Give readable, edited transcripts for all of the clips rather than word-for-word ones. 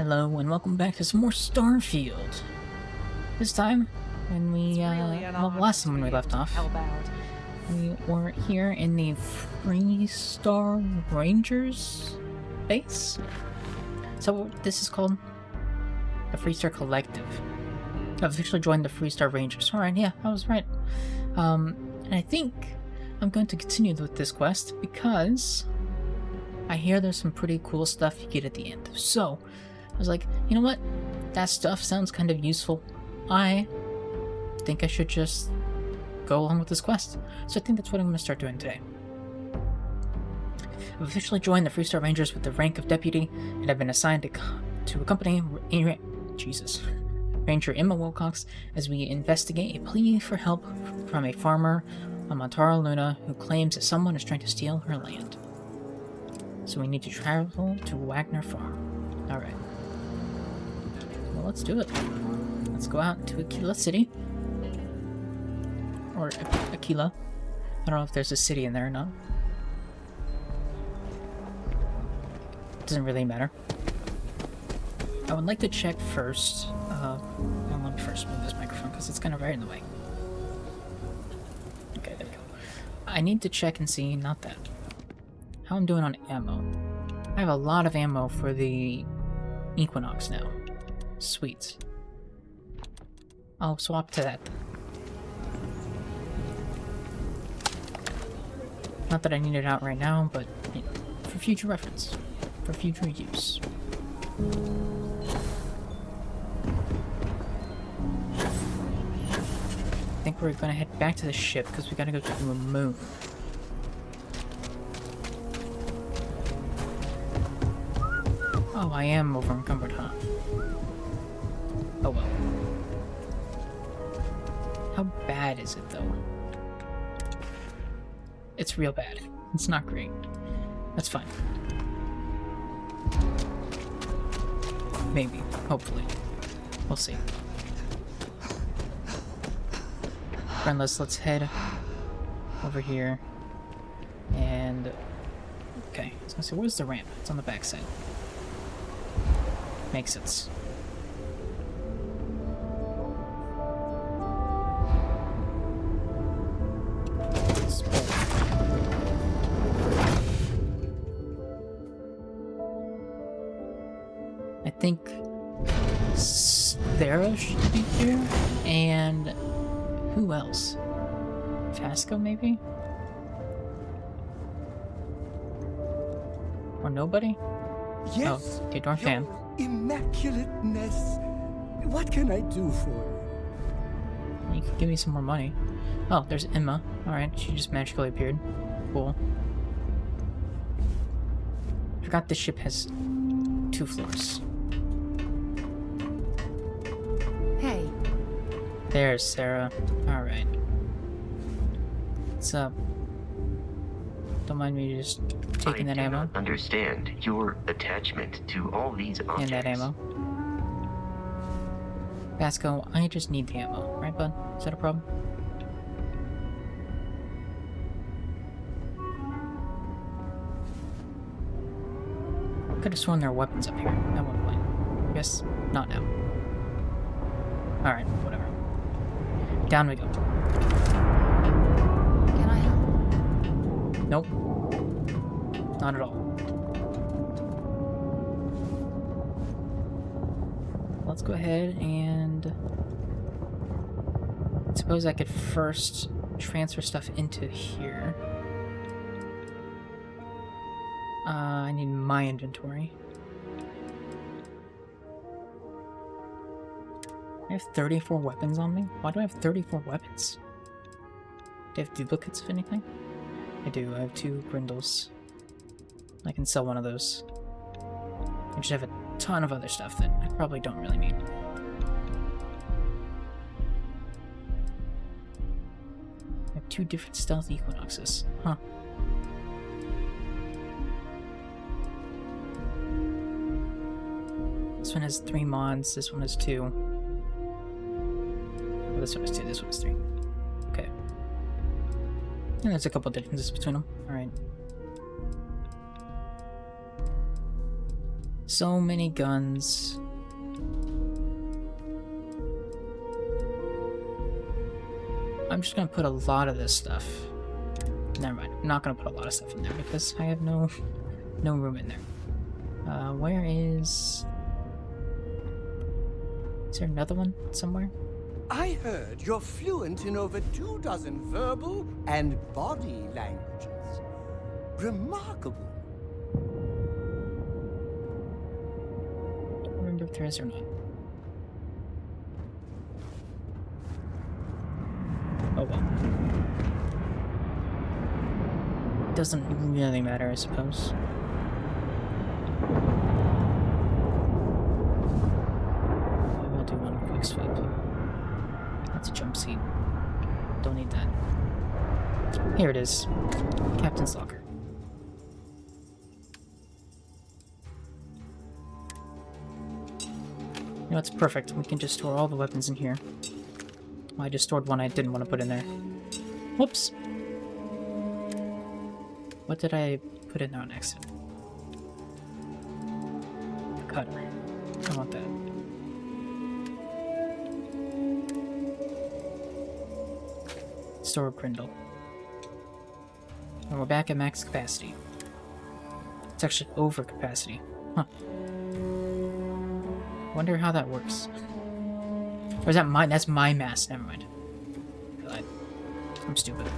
Hello and welcome back to some more Starfield. This time, when we, well, last time when we left off, we were here in the Freestar Rangers base. So this is called the Freestar Collective. I've officially joined the Freestar Rangers. Alright, yeah, I was right. And I think I'm going to continue with this quest because I hear there's some pretty cool stuff you get at the end. So I was like, you know what? That stuff sounds kind of useful. I think I should just go along with this quest. So I think that's what I'm going to start doing today. I've officially joined the Freestar Rangers with the rank of deputy, and I've been assigned to accompany Ranger Emma Wilcox as we investigate a plea for help from a farmer on Montara Luna who claims that someone is trying to steal her land. So we need to travel to Wagner Farm. Alright. Well, let's do it. Let's go out to Aquila City. Or Aquila. I don't know if there's a city in there or not. Doesn't really matter. I would like to check first. Well, let me first move this microphone because it's kind of right in the way. Okay, there we go. I need to check and see, not that. How I'm doing on ammo. I have a lot of ammo for the Equinox now. Sweet. I'll swap to that. Not that I need it out right now, but you know, for future reference. For future use. I think we're gonna head back to the ship because we gotta go to the moon. Oh, I am over encumbered, huh? Oh well. How bad is it, though? It's real bad. It's not great. That's fine. Maybe. Hopefully. We'll see. Friendless, let's head over here. And... okay. I was gonna say, where's the ramp? It's on the backside. Makes sense. I think Sarah should be here, and who else? Fasco, maybe? Or nobody? Yes, oh, okay, darn fan. Immaculateness. What can I do for you? You could give me some more money. Oh, there's Emma. Alright, she just magically appeared. Cool. Forgot this ship has 2 floors. Hey. There's Sarah. Alright. What's up? Don't mind me just taking that ammo. I do not understand your attachment to all these objects. And that ammo. Vasco, I just need the ammo. Right, bud? Is that a problem? I could have sworn there were weapons up here at one point. Guess not now. Alright, whatever. Down we go. Can I help? Nope. Not at all. Let's go ahead and... I suppose I could first transfer stuff into here. I need my inventory. I have 34 weapons on me? Why do I have 34 weapons? Do I have duplicates of anything? I do. I have 2 Grindles. I can sell one of those. I just have a ton of other stuff that I probably don't really need. I have 2 different stealth Equinoxes. Huh. This one has 3 mods, this one has 2. Oh, this one has 2, this one has 3. Okay. And there's a couple differences between them. Alright. So many guns. I'm just gonna put a lot of this stuff. Never mind. I'm not gonna put a lot of stuff in there because I have no room in there. Where is... Is there another one somewhere? I heard you're fluent in over 24 verbal and body languages. Remarkable. I don't remember if there is or not. Oh well. Doesn't really matter, I suppose. I'll do one quick sweep. That's a jump seat. Don't need that. Here it is. Captain's locker. You know, it's perfect. We can just store all the weapons in here. Well, I just stored one I didn't want to put in there. Whoops! What did I put in now on accident? The cutter. I want that. Store Grindle. And we're back at max capacity. It's actually over capacity. Huh. Wonder how that works. Or is that mine? That's my mass. Never mind. I'm stupid.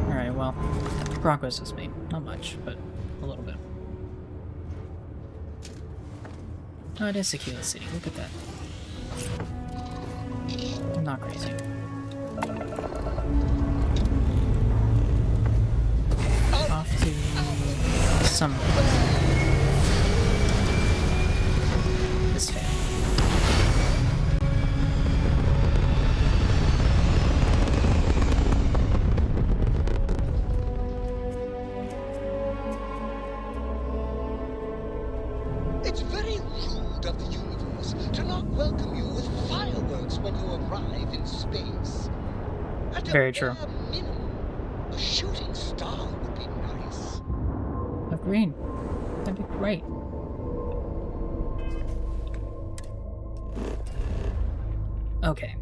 Alright, well, progress was made. Not much, but a little bit. Oh, it is Aquila City. Look at that. I'm not crazy. Off to some this fan. It's very rude of the universe to not welcome you with fireworks when you arrive in space. At Very a true. bare minimum, a shooting star would be nice. Agreed. That'd be great. Okay.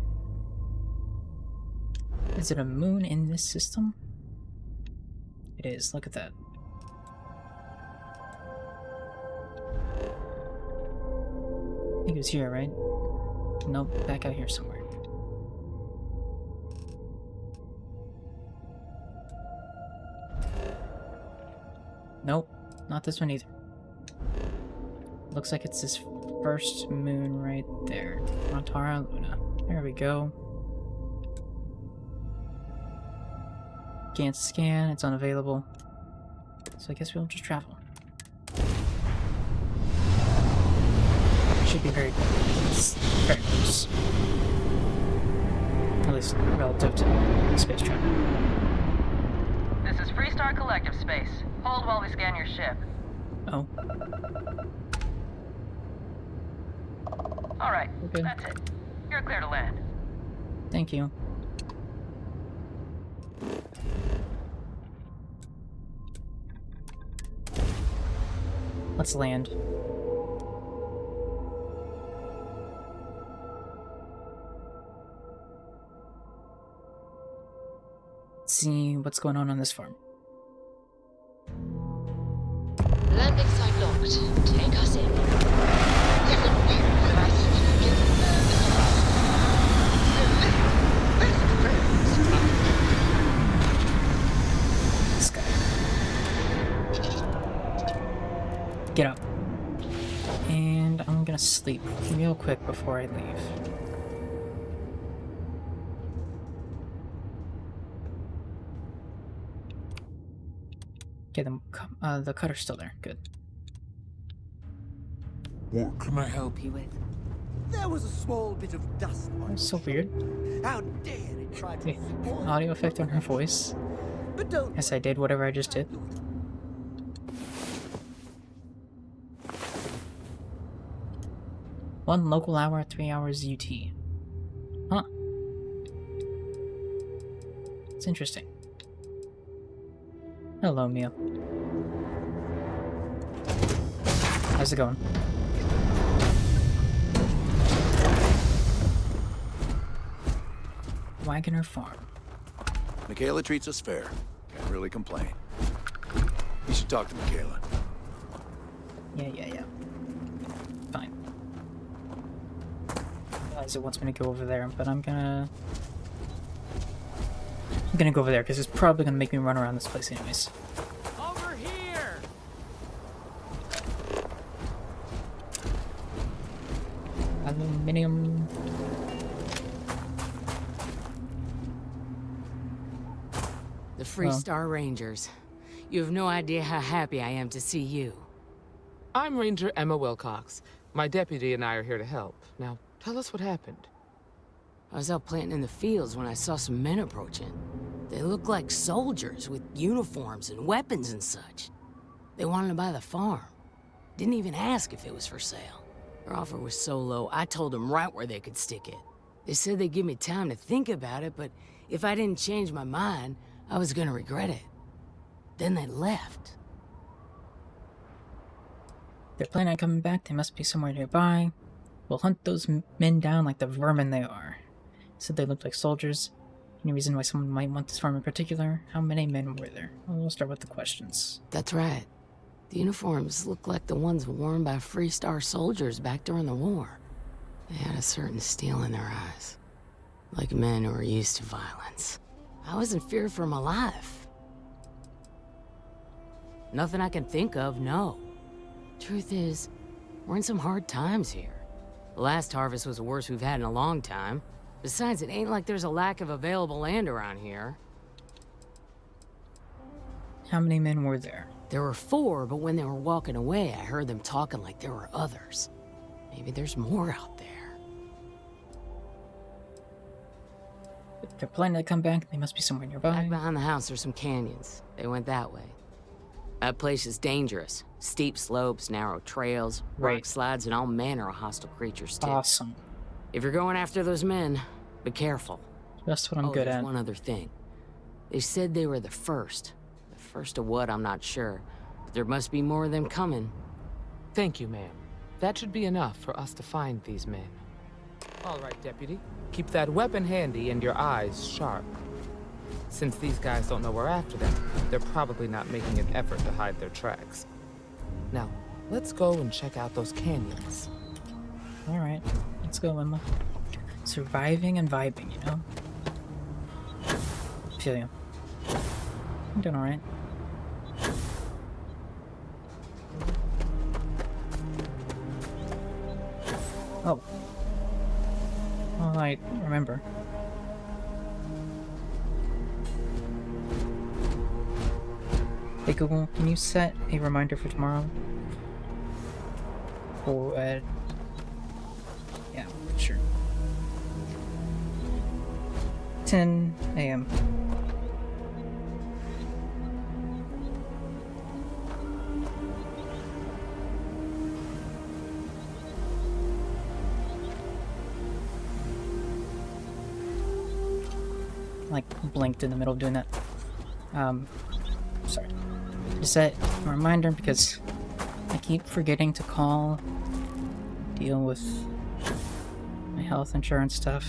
Is it a moon in this system? It is. Look at that. I think it was here, right? Nope, back out here somewhere. Nope, not this one either. Looks like it's this first moon right there. Montara Luna. There we go. Can't scan, it's unavailable. So I guess we'll just travel. Should be very quick. It's very close. At least relative to space travel. This is Freestar Collective Space. Hold while we scan your ship. Oh. Alright, Okay. that's it. You're clear to land. Thank you. Let's land. Let's see what's going on this farm. Landing site locked. Take us in. This guy. Get up. And I'm gonna sleep real quick before I leave. Okay, the cutter's still there. Good. What can I help you with? There was a small bit of dust on That's so weird. How dare it try to The spoil audio effect on her voice. But don't Yes, I did whatever I just did. One local hour, 3 hours UT. Huh. It's interesting. Hello, Mia. How's it going? Wagoner Farm. Michaela treats us fair. Can't really complain. You should talk to Michaela. Yeah. Fine. It wants me to go over there, but I'm gonna go over there because it's probably gonna make me run around this place anyways. Over here. Aluminium. The Freestar Rangers. You have no idea how happy I am to see you. I'm Ranger Emma Wilcox. My deputy and I are here to help. Now, tell us what happened. I was out planting in the fields when I saw some men approaching. They looked like soldiers with uniforms and weapons and such. They wanted to buy the farm. Didn't even ask if it was for sale. Their offer was so low, I told them right where they could stick it. They said they'd give me time to think about it, but if I didn't change my mind, I was gonna regret it. Then they left. They're planning on coming back. They must be somewhere nearby. We'll hunt those men down like the vermin they are. Said they looked like soldiers. Any reason why someone might want this farm in particular? How many men were there? Well, we'll start with the questions. That's right. The uniforms looked like the ones worn by Freestar soldiers back during the war. They had a certain steel in their eyes. Like men who were used to violence. I was in fear for my life. Nothing I can think of, no. Truth is, we're in some hard times here. The last harvest was the worst we've had in a long time. Besides, it ain't like there's a lack of available land around here. How many men were there? There were 4, but when they were walking away, I heard them talking like there were others. Maybe there's more out there. If they're planning to come back, they must be somewhere nearby. Back behind the house are some canyons. They went that way. That place is dangerous. Steep slopes, narrow trails, rock slides, and all manner of hostile creatures, too. Awesome. If you're going after those men, be careful. That's what I'm good there's at. one other thing. They said they were the first. The first of what, I'm not sure. But there must be more of them coming. Thank you, ma'am. That should be enough for us to find these men. All right, deputy. Keep that weapon handy and your eyes sharp. Since these guys don't know we're after them, they're probably not making an effort to hide their tracks. Now, let's go and check out those canyons. Alright, let's go, Emma. Surviving and vibing, you know? Feel you. I'm doing alright. Oh. Well, I remember. Hey Google, can you set a reminder for tomorrow? For, yeah, sure. 10 a.m. Like, blinked in the middle of doing that. Sorry. Just set a reminder because I keep forgetting to call, deal with my health insurance stuff.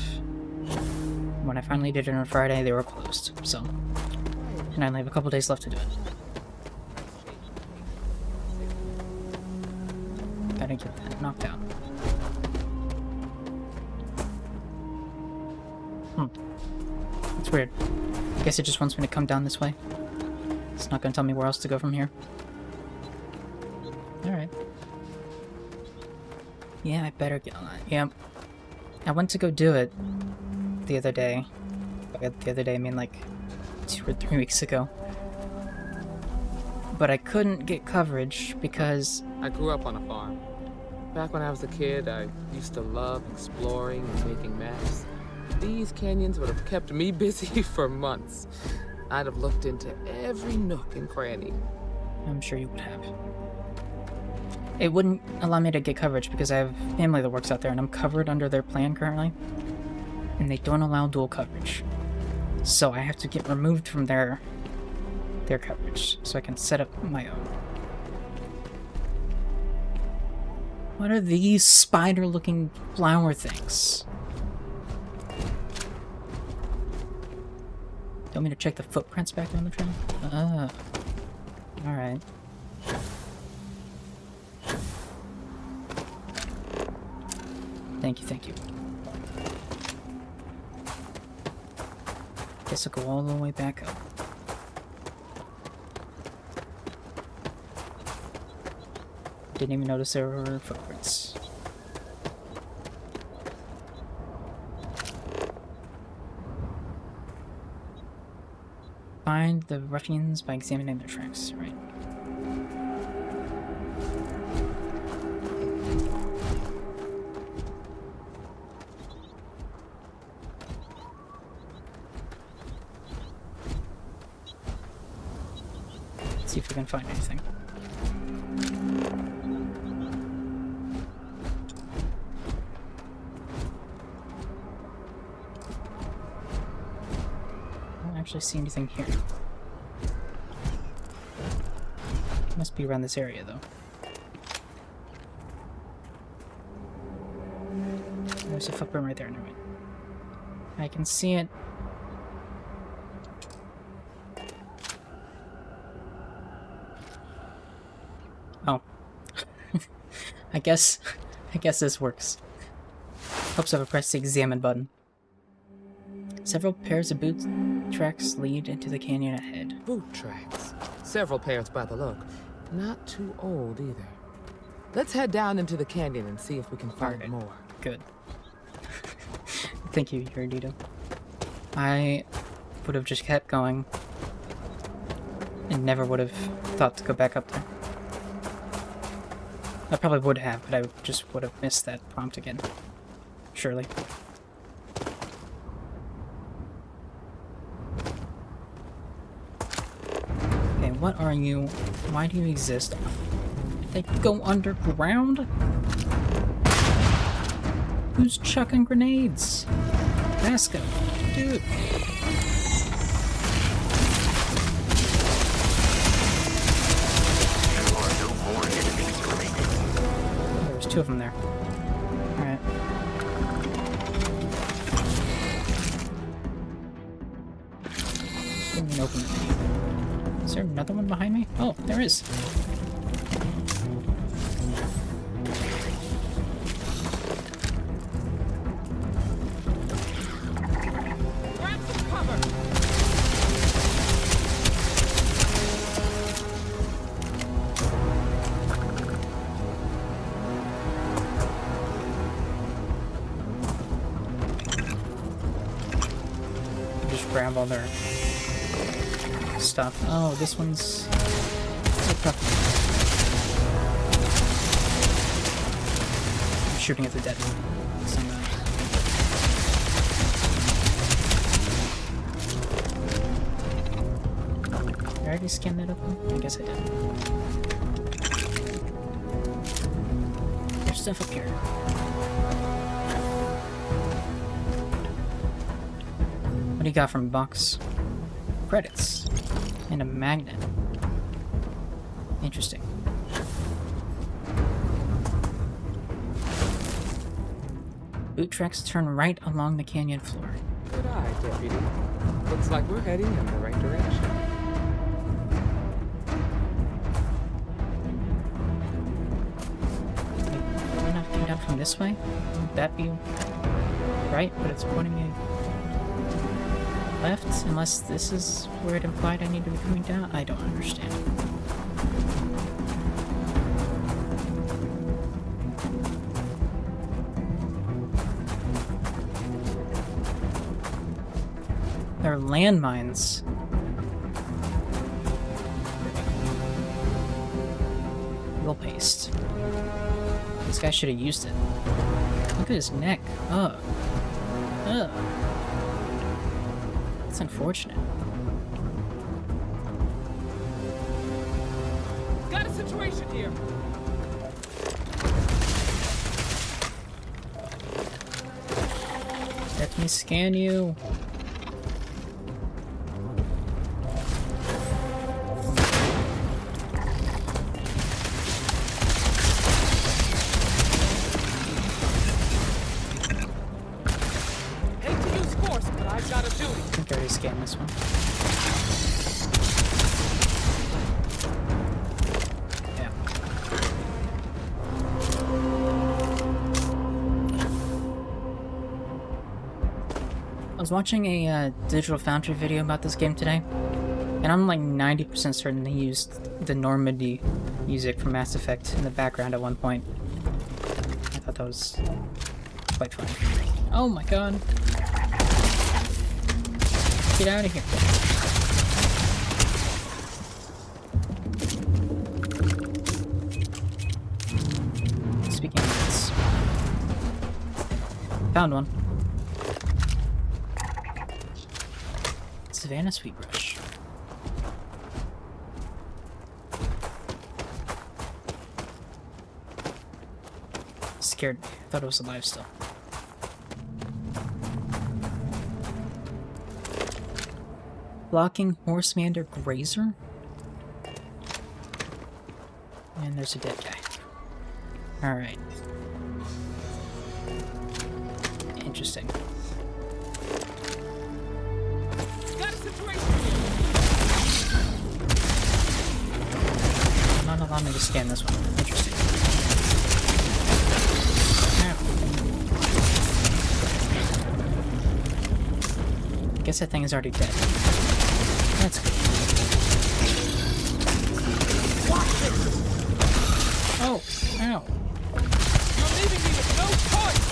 When I finally did it on Friday, they were closed, so. And I only have a couple days left to do it. Gotta get that knocked out. It's weird. I guess it just wants me to come down this way. It's not gonna tell me where else to go from here. Alright. Yeah, I better get on that. Yep. I went to go do it the other day. By the other day, I mean like 2 or 3 weeks ago. But I couldn't get coverage because... I grew up on a farm. Back when I was a kid, I used to love exploring and making maps. These canyons would have kept me busy for months. I'd have looked into every nook and cranny. I'm sure you would have. It wouldn't allow me to get coverage because I have family that works out there and I'm covered under their plan currently. And they don't allow dual coverage. So I have to get removed from their coverage so I can set up my own. What are these spider-looking flower things? Do you want me to check the footprints back on the train? Ah. Alright. Thank you, thank you. Guess I'll go all the way back up. Didn't even notice there were footprints. Find the ruffians by examining their tracks, right? Let's see if we can find anything. Actually see anything here. Must be around this area though. There's a footprint right there. Never mind. I can see it. Oh. I guess this works. Hopes I've pressed the examine button. Several pairs of boot tracks lead into the canyon ahead. Boot tracks. Several pairs by the look. Not too old either. Let's head down into the canyon and see if we can find more. Good. Thank you, Euridito. I would have just kept going and never would have thought to go back up there. I probably would have, but I just would have missed that prompt again. Surely. Okay, what are you? Why do you exist? They go underground? Who's chucking grenades? Vasco, dude. There's two of them there. Alright. Didn't even open it. Is there another one behind me? Oh, there is. Grab all their stuff. Oh, this one's I'm shooting at the dead one. Did I already scan that up? I guess I did. There's stuff up here. What do you got from box? Credits. And a magnet. Interesting. Boot tracks turn right along the canyon floor. Good eye, Deputy. Looks like we're heading in the right direction. Why not come down from this way? Would that be right? But it's pointing me left, unless this is where it implied I need to be coming down. I don't understand. They're landmines. Wheel paste. This guy should have used it. Look at his neck. Ugh. Ugh. That's unfortunate. Got a situation here. Let me scan you. was watching a Digital Foundry video about this game today, and I'm like 90% certain they used the Normandy music from Mass Effect in the background at one point. I thought that was quite fun. Oh my god. Get out of here. Speaking of this, found one. Savannah Sweetbrush. Scared me. I thought it was alive still. Blocking Horsemander Grazer. And there's a dead guy. Alright. Interesting. Not allow me to scan this one. Interesting. Ow. Guess that thing is already dead. That's good. Oh, ow. You're leaving me with no choice!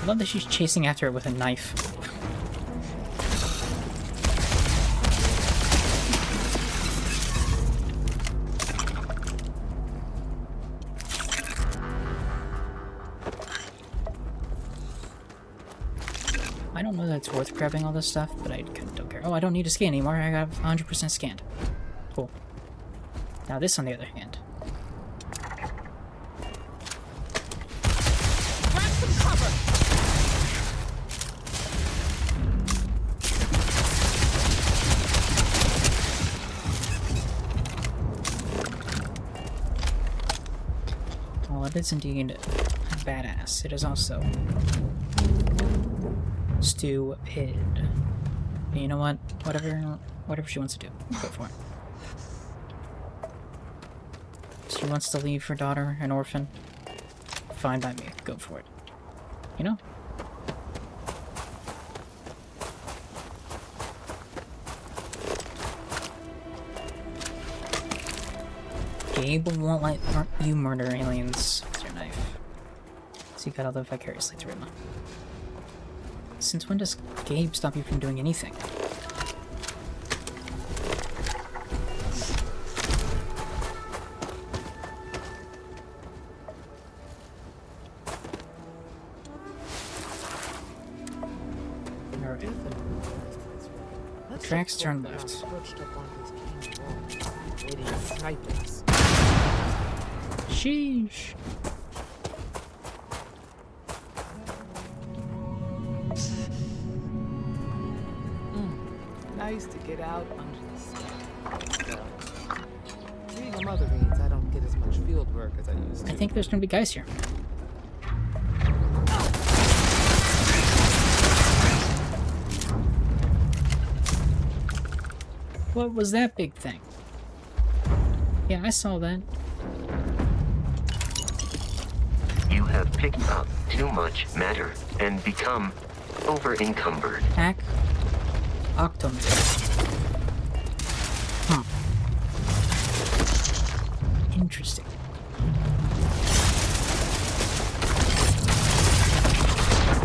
I love that she's chasing after it with a knife. I don't know that it's worth grabbing all this stuff, but I kind of don't care. Oh, I don't need to scan anymore. I got 100% scanned. Cool. Now this, on the other hand. Grab some cover! Well, it is indeed badass. It is also stupid. But you know what? Whatever she wants to do, go for it. She wants to leave her daughter an orphan. Fine by me. Go for it. You know? Gabe won't let you murder aliens with your knife. So you gotta live vicariously through him. Since when does Gabe stop you from doing anything? Alright. Tracks turn left. Sheesh. Nice to get out under the sun. Being a mother means I don't get as much field work as I used to. I think there's gonna be guys here. What was that big thing? Yeah, I saw that. You have picked up too much matter and become over-encumbered. Hack. Octometer. Interesting.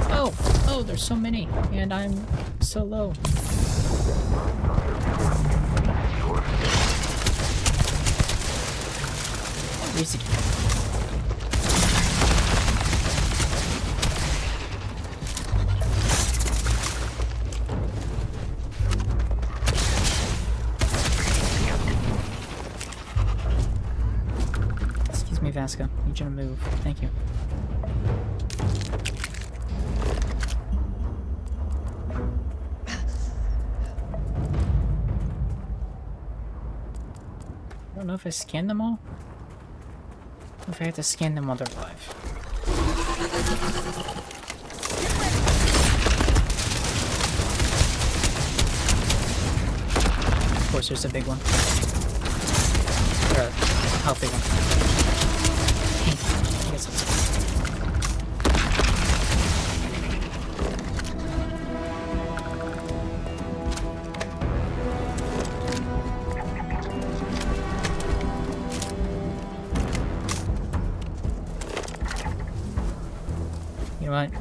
Oh, there's so many, and I'm so low. Easy. Excuse me, Vasca. Need you to move. Thank you. I don't know if I scanned them all. Or if I have to scan them while they're alive. Of course, there's a big one. Or a healthy one. I guess that's You know what?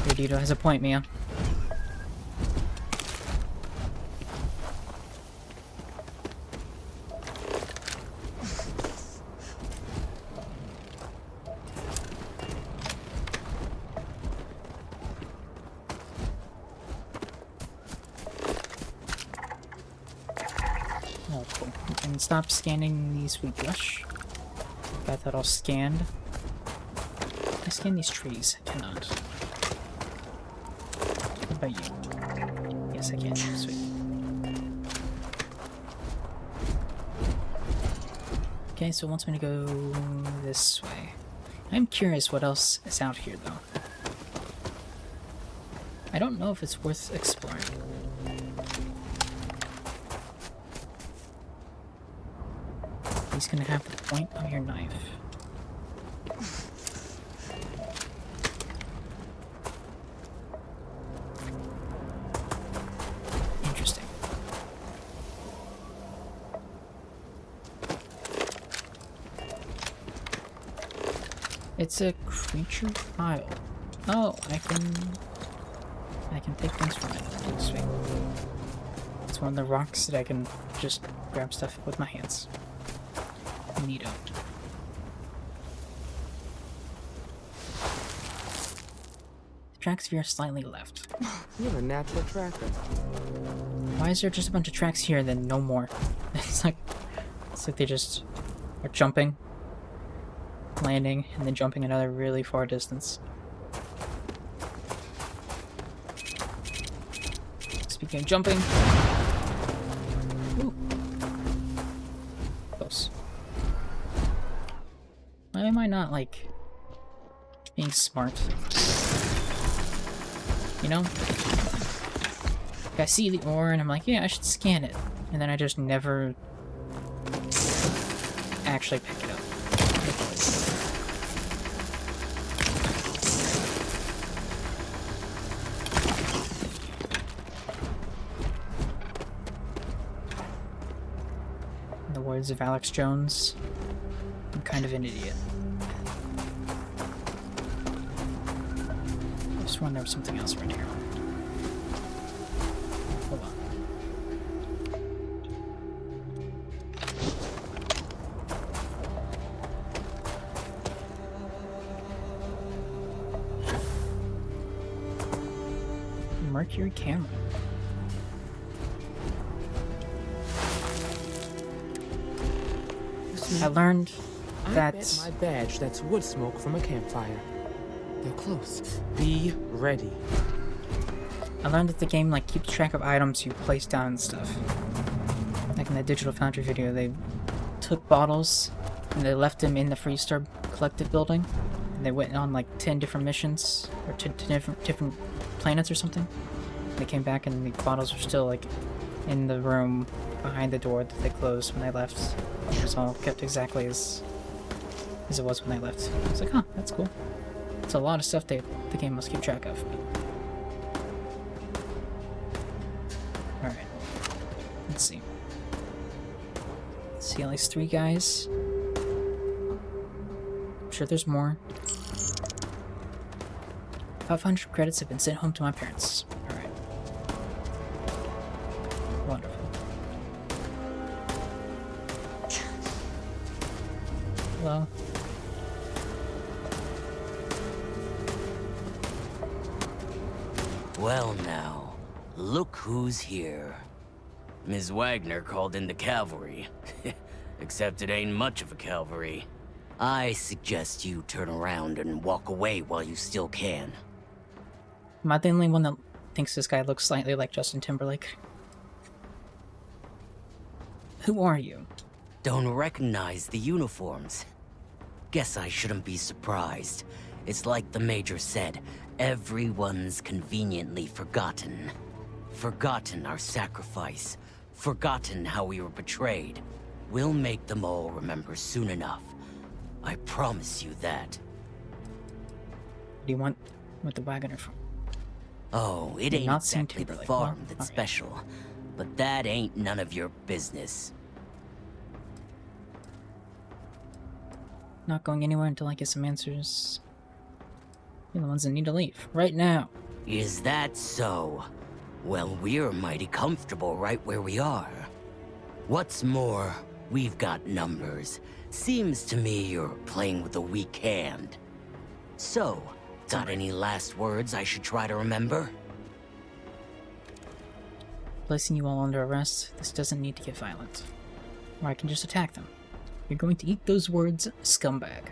Yodito has a point, Mia. Oh, cool. We can stop scanning these with brush. Got that all scanned. Can I scan these trees? I cannot. What about you? Yes, I can. Sweet. Okay, so it wants me to go this way. I'm curious what else is out here, though. I don't know if it's worth exploring. He's gonna have the point of your knife. Interesting. It's a creature pile. Oh, I can take things from it. Sweet. It's one of the rocks that I can just grab stuff with my hands. Neato. The tracks veer slightly left. You're a natural tracker. Why is there just a bunch of tracks here and then no more? It's like they just are jumping, landing, and then jumping another really far distance. Speaking of jumping, ooh, close. Why am I not, like, being smart? You know? Like, I see the ore and I'm like, yeah, I should scan it. And then I just never actually pick it up. In the words of Alex Jones, I'm kind of an idiot. I just wonder there was something else right here. Hold on. Mercury camera. I learned that... I bet my badge that's wood smoke from a campfire. They're close. Be ready. I learned that the game, like, keeps track of items you place down and stuff. Like in the Digital Foundry video, they took bottles and they left them in the Freestar Collective building. And they went on, like, 10 different missions, or 10 different planets or something. And they came back and the bottles were still, like, in the room behind the door that they closed when they left. It was all kept exactly as it was when they left. I was like, huh, that's cool. It's a lot of stuff the game must keep track of. Alright. Let's see. Let's see, at least 3 guys. I'm sure there's more. 500 credits have been sent home to my parents. Alright. Wonderful. Well. Well now, look who's here. Ms. Wagner called in the cavalry. Except it ain't much of a cavalry. I suggest you turn around and walk away while you still can. Am I the only one that thinks this guy looks slightly like Justin Timberlake? Who are you? Don't recognize the uniforms. Guess I shouldn't be surprised. It's like the Major said, everyone's conveniently forgotten. Forgotten our sacrifice. Forgotten how we were betrayed. We'll make them all remember soon enough. I promise you that. What do you want with the Wagoner from? Oh, it You've ain't not seen exactly the Timberlake. farm Well, that's alright. special. But that ain't none of your business. Not going anywhere until I get some answers. You're the ones that need to leave. Right now. Is that so? Well, we're mighty comfortable right where we are. What's more, we've got numbers. Seems to me you're playing with a weak hand. So, got any last words I should try to remember? Placing you all under arrest, this doesn't need to get violent. Or I can just attack them. You're going to eat those words, scumbag.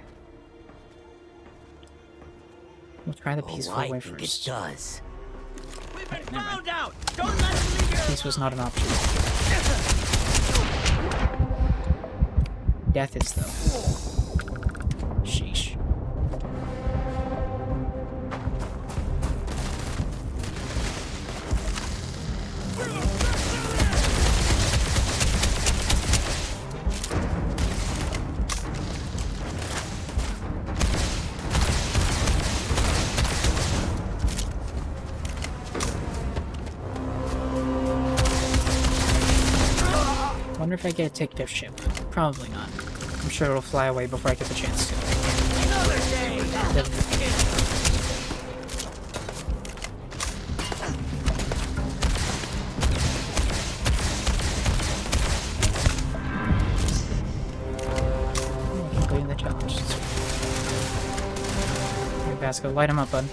We'll try the peaceful way think first. it does. We've been found out. Don't let him leave here. Peace was not an option. Death is, though. Sheesh. I wonder if I get to take their ship. Probably not. I'm sure it'll fly away before I get the chance to. Another day. Completing the challenge. Here, Vasco, light him up, bud.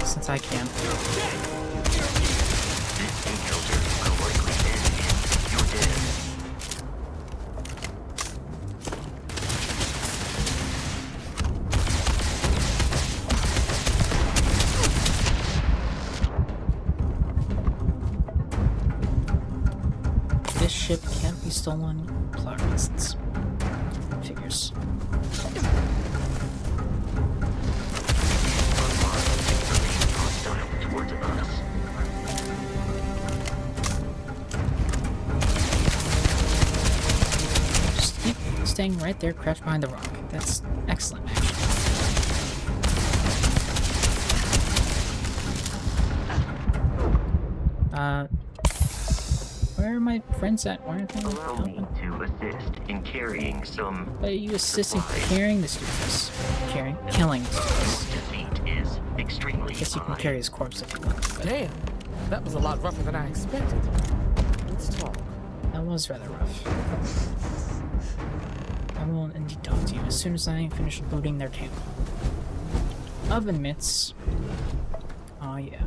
Since I can. This encounter will likely end in your death. This ship can't be stolen. Plot reasons. Figures. Towards us. Just keep staying right there, crouched behind the rock. That's excellent, actually. Where are my friends at? Why aren't they Allow me helping? to assist in carrying some. Are you assisting supplies. carrying the stupidness? Killing the stupidess. Defeat is extremely I guess you can high. carry his corpse if you want. But Damn, that was a lot rougher than I expected. Let's talk. that was rather rough. I will indeed talk to you as soon as I finish looting their camp. Oven mitts. Oh yeah.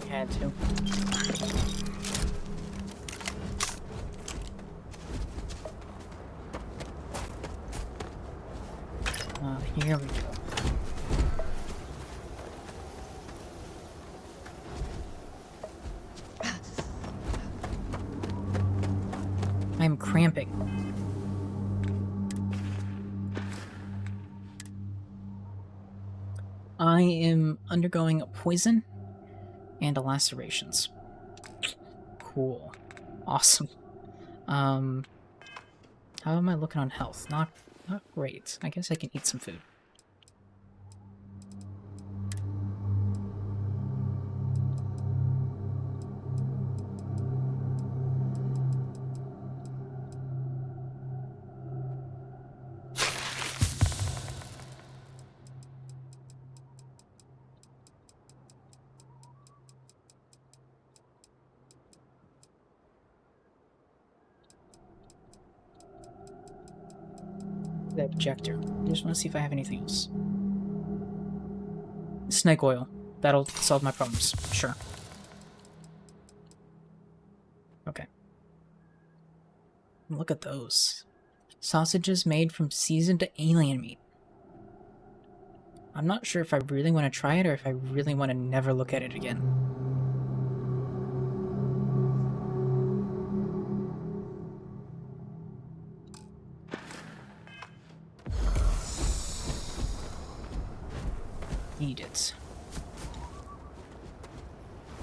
I had to. Here we go. I'm cramping. I am undergoing a poison and lacerations. Cool. Awesome. How am I looking on health? Not great. I guess I can eat some food. The objector. I just want to see if I have anything else. Snake oil. That'll solve my problems. Sure. Okay. Look at those. Sausages made from seasoned alien meat. I'm not sure if I really want to try it or if I really want to never look at it again. Eat it.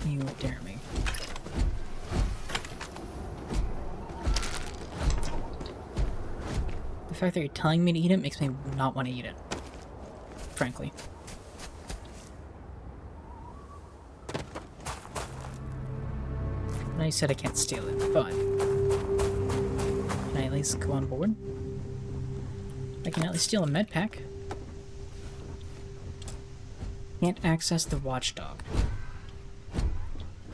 You dare me. fact that you're telling me to eat it makes me not want to eat it. Frankly. I said I can't steal it, but can I at least go on board? I can at least steal a med pack. Can't access the watchdog.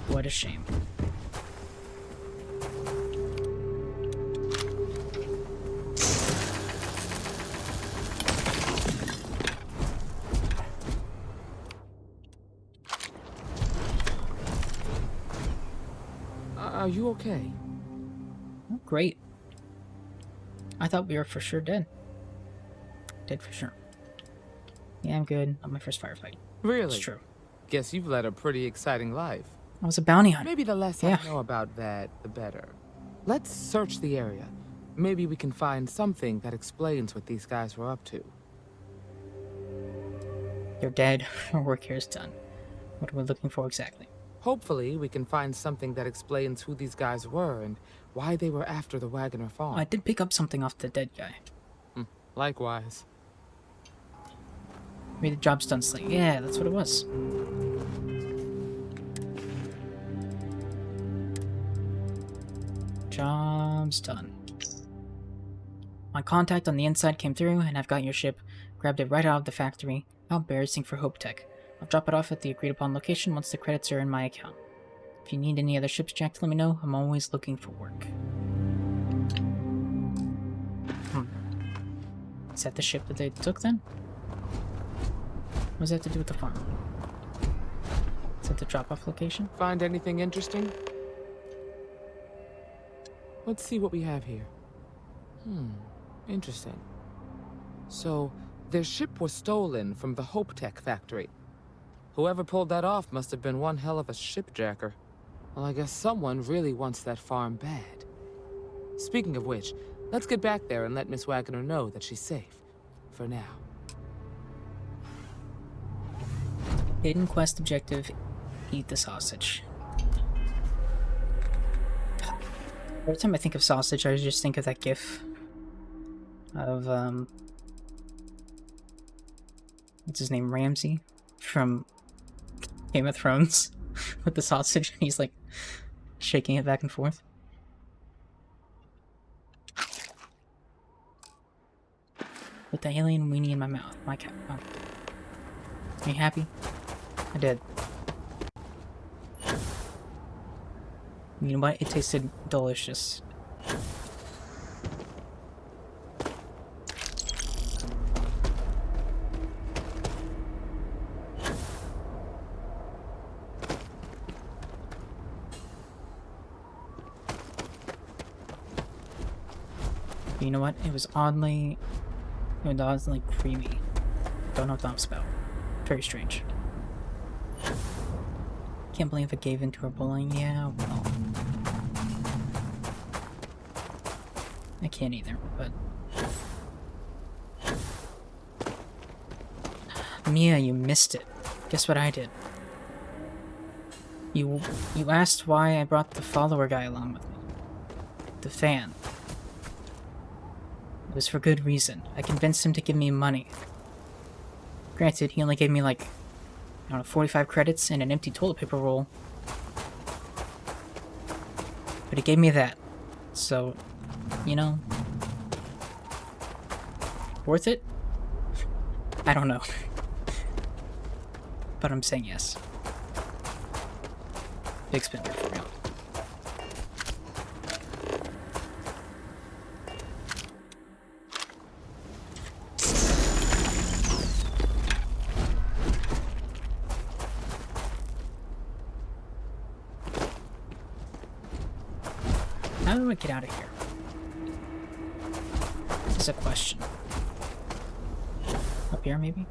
What a shame. Are you okay? Oh, great. I thought we were for sure dead. Dead for sure. Yeah, I'm good. On my first firefight. Really? It's true. Guess you've led a pretty exciting life. I was a bounty hunter. Maybe the less I know about that, the better. Let's search the area. Maybe we can find something that explains what these guys were up to. You're dead. Our work here is done. What are we looking for exactly? Hopefully, we can find something that explains who these guys were and why they were after the Wagoner farm. Oh, I did pick up something off the dead guy. Likewise. Maybe the job's done, Slate. Yeah, that's what it was. Job's done. My contact on the inside came through, and I've got your ship. Grabbed it right out of the factory. How embarrassing for Hope Tech. I'll drop it off at the agreed-upon location once the credits are in my account. If you need any other ships, Jack, let me know. I'm always looking for work. Is that the ship that they took, then? What does that have to do with the farm? Is that the drop-off location? Find anything interesting? Let's see what we have here. Interesting. So, their ship was stolen from the Hope Tech factory. Whoever pulled that off must have been one hell of a shipjacker. Well, I guess someone really wants that farm bad. Speaking of which, let's get back there and let Miss Wagoner know that she's safe. For now. Hidden quest objective, eat the sausage. Every time I think of sausage, I just think of that gif of, what's his name, Ramsay from Game of Thrones with the sausage, and he's like shaking it back and forth. Put the alien weenie in my mouth. My cat. Oh. Are you happy? I did. You know what? It tasted delicious. You know what? It was oddly creamy. Don't know what that's about. Very strange. Can't believe it gave into her bullying. Yeah, well. I can't either, but... Mia, you missed it. Guess what I did? You asked why I brought the follower guy along with me. The fan. It was for good reason. I convinced him to give me money. Granted, he only gave me like, I don't know, 45 credits and an empty toilet paper roll. But he gave me that. So, you know. Worth it? I don't know. But I'm saying yes. Big spender for real. How do I get out of here? This is a question. Up here, maybe?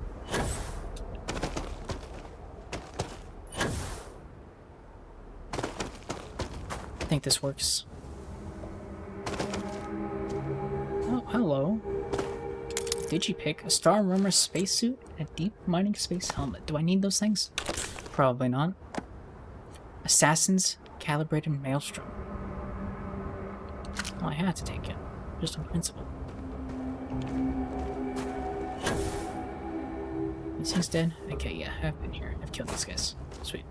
I think this works. Oh, hello. Digipick, a Star Rumor spacesuit, and a deep mining space helmet. Do I need those things? Probably not. Assassin's calibrated maelstrom. Oh, I had to take it. Just on principle. These things dead? Okay, yeah, I've been here. I've killed these guys. Sweet.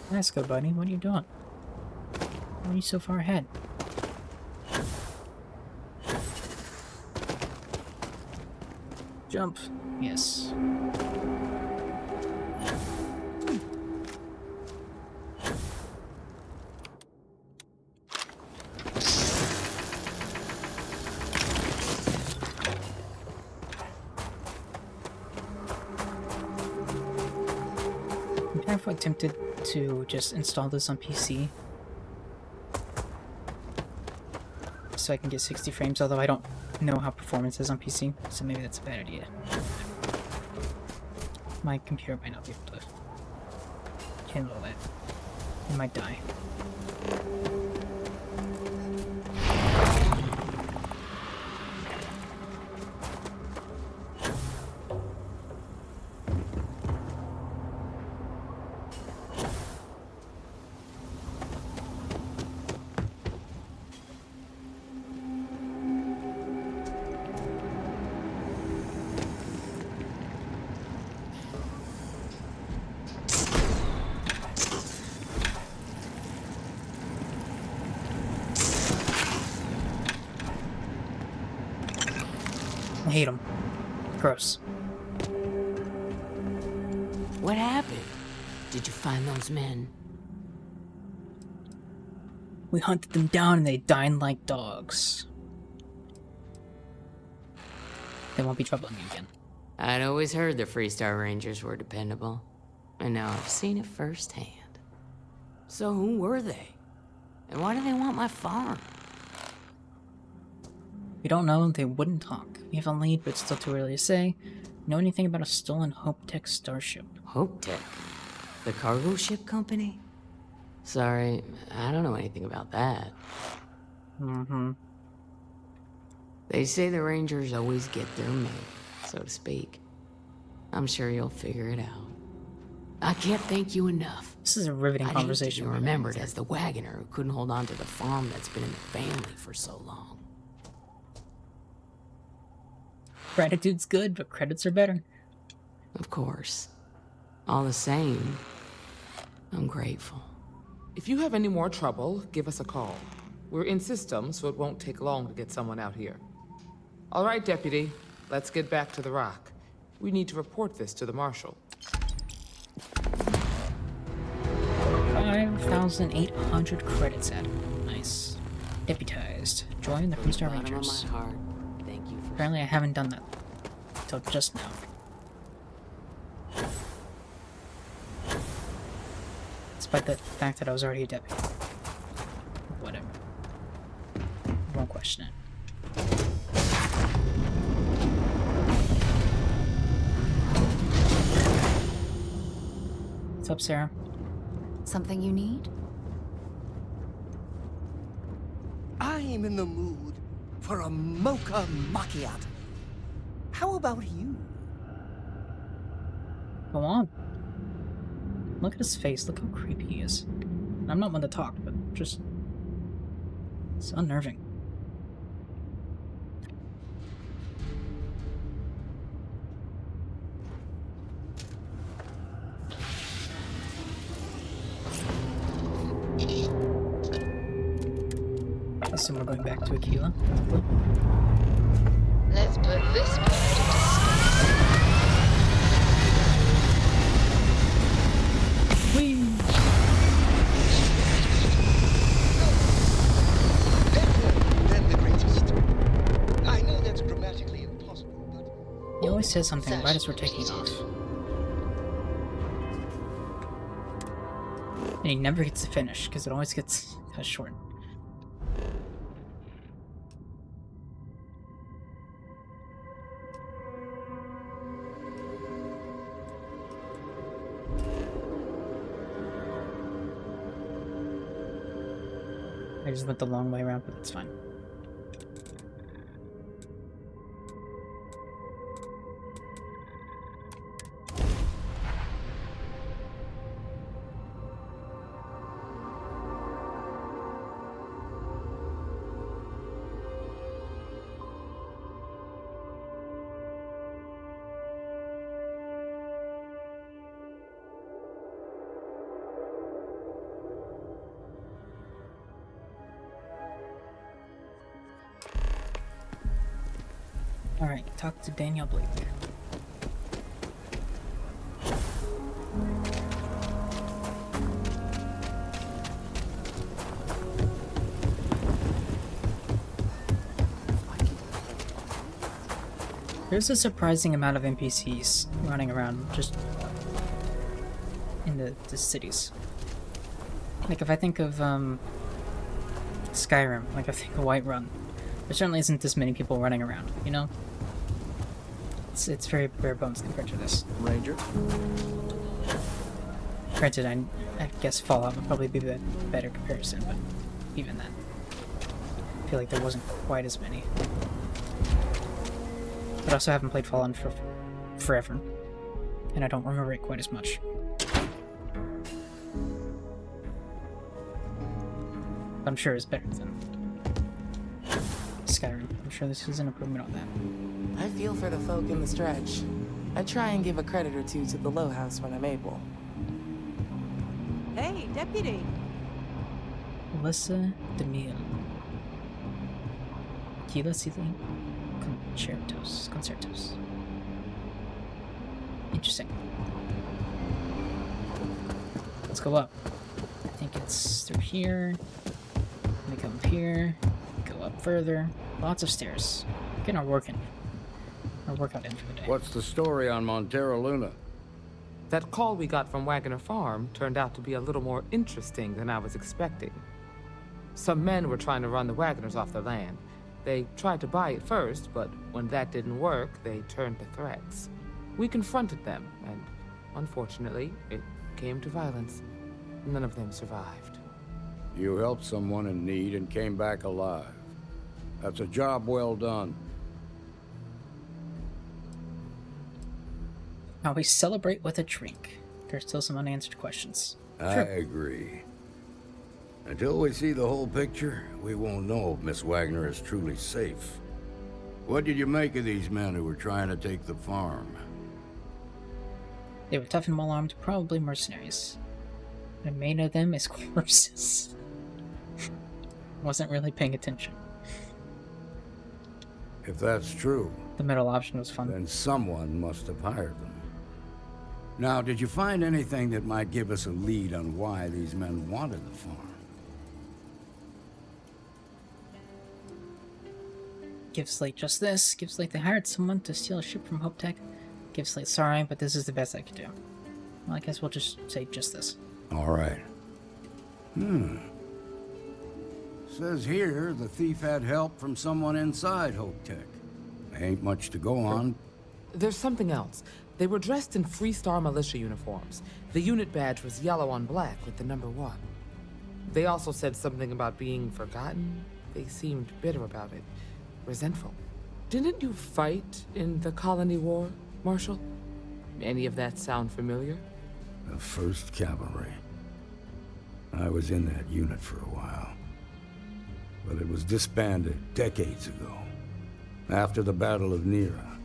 Let's go, buddy. What are you doing? Why are you so far ahead? Jump. Yes. I'm kind of tempted to just install this on PC so I can get 60 frames, although I don't know how performance is on PC, so maybe that's a bad idea. My computer might not be able to handle that. It might die. I hate them. Gross. What happened? Did you find those men? We hunted them down and they died like dogs. They won't be troubling you again. I'd always heard the Freestar Rangers were dependable, and now I've seen it firsthand. So who were they? And why do they want my farm? We don't know, they wouldn't talk. We have a lead, but it's still too early to say. Know anything about a stolen Hope Tech starship? Hope Tech? The cargo ship company? Sorry, I don't know anything about that. Mm-hmm. They say the Rangers always get their man, so to speak. I'm sure you'll figure it out. I can't thank you enough. This is a riveting conversation. You're remembered as the wagoner who couldn't hold on to the farm that's been in the family for so long. Gratitude's good, but credits are better. Of course. All the same, I'm grateful. If you have any more trouble, give us a call. We're in system, so it won't take long to get someone out here. All right, Deputy. Let's get back to the rock. We need to report this to the Marshal. 5,800 credits added. Nice. Deputized. Join the Freestar Bottom of Rangers. my heart, thank you for... Apparently I haven't done that until just now. Despite the fact that I was already a deputy. Whatever. Won't question it. What's up, Sarah? Something you need? I'm in the mood for a mocha macchiato. How about you? Go on. Look at his face. Look how creepy he is. I'm not one to talk, but just... it's unnerving. I assume we're going back to Aquila. Let's put this bird into space. Whee! Better than the greatest. I know that's grammatically impossible, but... He always says something right as we're taking off. And he never gets to finish, because it always gets cut short. I just went the long way around, but it's fine. Alright, talk to Daniel Blake. There's a surprising amount of NPCs running around just in the cities. Like if I think of Skyrim, like I think of Whiterun, there certainly isn't this many people running around, you know? It's very bare bones compared to this. Ranger? Granted, I guess Fallout would probably be the better comparison, but even then, I feel like there wasn't quite as many. But I also haven't played Fallout for forever, and I don't remember it quite as much. I'm sure it's better than Skyrim. I'm sure this is an improvement on that. I feel for the folk in the stretch. I try and give a credit or two to the Low House when I'm able. Hey, Deputy! Alyssa DeMille. Kila Sealing. Concertos. Interesting. Let's go up. I think it's through here. We come up here. Go up further. Lots of stairs. Getting our work in. Our workout in for the day. What's the story on Montero Luna? That call we got from Wagoner Farm turned out to be a little more interesting than I was expecting. Some men were trying to run the Wagoners off their land. They tried to buy it first, but when that didn't work, they turned to threats. We confronted them, and unfortunately, it came to violence. None of them survived. You helped someone in need and came back alive. That's a job well done. Now we celebrate with a drink. There's still some unanswered questions. I agree. Until we see the whole picture, we won't know if Miss Wagner is truly safe. What did you make of these men who were trying to take the farm? They were tough and well-armed, probably mercenaries. The main of them is corpses. Wasn't really paying attention. If that's true, the middle option was fun. Then someone must have hired them. Now, did you find anything that might give us a lead on why these men wanted the farm? Give Slate just this. Give Slate they hired someone to steal a ship from Hope Tech. Give Slate sorry, but this is the best I could do. Well, I guess we'll just say just this. All right. Says here the thief had help from someone inside Hope Tech. Ain't much to go on. There's something else. They were dressed in Freestar militia uniforms. The unit badge was yellow on black with the number 1. They also said something about being forgotten. They seemed bitter about it. Resentful. Didn't you fight in the Colony War, Marshal? Any of that sound familiar? The 1st Cavalry. I was in that unit for a while. But it was disbanded decades ago. After the Battle of Nera.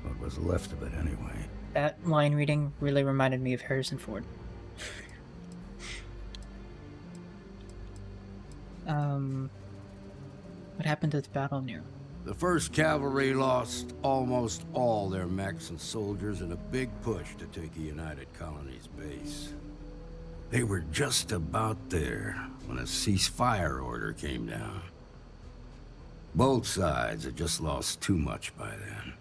What was left of it anyway. That line reading really reminded me of Harrison Ford. What happened at the Battle of Nera? The 1st Cavalry lost almost all their mechs and soldiers in a big push to take the United Colony's base. They were just about there when a ceasefire order came down. Both sides had just lost too much by then.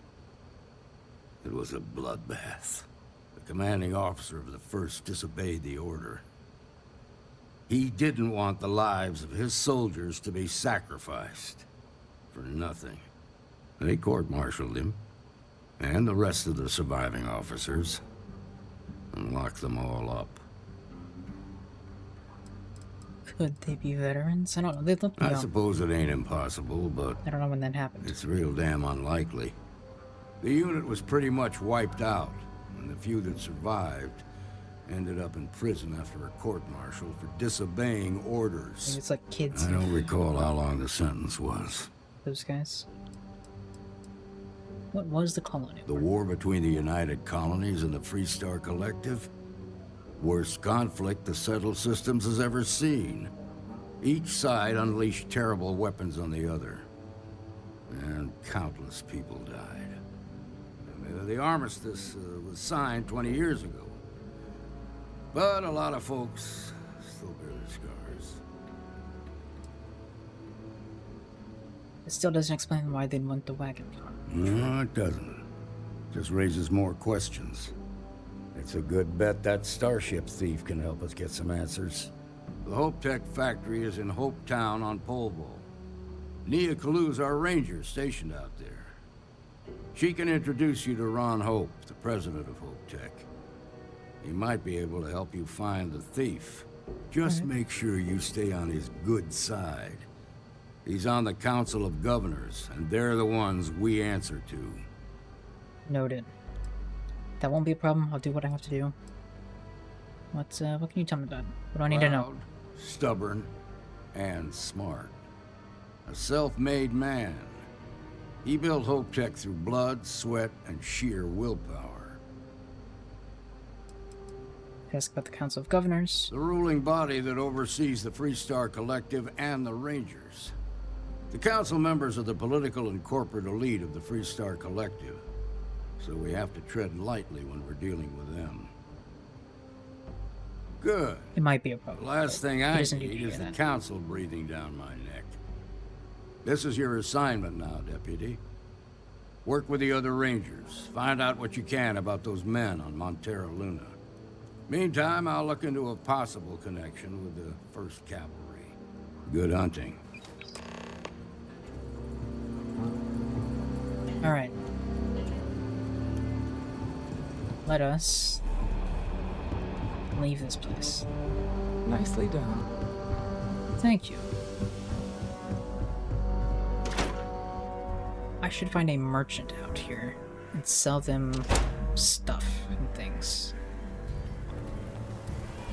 It was a bloodbath. The commanding officer of the 1st disobeyed the order. He didn't want the lives of his soldiers to be sacrificed for nothing. They court-martialed him, and the rest of the surviving officers, and locked them all up. Could they be veterans? I don't know. They look young. I suppose it ain't impossible, but I don't know when that happened. It's real damn unlikely. The unit was pretty much wiped out, and the few that survived ended up in prison after a court-martial for disobeying orders. Maybe it's like kids. I don't recall how long the sentence was. Those guys. What was the colony? The war between the United Colonies and the Freestar Collective? Worst conflict the settled systems has ever seen. Each side unleashed terrible weapons on the other. and countless people died. The armistice was signed 20 years ago. But a lot of folks still bear their scars. It still doesn't explain why they'd want the wagon car. No, it doesn't. Just raises more questions. It's a good bet that starship thief can help us get some answers. The Hope Tech factory is in Hope Town on Polvo. Nia Kalu's our ranger stationed out there. She can introduce you to Ron Hope, the president of Hope Tech. He might be able to help you find the thief. Just make sure you stay on his good side. He's on the Council of Governors, and they're the ones we answer to. Noted. That won't be a problem. I'll do what I have to do. What can you tell me about it? What do I need to know? Stubborn, and smart. A self-made man. He built Hope Tech through blood, sweat, and sheer willpower. Ask about the Council of Governors. The ruling body that oversees the Freestar Collective and the Rangers. The council members are the political and corporate elite of the Freestar Collective, so we have to tread lightly when we're dealing with them. Good. It might be a problem. The last thing I need is the council breathing down my neck. This is your assignment now, Deputy. Work with the other Rangers. Find out what you can about those men on Montera Luna. Meantime, I'll look into a possible connection with the 1st Cavalry. Good hunting. Alright. Let us leave this place. Nicely done. Thank you. I should find a merchant out here and sell them stuff and things.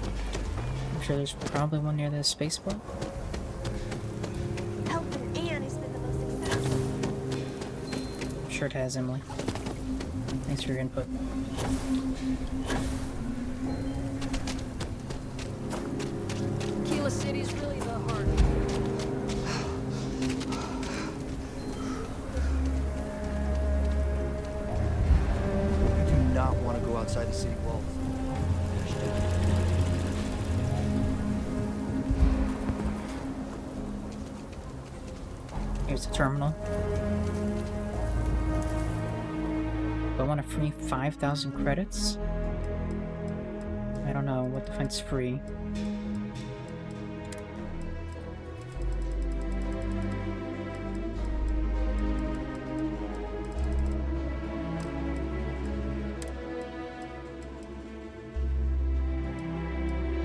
I'm sure there's probably one near the spaceport. Helping Anne has been the most successful. I'm sure it has, Emily. Thanks for your input. Kila City's really the heart. I do not want to go outside the city walls. Here's the terminal. Do I want a free 5,000 credits? I don't know what defines free.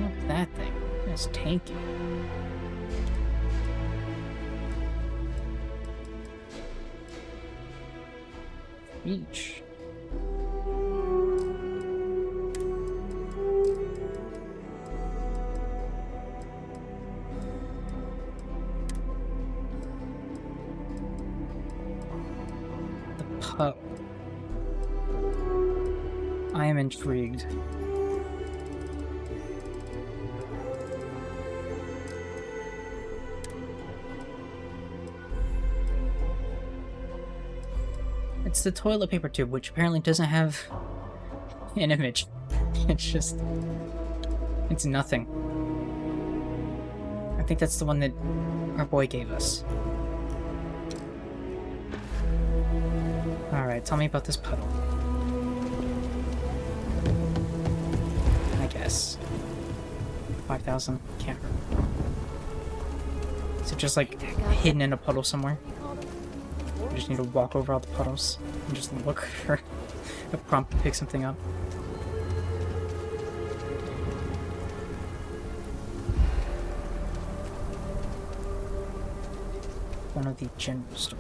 Look at that thing. It's tanky. Each. The pup. I am intrigued. It's the toilet paper tube, which apparently doesn't have an image. It's nothing. I think that's the one that our boy gave us. Alright, tell me about this puddle. I guess. 5,000? Can't hurt. Is it just like hidden in a puddle somewhere? I just need to walk over all the puddles and just look for a prompt to pick something up. One of the general store.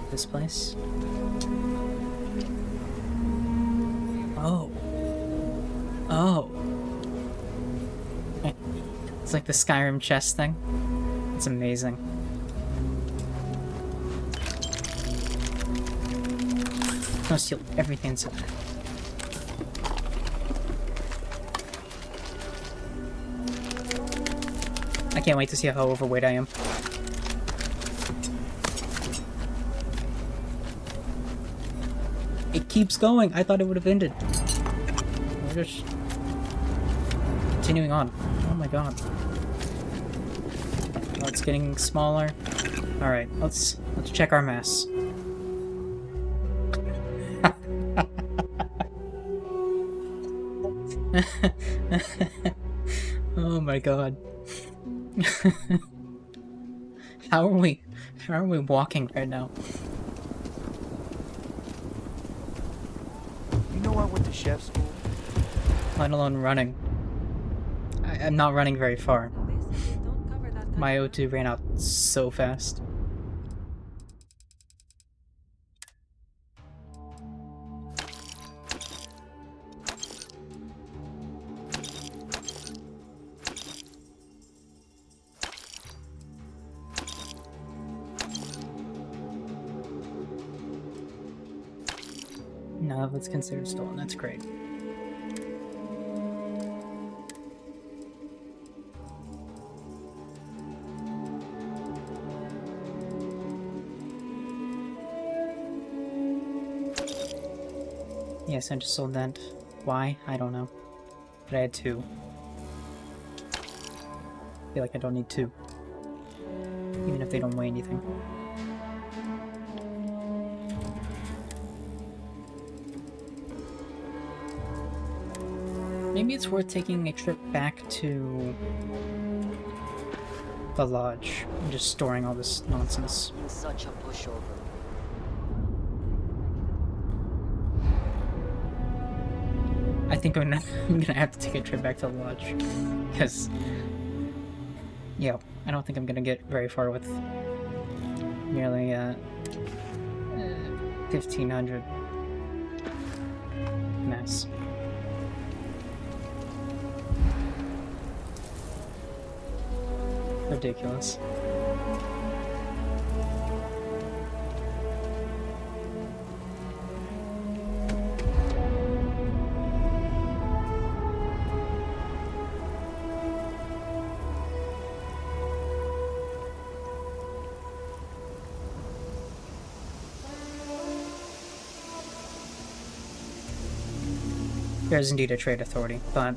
This place? Oh. Oh. It's like the Skyrim chest thing. It's amazing. I'll steal everything inside. I can't wait to see how overweight I am. It keeps going. I thought it would have ended. We're just continuing on. Oh my god. Oh, it's getting smaller. All right, let's check our mass. Oh my god. How are we walking right now? You know I went to chef school? Let alone running. I'm not running very far. My O2 ran out so fast. None of it's considered stolen. That's great. Yes, I just sold that. Why? I don't know. But I had 2. I feel like I don't need 2. Even if they don't weigh anything. Maybe it's worth taking a trip back to the lodge and just storing all this nonsense. Such a pushover. I think I'm gonna have to take a trip back to the lodge, because, yeah, I don't think I'm gonna get very far with nearly 1,500 mass. Ridiculous. There's indeed a trade authority, but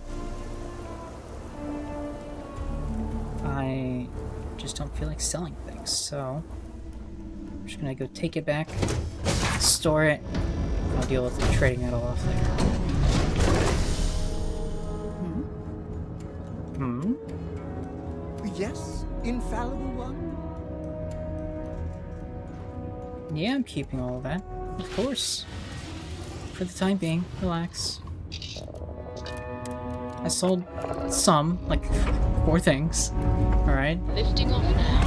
I just don't feel like selling things, so I'm just gonna go take it back, store it, I'll deal with trading it all off later. Hmm? Yes, infallible one? Yeah, I'm keeping all of that, of course. For the time being, relax. I sold some, like 4 things. Alright? Lifting off now.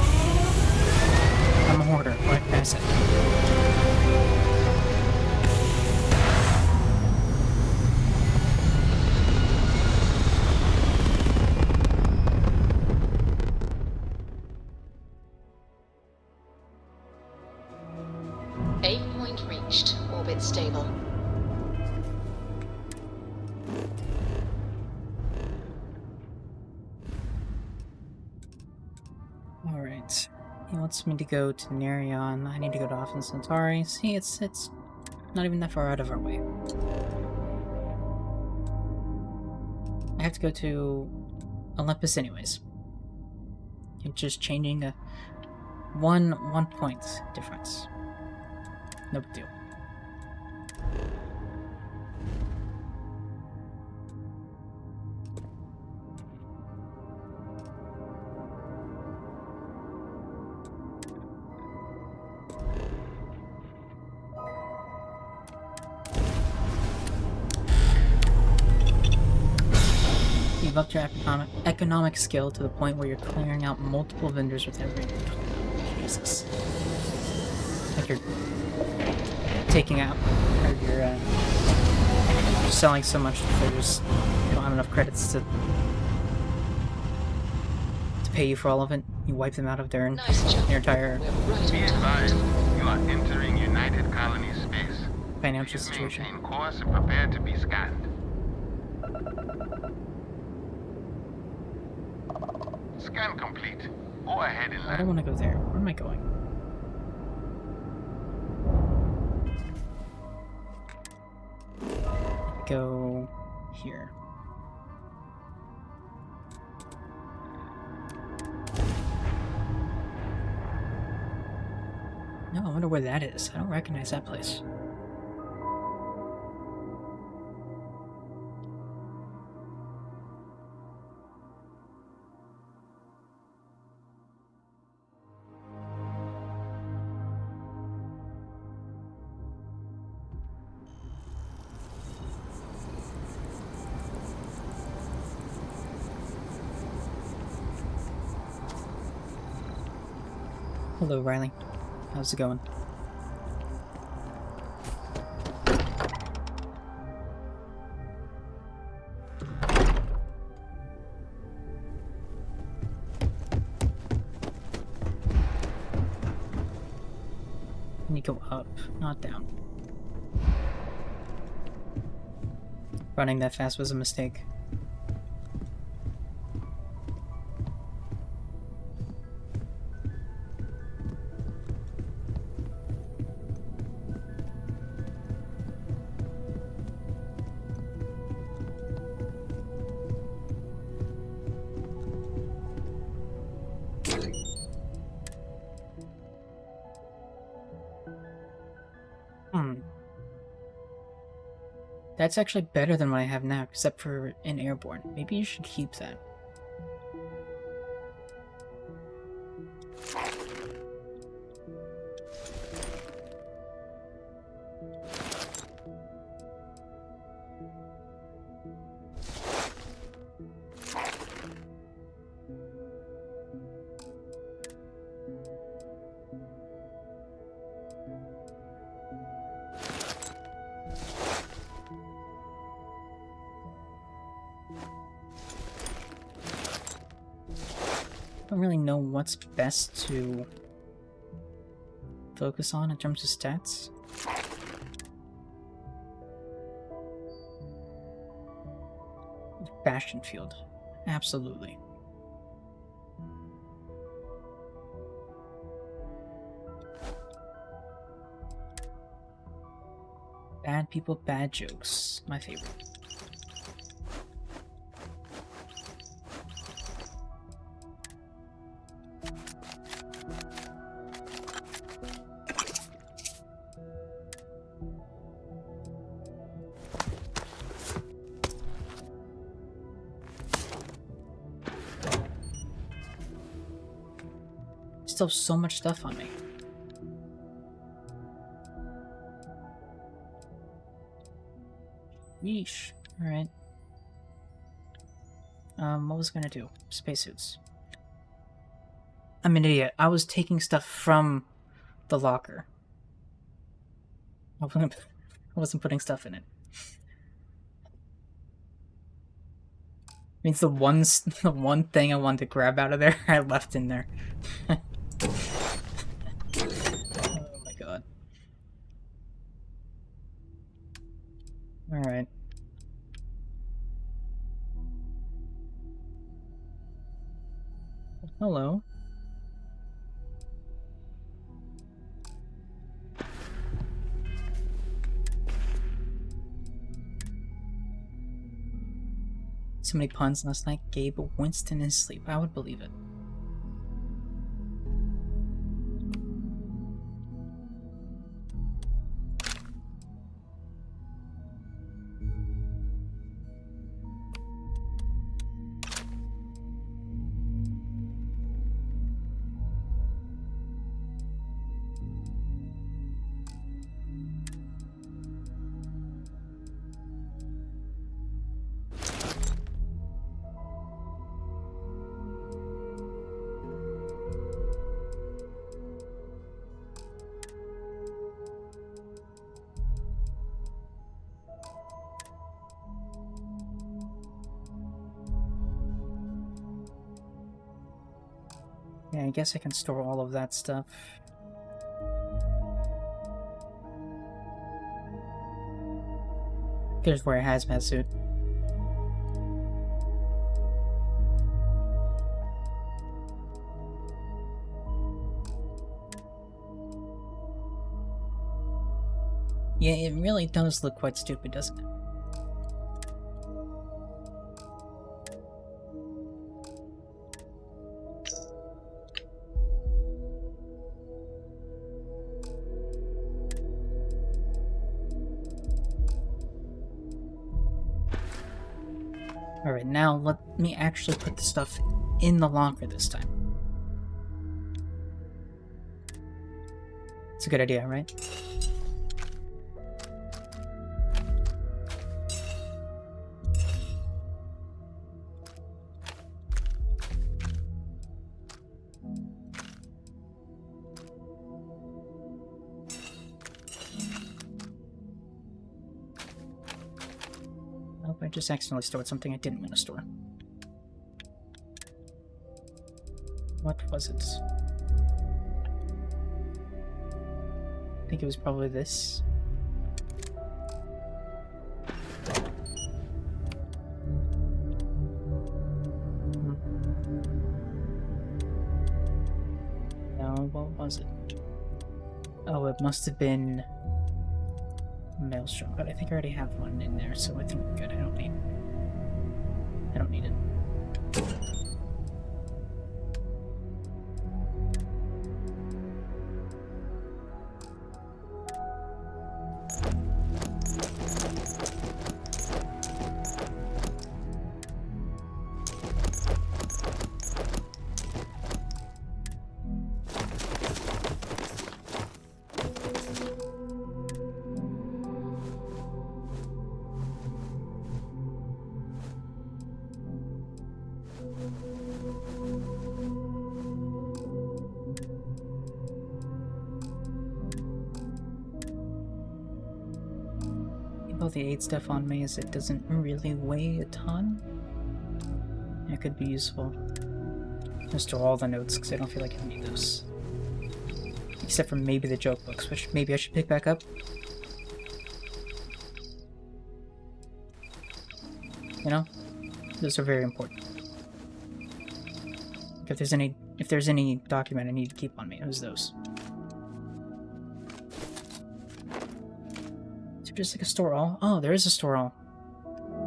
I'm a hoarder, what can I say? Aim point reached. Orbit stable. Alright. He wants me to go to Nerion. I need to go to Alpha Centauri. See, it's not even that far out of our way. I have to go to Olympus anyways. It's just changing a one point difference. No big deal. You've upped your economic skill to the point where you're clearing out multiple vendors with every inventory. Jesus. Like you're taking out, or you're selling so much that you don't have enough credits to pay you for all of it. You wipe them out of their entire Be advised, you are entering United Colonies space. financial situation. Maintain course and prepare to be scanned. Scan complete. Go ahead and I don't want to go there. Where am I going? Go here. No, I wonder where that is. I don't recognize that place. Hello, Riley. How's it going? Can you go up, not down? Running that fast was a mistake. That's actually better than what I have now, except for an airborne. Maybe you should keep that. I don't really know what's best to focus on in terms of stats. Bastion field. Absolutely. Bad people, bad jokes. My favorite. Still have so much stuff on me. Yeesh. Alright. What was I gonna do? Spacesuits. I'm an idiot. I was taking stuff from the locker. I wasn't putting stuff in it. Means the one thing I wanted to grab out of there, I left in there. Oh my god. Alright. Hello. So many puns last night. Gabe Winston in his sleep. I would believe it. Yeah, I guess I can store all of that stuff. Here's where a hazmat suit. Yeah, it really does look quite stupid, doesn't it? Alright, now let me actually put the stuff in the locker this time. It's a good idea, right? Nope, I just accidentally stored something I didn't want to store. What was it? I think it was probably this. No, what was it? Oh, it must have been Maelstrom, but I think I already have one in there, so I think we're good. I don't need it. All the aid stuff on me is it doesn't really weigh a ton. It could be useful. I'll store all the notes because I don't feel like I need those. Except for maybe the joke books, which maybe I should pick back up. You know? Those are very important. If there's any document I need to keep on me, it was those. Just like a store all? Oh, there is a store all.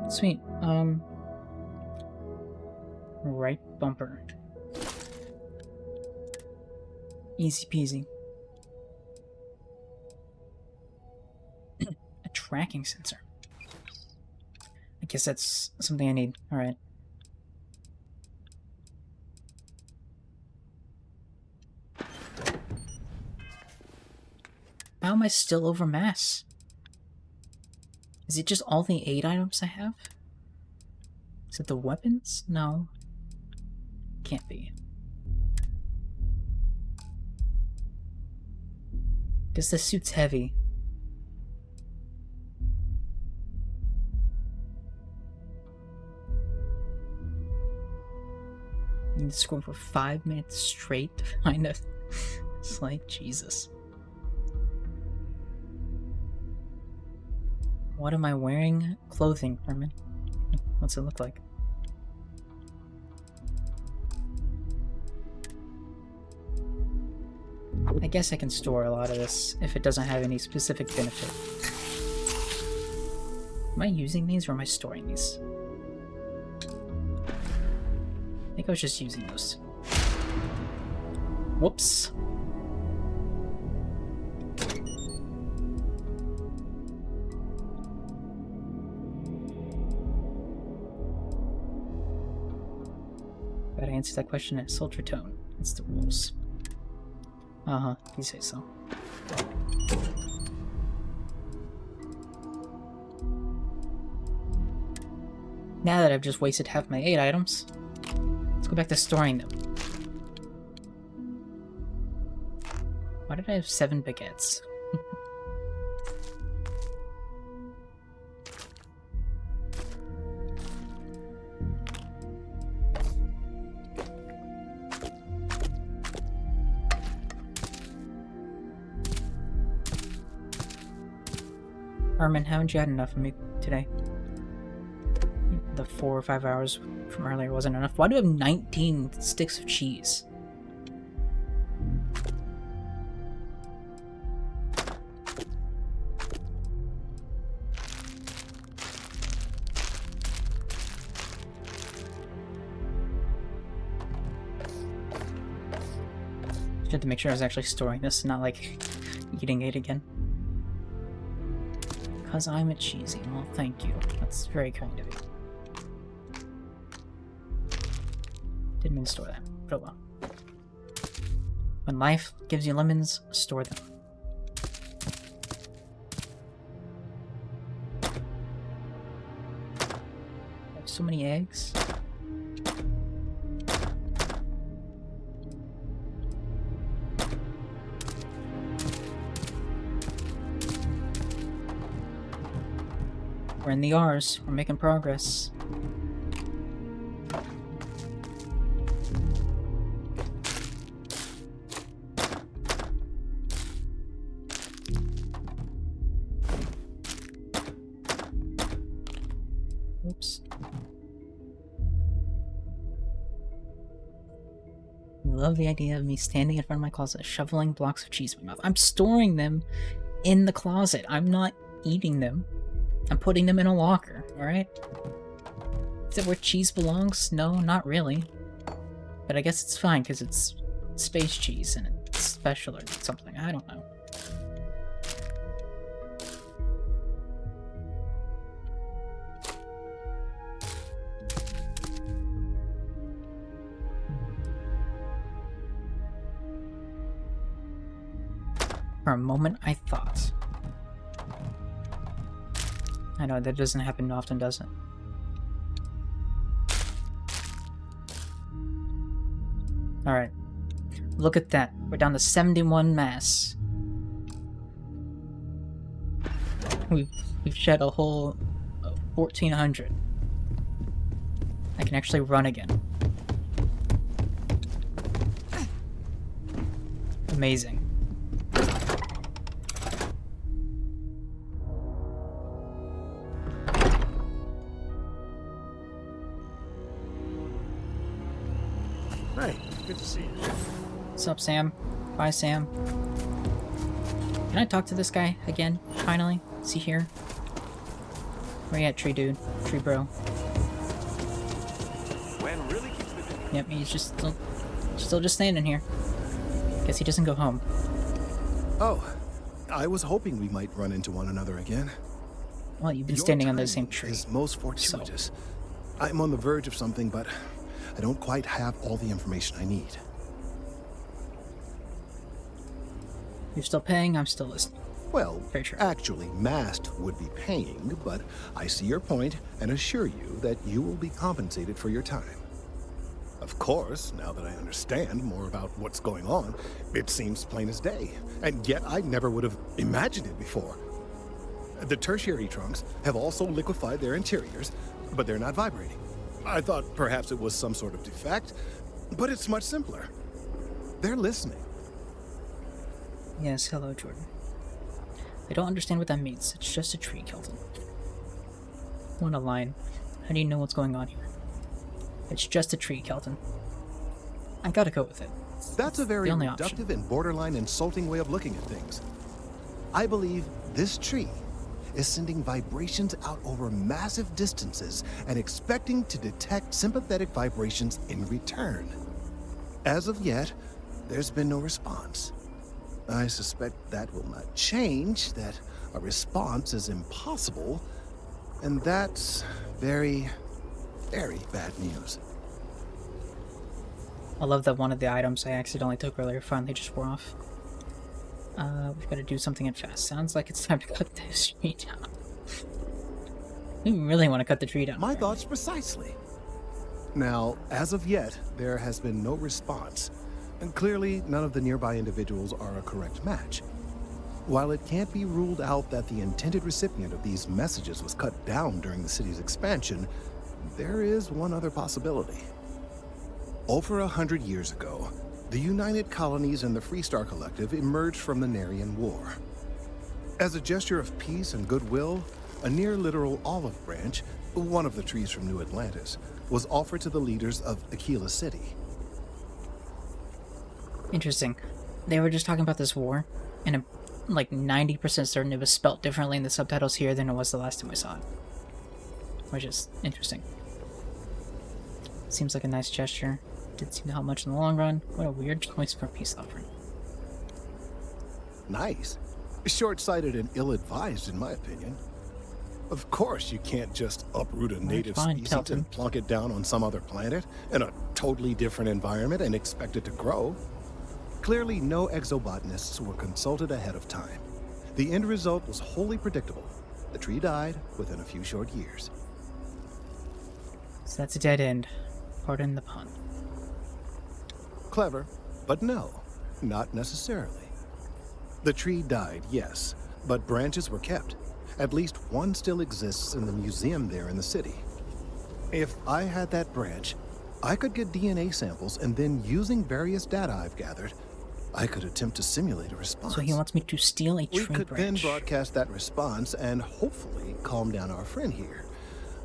Sweet. Right bumper. Easy peasy. A tracking sensor. I guess that's something I need. Alright. How am I still over mass? Is it just all the aid items I have? Is it the weapons? No. Can't be. Guess the suit's heavy. You need to scroll for 5 minutes straight to find a... It's like, Jesus. What am I wearing? Clothing, Herman. What's it look like? I guess I can store a lot of this if it doesn't have any specific benefit. Am I using these or am I storing these? I think I was just using those. Whoops. Gotta answer that question in a sultry tone. That's the rules. Uh-huh, you say so. Now that I've just wasted half my 8 items, let's go back to storing them. Why did I have 7 baguettes? Armin, haven't you had enough of me today? The 4 or 5 hours from earlier wasn't enough. Why do I have 19 sticks of cheese? Just had to make sure I was actually storing this, not like eating it again. Because I'm a cheesy. Well, thank you. That's very kind of you. Didn't mean to store that, but oh well. When life gives you lemons, store them. I have so many eggs. We're in the R's. We're making progress. Oops. I love the idea of me standing in front of my closet, shoveling blocks of cheese in my mouth. I'm storing them in the closet. I'm not eating them. I'm putting them in a locker, alright? Is that where cheese belongs? No, not really. But I guess it's fine, because it's space cheese, and it's special or something. I don't know. For a moment, I thought... I know, that doesn't happen often, does it? Alright. Look at that. We're down to 71 mass. We've shed a whole 1,400. I can actually run again. Amazing. Good to see you. What's up, Sam? Bye, Sam. Can I talk to this guy again? Finally? Is he here? Where you at, tree dude? Tree bro. When really keeps the... Yep, he's just still just standing here. Guess he doesn't go home. Oh, I was hoping we might run into one another again. Well, you've been standing under the same tree. Is most fortuitous. I'm on the verge of something, but I don't quite have all the information I need. You're still paying, I'm still listening. Well, actually, Mast would be paying, but I see your point and assure you that you will be compensated for your time. Of course, now that I understand more about what's going on, it seems plain as day, and yet I never would have imagined it before. The tertiary trunks have also liquefied their interiors, but they're not vibrating. I thought perhaps it was some sort of defect, but it's much simpler. They're listening. Yes, hello, Jordan. I don't understand what that means. It's just a tree, Kelton. What a line. How do you know what's going on here? It's just a tree, Kelton. I gotta go with it. That's a very reductive and borderline insulting way of looking at things. I believe this tree is sending vibrations out over massive distances and expecting to detect sympathetic vibrations in return. As of yet, there's been no response. I suspect that will not change, that a response is impossible, and that's very, very bad news. I love that one of the items I accidentally took earlier finally just wore off. We've got to do something fast. Sounds like it's time to cut this tree down. We really want to cut the tree down. My thoughts precisely. Now, as of yet, there has been no response, and clearly none of the nearby individuals are a correct match. While it can't be ruled out that the intended recipient of these messages was cut down during the city's expansion, there is one other possibility. Over 100 years ago, the United Colonies and the Freestar Collective emerged from the Narian War. As a gesture of peace and goodwill, a near-literal olive branch, one of the trees from New Atlantis, was offered to the leaders of Aquila City. Interesting. They were just talking about this war, and I'm like 90% certain it was spelt differently in the subtitles here than it was the last time I saw it. Which is interesting. Seems like a nice gesture. Didn't seem to help much in the long run. What a weird choice for a peace offering. Nice. Short-sighted and ill-advised, in my opinion. Of course, you can't just uproot a native species and plunk it down on some other planet in a totally different environment and expect it to grow. Clearly, no exobotanists were consulted ahead of time. The end result was wholly predictable. The tree died within a few short years. So that's a dead end. Pardon the pun. Clever, but no, not necessarily. The tree died, yes, but branches were kept. At least one still exists in the museum there in the city. If I had that branch, I could get DNA samples, and then using various data I've gathered, I could attempt to simulate a response. So he wants me to steal a tree branch. We could then broadcast that response and hopefully calm down our friend here.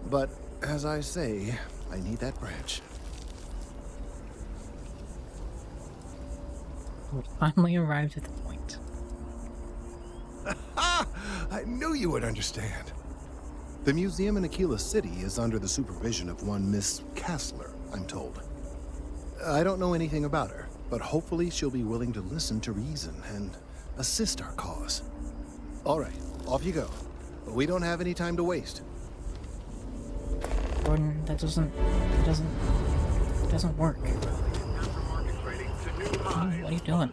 But as I say, I need that branch. We finally arrived at the point. I knew you would understand. The museum in Aquila City is under the supervision of one Miss Kassler, I'm told. I don't know anything about her, but hopefully she'll be willing to listen to reason and assist our cause. All right, off you go. We don't have any time to waste. Gordon, that doesn't work. What are you doing?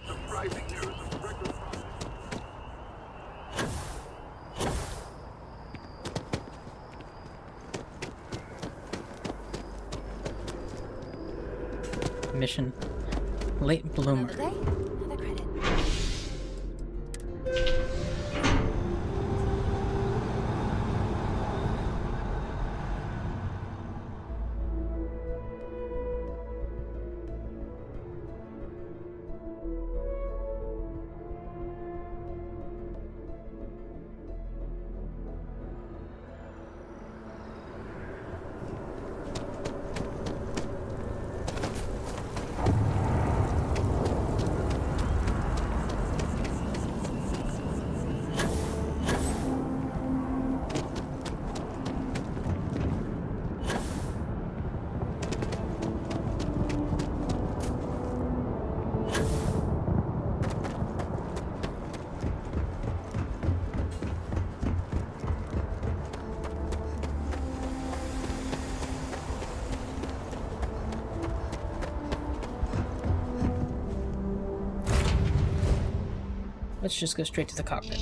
Mission. Late bloomer. Let's just go straight to the cockpit.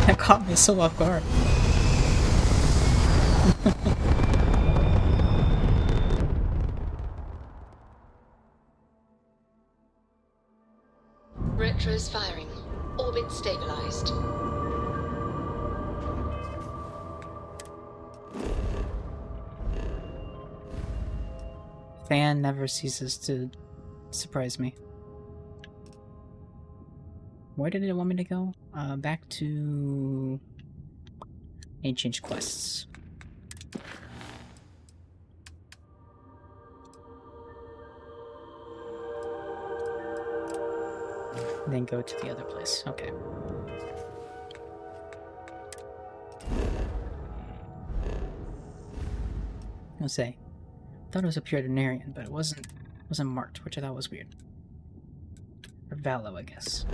That caught me so off guard. Retros firing. Orbit stabilized. Fan never ceases to surprise me. Where did it want me to go? Back to Ancient Quests. Then go to the other place. Okay. I'll say, I thought it was a Puritanian, but it wasn't marked, which I thought was weird. Or Valo, I guess.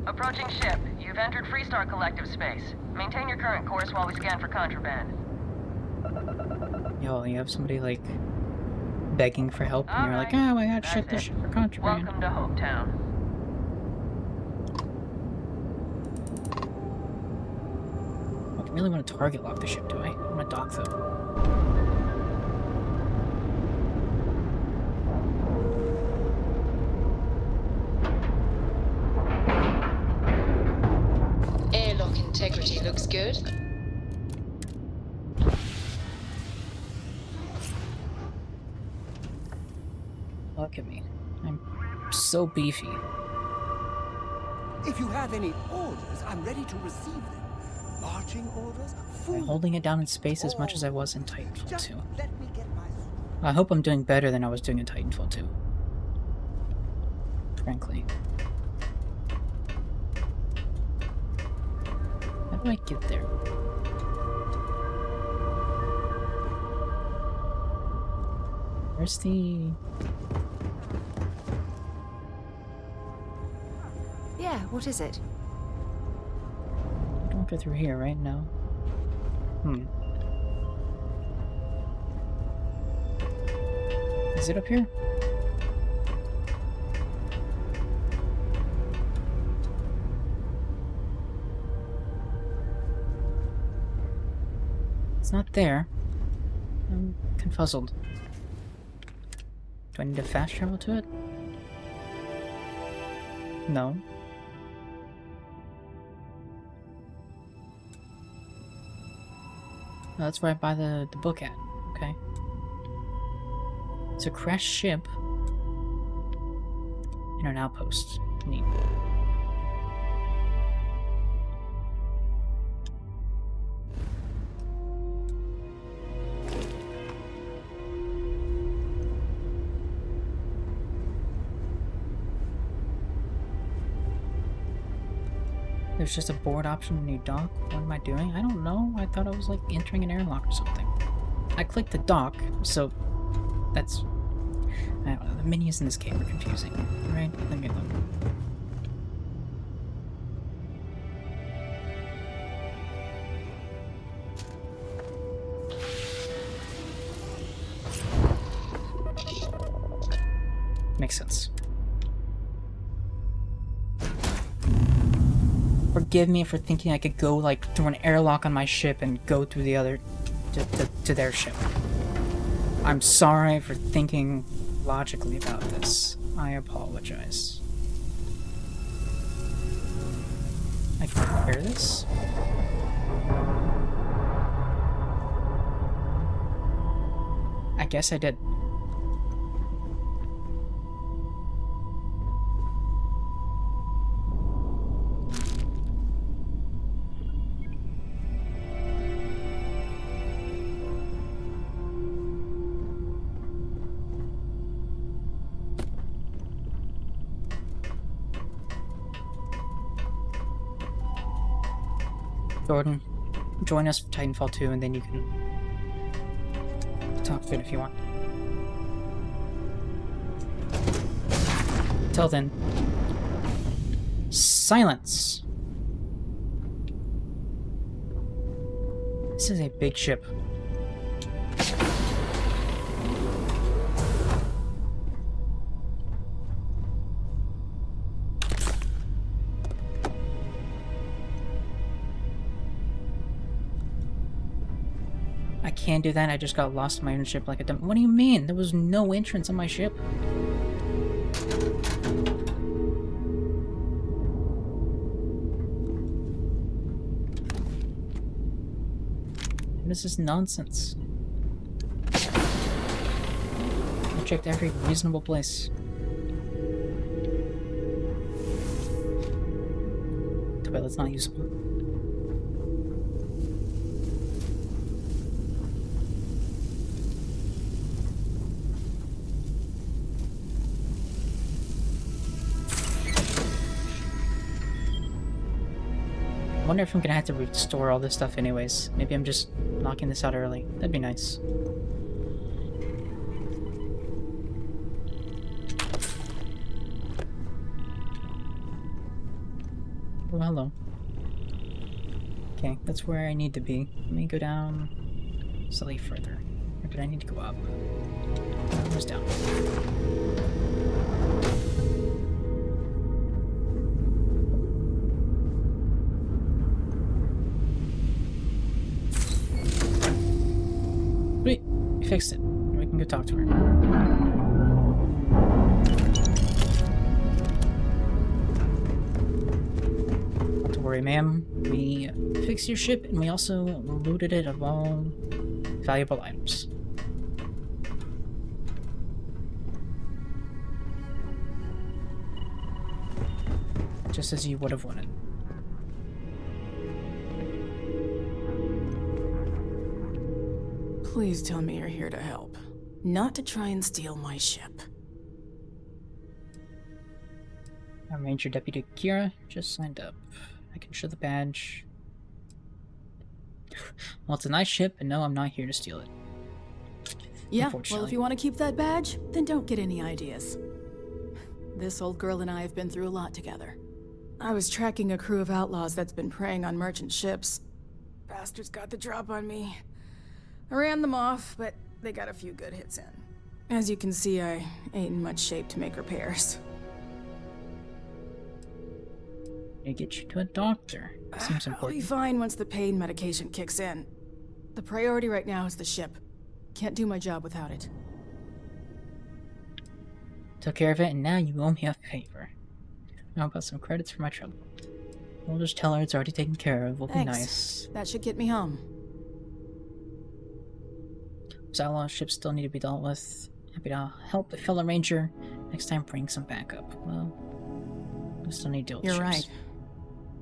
Approaching ship. You've entered Freestar Collective space. Maintain your current course while we scan for contraband. Yo, you have somebody, like, begging for help, and you're like, oh, I gotta check this shit for contraband. Welcome to Hopetown. I don't really want to target lock the ship, do I? I want to dock, though. He looks good. Look at me. I'm so beefy. If you have any orders, I'm ready to receive them. Marching orders, I'm holding it down in space as much as I was in Titanfall 2. Let me get my... I hope I'm doing better than I was doing in Titanfall 2. Frankly. How do I get there? Where's the... Yeah, what is it? I don't go through here, right? No. Is it up here? It's not there. I'm confuzzled. Do I need to fast travel to it? No. Oh, that's where I buy the book at. Okay. It's a crashed ship in an outpost. Neat. There's just a board option when you dock. What am I doing? I don't know. I thought I was like entering an airlock or something. I clicked the dock, so that's... I don't know. The menus in this game are confusing. Right? Let me look. Makes sense. Forgive me for thinking I could go like through an airlock on my ship and go through the other to their ship. I'm sorry for thinking logically about this. I apologize. I can repair this? I guess I did. Jordan, join us for Titanfall 2 and then you can talk to it if you want. Till then, silence! This is a big ship. I can't do that. I just got lost in my own ship like a dumb. What do you mean? There was no entrance on my ship. This is nonsense. I checked every reasonable place. Toilet's not usable. I wonder if I'm gonna have to restore all this stuff anyways. Maybe I'm just knocking this out early. That'd be nice. Oh, hello. Okay, that's where I need to be. Let me go down slightly further. Or did I need to go up? No, it was down. Sweet, we fixed it. We can go talk to her. Not to worry worry, ma'am. We fixed your ship, and we also looted it of all valuable items. Just as you would have wanted. Please tell me you're here to help, not to try and steal my ship. I'm Ranger Deputy Kira, just signed up. I can show the badge. Well, it's a nice ship, and no, I'm not here to steal it. Yeah, well, if you want to keep that badge, then don't get any ideas. This old girl and I have been through a lot together. I was tracking a crew of outlaws that's been preying on merchant ships. Bastards got the drop on me. I ran them off, but they got a few good hits in. As you can see, I ain't in much shape to make repairs. I get you to a doctor. Seems important. I'll be fine once the pain medication kicks in. The priority right now is the ship. Can't do my job without it. Took care of it, and now you owe me a favor. How about some credits for my trouble? We'll just tell her it's already taken care of. We'll Thanks. be nice. That should get me home. Those outlaw ships still need to be dealt with. Happy to help a fellow ranger. Next time, bring some backup. Well, we still need to deal with You're ships. right.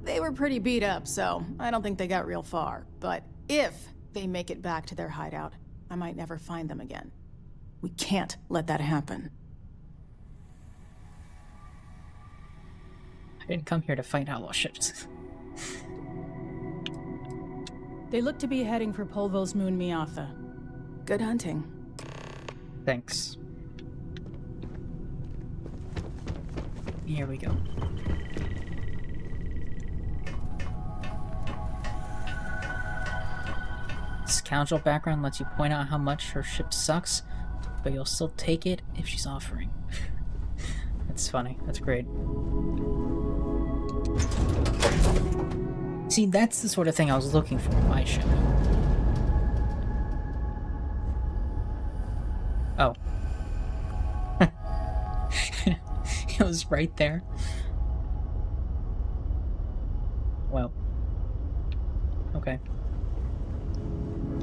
They were pretty beat up, so I don't think they got real far. But if they make it back to their hideout, I might never find them again. We can't let that happen. I didn't come here to fight outlaw ships. They look to be heading for Polvo's moon Miatha. Good hunting. Thanks. Here we go. Scoundrel background lets you point out how much her ship sucks, but you'll still take it if she's offering. That's funny. That's great. See, that's the sort of thing I was looking for in my ship. Oh. It was right there. Well. Okay.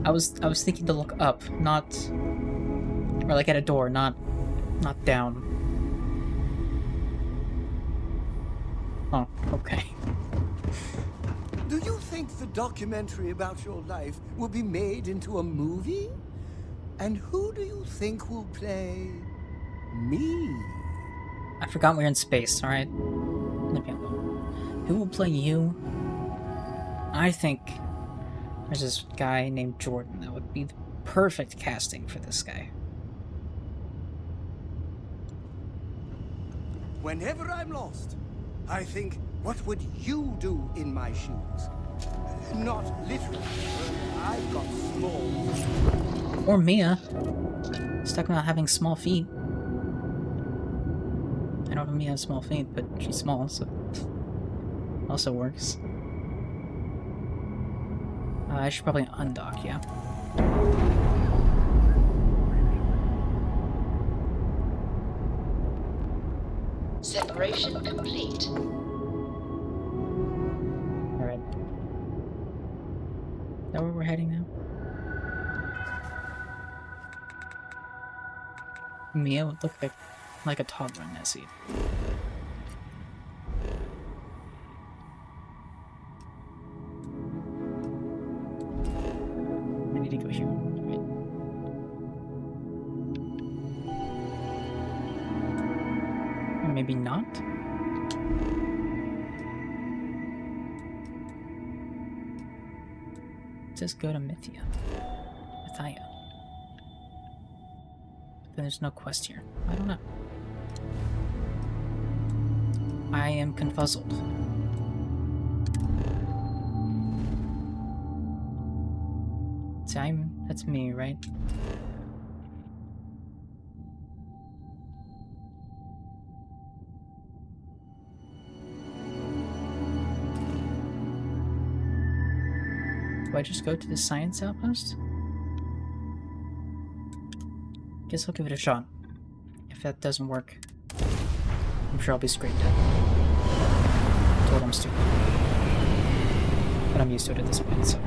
I was thinking to look up, not, or like at a door, not down. Oh, okay. Do you think the documentary about your life will be made into a movie? And who do you think will play me? I forgot we're in space, alright? Leave me alone. Who will play you? I think there's this guy named Jordan that would be the perfect casting for this guy. Whenever I'm lost, I think, what would you do in my shoes? Not literally. I've got small. Or Mia. Stuck not having small feet. I don't know if Mia has small feet, but she's small, so also works. I should probably undock, yeah. Separation complete. Alright. Is that where we're heading now? Mia would look like a toddler in that seat. I need to go here. Right. Or maybe not? It says go to Mythia. Mythia. Then there's no quest here. I don't know. I am confuzzled. See, that's me, right? Do I just go to the science outpost? Guess I'll give it a shot. If that doesn't work, I'm sure I'll be straight dead. Told I'm stupid. But I'm used to it at this point, so.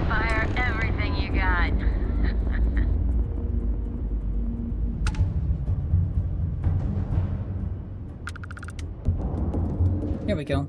Fire everything you got. Here we go.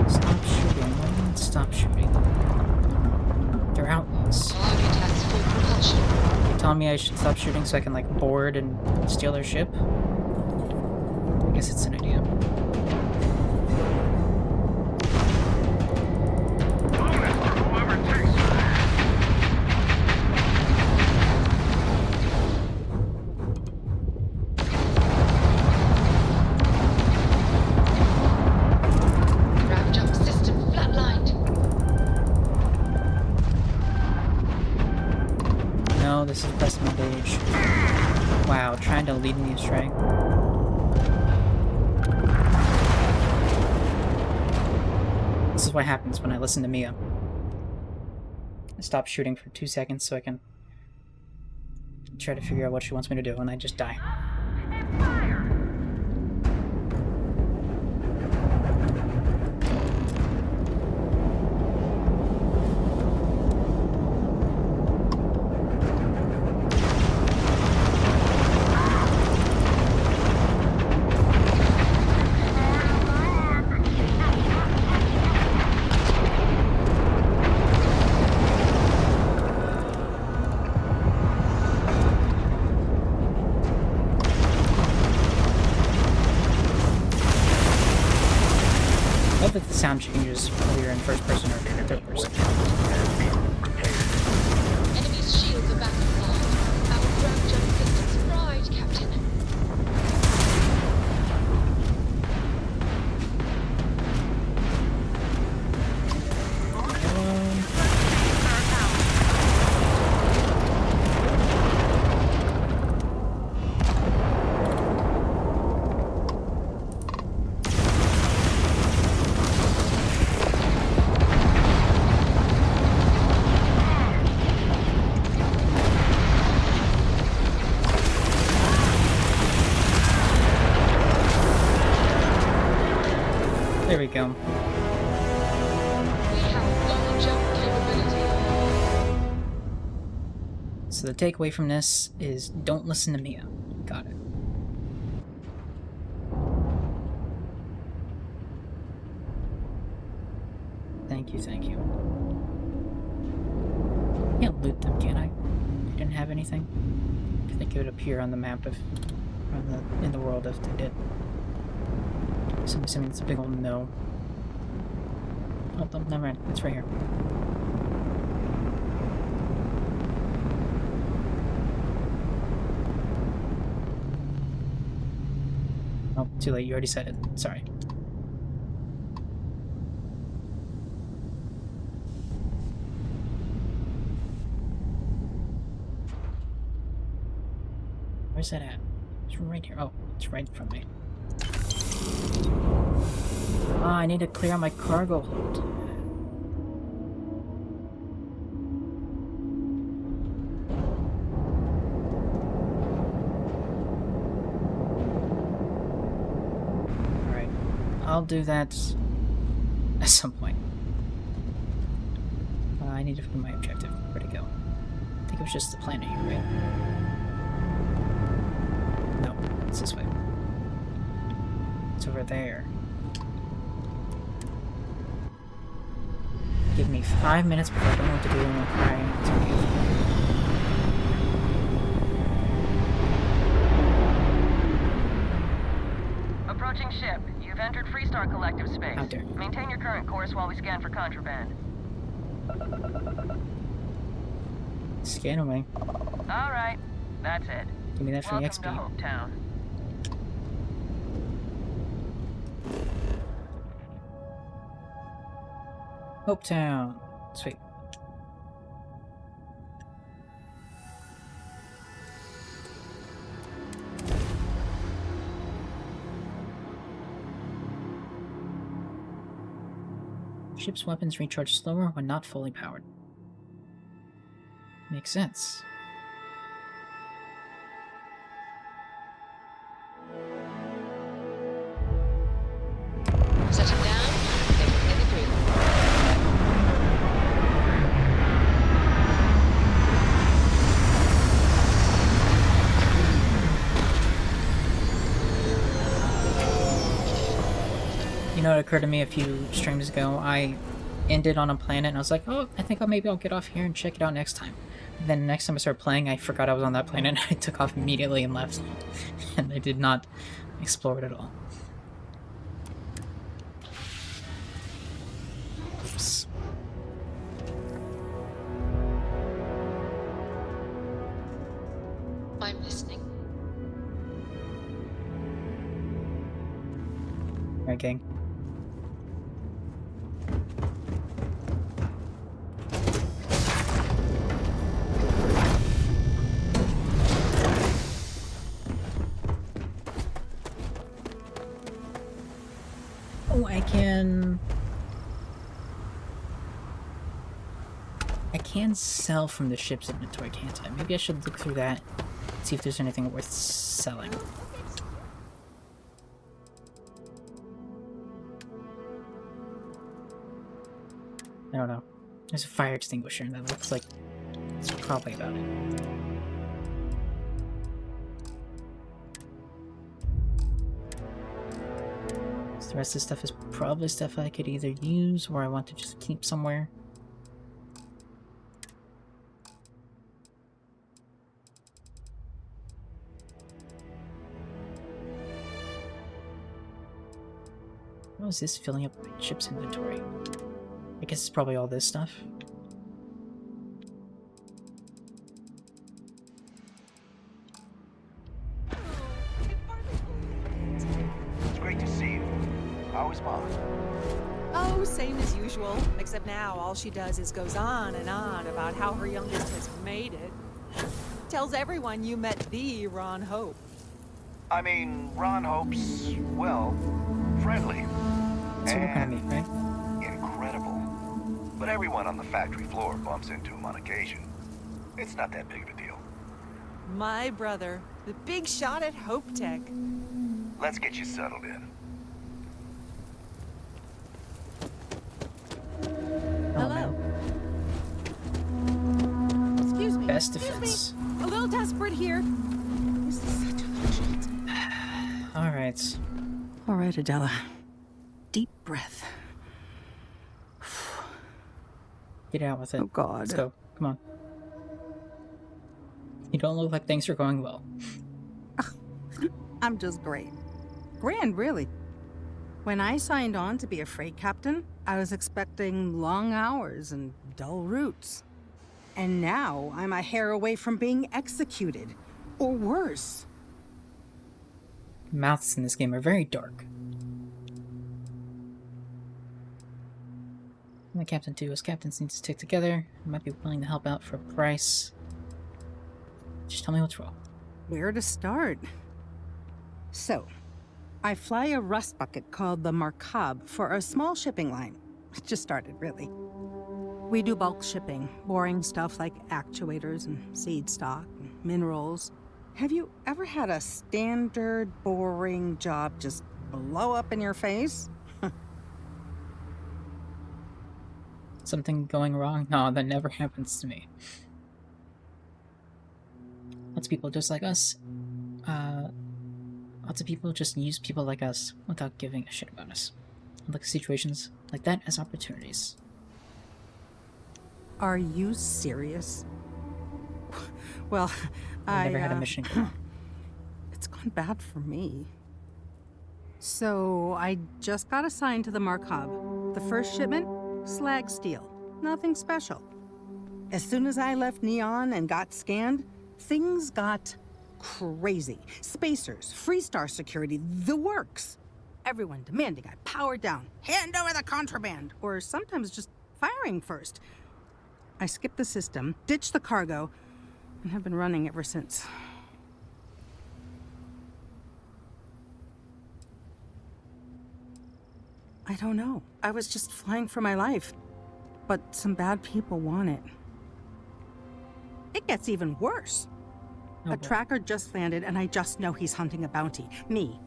Stop shooting. Why do you need stop shooting? They're outlaws. You're telling me I should stop shooting so I can, like, board and steal their ship? I guess it's an idea. Ramp jump system flatlined. No, this is press engage. Wow, trying to lead me astray. This is what happens when I listen to Mia. I stop shooting for 2 seconds so I can try to figure out what she wants me to do, and I just die. I love that the sound changes whether you're in first person or third person. Enemy's shields are back online. Our ramp jump system's fried, Captain. There we go. We have long jump capability. So the takeaway from this is don't listen to Mia. Got it. Thank you, thank you. Can't loot them, can I? They didn't have anything? I think it would appear on the map if, in the world if they did. So I'm assuming it's a big old no. Oh, never mind. It's right here. Oh, too late. You already said it. Sorry. Where's that at? It's right here. Oh, it's right in front of me. Ah, I need to clear out my cargo hold. Alright. I'll do that at some point. I need to find my objective. Where'd it go? I think it was just the planet here, right? No, it's this way. It's over there. Give me 5 minutes before I don't know what to do and I'm crying. Approaching ship. You've entered Freestar Collective space. Out there. Maintain your current course while we scan for contraband. Scan away. Alright. That's it. Give me that for the Welcome to XP. Hopetown. Hopetown. Sweet. ship's weapons recharge slower when not fully powered. Makes sense. Setting down. Taking heavy through. You know, it occurred to me a few streams ago, I ended on a planet and I was like, oh, I think maybe I'll get off here and check it out next time. And then next time I started playing, I forgot I was on that planet and I took off immediately and left. And I did not explore it at all. Oops. I'm listening. Alright, gang. Oh, I can sell from the ship's inventory, can't I? Maybe I should look through that, see if there's anything worth selling. I don't know. There's a fire extinguisher and that looks like it's probably about it. So the rest of this stuff is probably stuff I could either use or I want to just keep somewhere. How is this filling up my ship's inventory? I guess it's probably all this stuff. It's great to see you. How is Mom? Oh, same as usual. Except now all she does is goes on and on about how her youngest has made it. Tells everyone you met the Ron Hope. I mean, Ron Hope's, well, friendly. That's what we're gonna meet, right? Incredible. But everyone on the factory floor bumps into him on occasion. It's not that big of a deal. My brother, the big shot at Hope Tech. Let's get you settled in. Hello. Excuse me. Best Excuse defense. me. A little desperate here. This is such a legend. Alright. Alright, Adela. Deep breath. Get out with it. Oh god. Let's go. Come on. You don't look like things are going well. I'm just great. Grand, really. When I signed on to be a freight captain, I was expecting long hours and dull routes. And now I'm a hair away from being executed. Or worse. Mouths in this game are very dark. I'm the captain too. As captains need to stick together. I might be willing to help out for a price. Just tell me what's wrong. Where to start? So, I fly a rust bucket called the Markab for a small shipping line. It just started, really. We do bulk shipping, boring stuff like actuators and seed stock and minerals. Have you ever had a standard, boring job just blow up in your face? Something going wrong? No, that never happens to me. Lots of people just like us. Lots of people just use people like us without giving a shit about us. I look at situations like that as opportunities. Are you serious? Well, I've never had a mission go. It's gone bad for me. So, I just got assigned to the Markab. The first shipment? Slag steel. Nothing special. As soon as I left Neon and got scanned, things got crazy. Spacers, Freestar security, the works. Everyone demanding I power down, hand over the contraband, or sometimes just firing first. I skipped the system, ditched the cargo, and have been running ever since. I don't know. I was just flying for my life. But some bad people want it. It gets even worse. Oh, a tracker just landed, and I just know he's hunting a bounty. Me.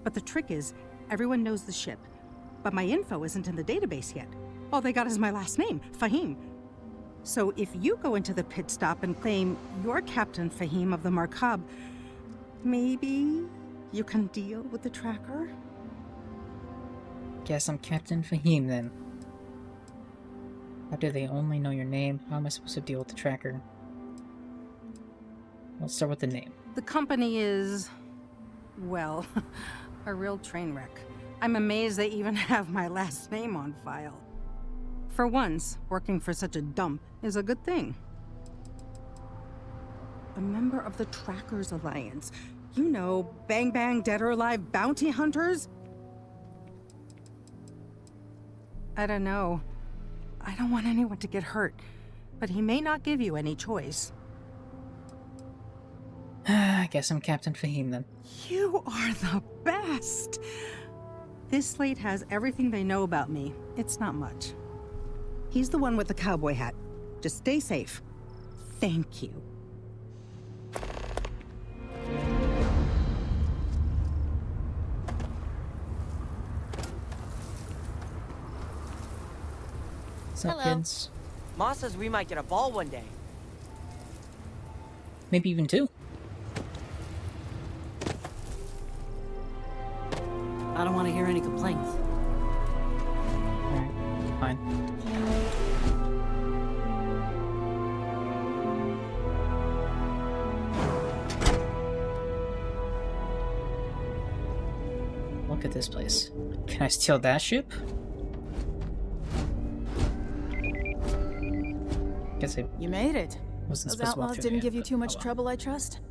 But the trick is, everyone knows the ship. But my info isn't in the database yet. All they got is my last name, Fahim. So if you go into the pit stop and claim you're Captain Fahim of the Markab, maybe you can deal with the tracker? Guess I'm Captain Fahim then. How do they only know your name? How am I supposed to deal with the tracker? Let's start with the name. The company is, well, a real train wreck. I'm amazed they even have my last name on file. For once, working for such a dump is a good thing. A member of the Trackers Alliance. You know, bang bang, dead or alive bounty hunters? I don't know. I don't want anyone to get hurt, but he may not give you any choice. I guess I'm Captain Fahim then. You are the best! This slate has everything they know about me. It's not much. He's the one with the cowboy hat. Just stay safe. Thank you. What's up, kids? Ma says we might get a ball one day. Maybe even two. I don't want to hear any complaints. Alright, fine. Look at this place. Can I steal that ship? Guess I You made it. wasn't Those supposed to walk outlaws through didn't there, give you but too much oh well. trouble, I trust?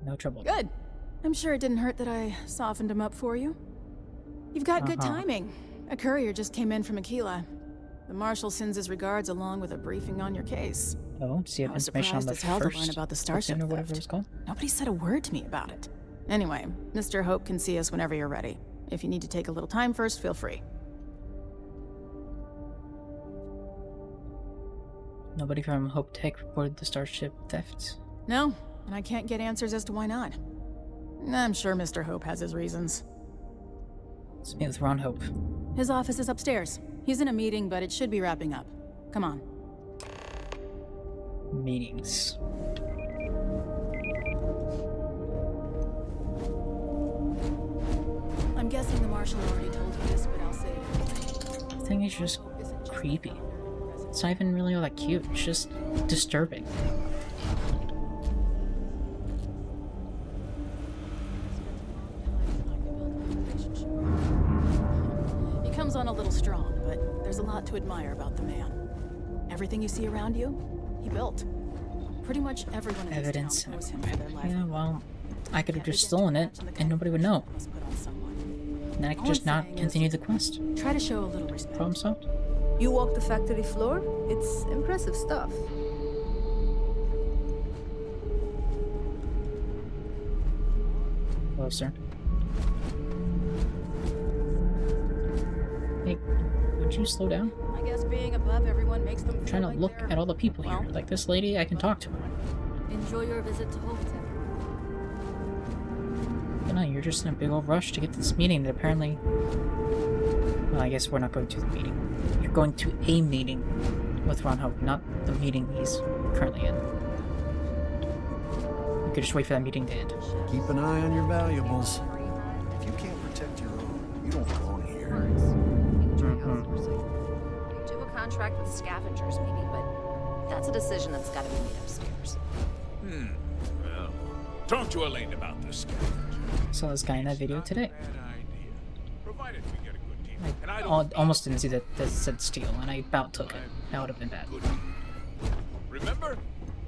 No trouble. Good. I'm sure it didn't hurt that I softened him up for you. You've got good timing. A courier just came in from Aquila. The Marshal sends his regards along with a briefing on your case. Oh, do you have I was information on surprised the as hell to learn first about the starship or whatever theft. it's called? Nobody said a word to me about it. Anyway, Mr. Hope can see us whenever you're ready. If you need to take a little time first, feel free. Nobody from Hope Tech reported the starship theft. No, and I can't get answers as to why not. I'm sure Mr. Hope has his reasons. Let's meet with Ron Hope. His office is upstairs. He's in a meeting, but it should be wrapping up. Come on. Meetings. I'm guessing the Marshal already told you this, but I'll say it. The thing is just creepy. It's not even really all that cute, it's just disturbing. He comes on a little strong, but there's a lot to admire about the man. Everything you see around you, he built. Pretty much everyone in Evidence. this town knows him for their life. Yeah, well, I could have just stolen it, and nobody would know. And I could just not continue the quest. Try to show a little respect. Problem solved? You walk the factory floor? It's impressive stuff. Closer. Hey, would you slow down? I guess being above everyone makes them I'm trying to look at all the people here. Like this lady, I can talk to her. Enjoy your visit to Hovetech. But no, you're just in a big old rush to get to this meeting that apparently... Well, I guess we're not going to the meeting. You're going to a meeting with Ron Hope, not the meeting he's currently in. You could just wait for that meeting to end. Keep an eye on your valuables. If you can't protect your own, you don't belong here. Do a contract with scavengers, maybe, but that's a decision that's got to be made upstairs. Well, talk to Elaine about this scavengers. Saw this guy in that video today. Provided we get a good team. I And I don't almost didn't see that said steal, and I about took it. That would have been bad. remember,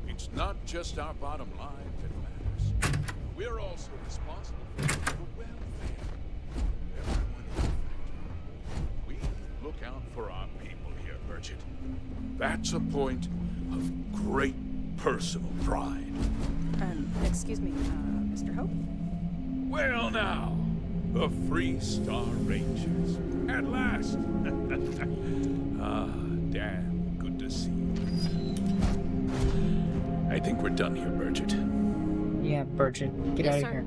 it's not just our bottom line that matters. We're also responsible for the welfare of everyone in the factory. We look out for our people here, Merchant. That's a point of great personal pride. Excuse me, Mr. Hope? Well now, the Free Star Rangers. At last! Ah, damn good to see you. I think we're done here, Bridget. Yeah, Bridget, get out of here.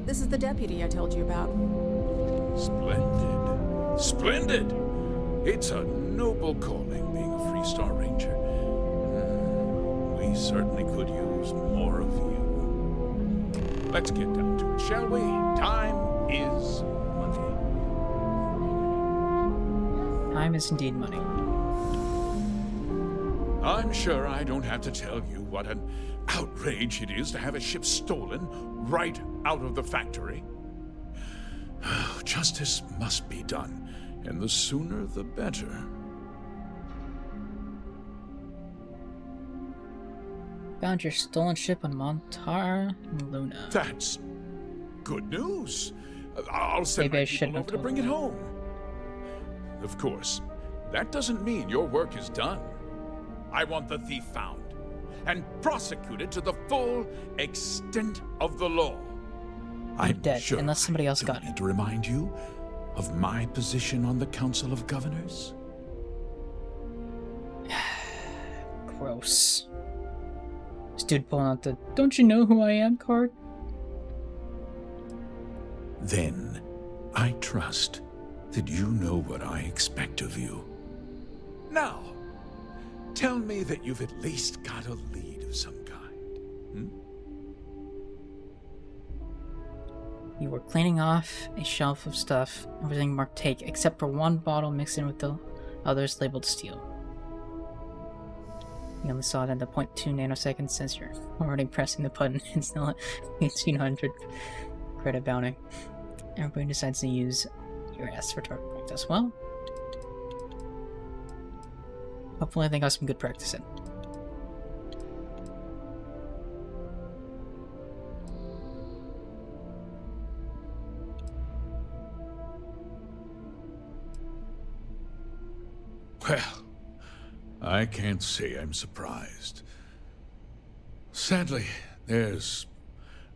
This is the deputy I told you about. Splendid. Splendid! It's a noble calling, being a Free Star Ranger. We certainly could use more of you. Let's get down to it, shall we? Time is money. Time is indeed money. I'm sure I don't have to tell you what an outrage it is to have a ship stolen right out of the factory. Justice must be done, and the sooner the better. Found your stolen ship on Montara Luna. That's good news. I'll send my people over to bring it home. Of course, that doesn't mean your work is done. I want the thief found and prosecuted to the full extent of the law. I'm dead, sure unless somebody else got it. Need to remind you of my position on the Council of Governors? Gross. This dude pulling out the "don't you know who I am" card. Then, I trust that you know what I expect of you. Now, tell me that you've at least got a lead of some kind. You were cleaning off a shelf of stuff, everything marked take, except for one bottle mixed in with the others labeled steel. You only saw it in the 0.2 nanoseconds since you're already pressing the button. It's still at 1800 credit bounty. Everybody decides to use your ass for target practice. Well, hopefully they got some good practice in. Well, I can't say I'm surprised. Sadly, there's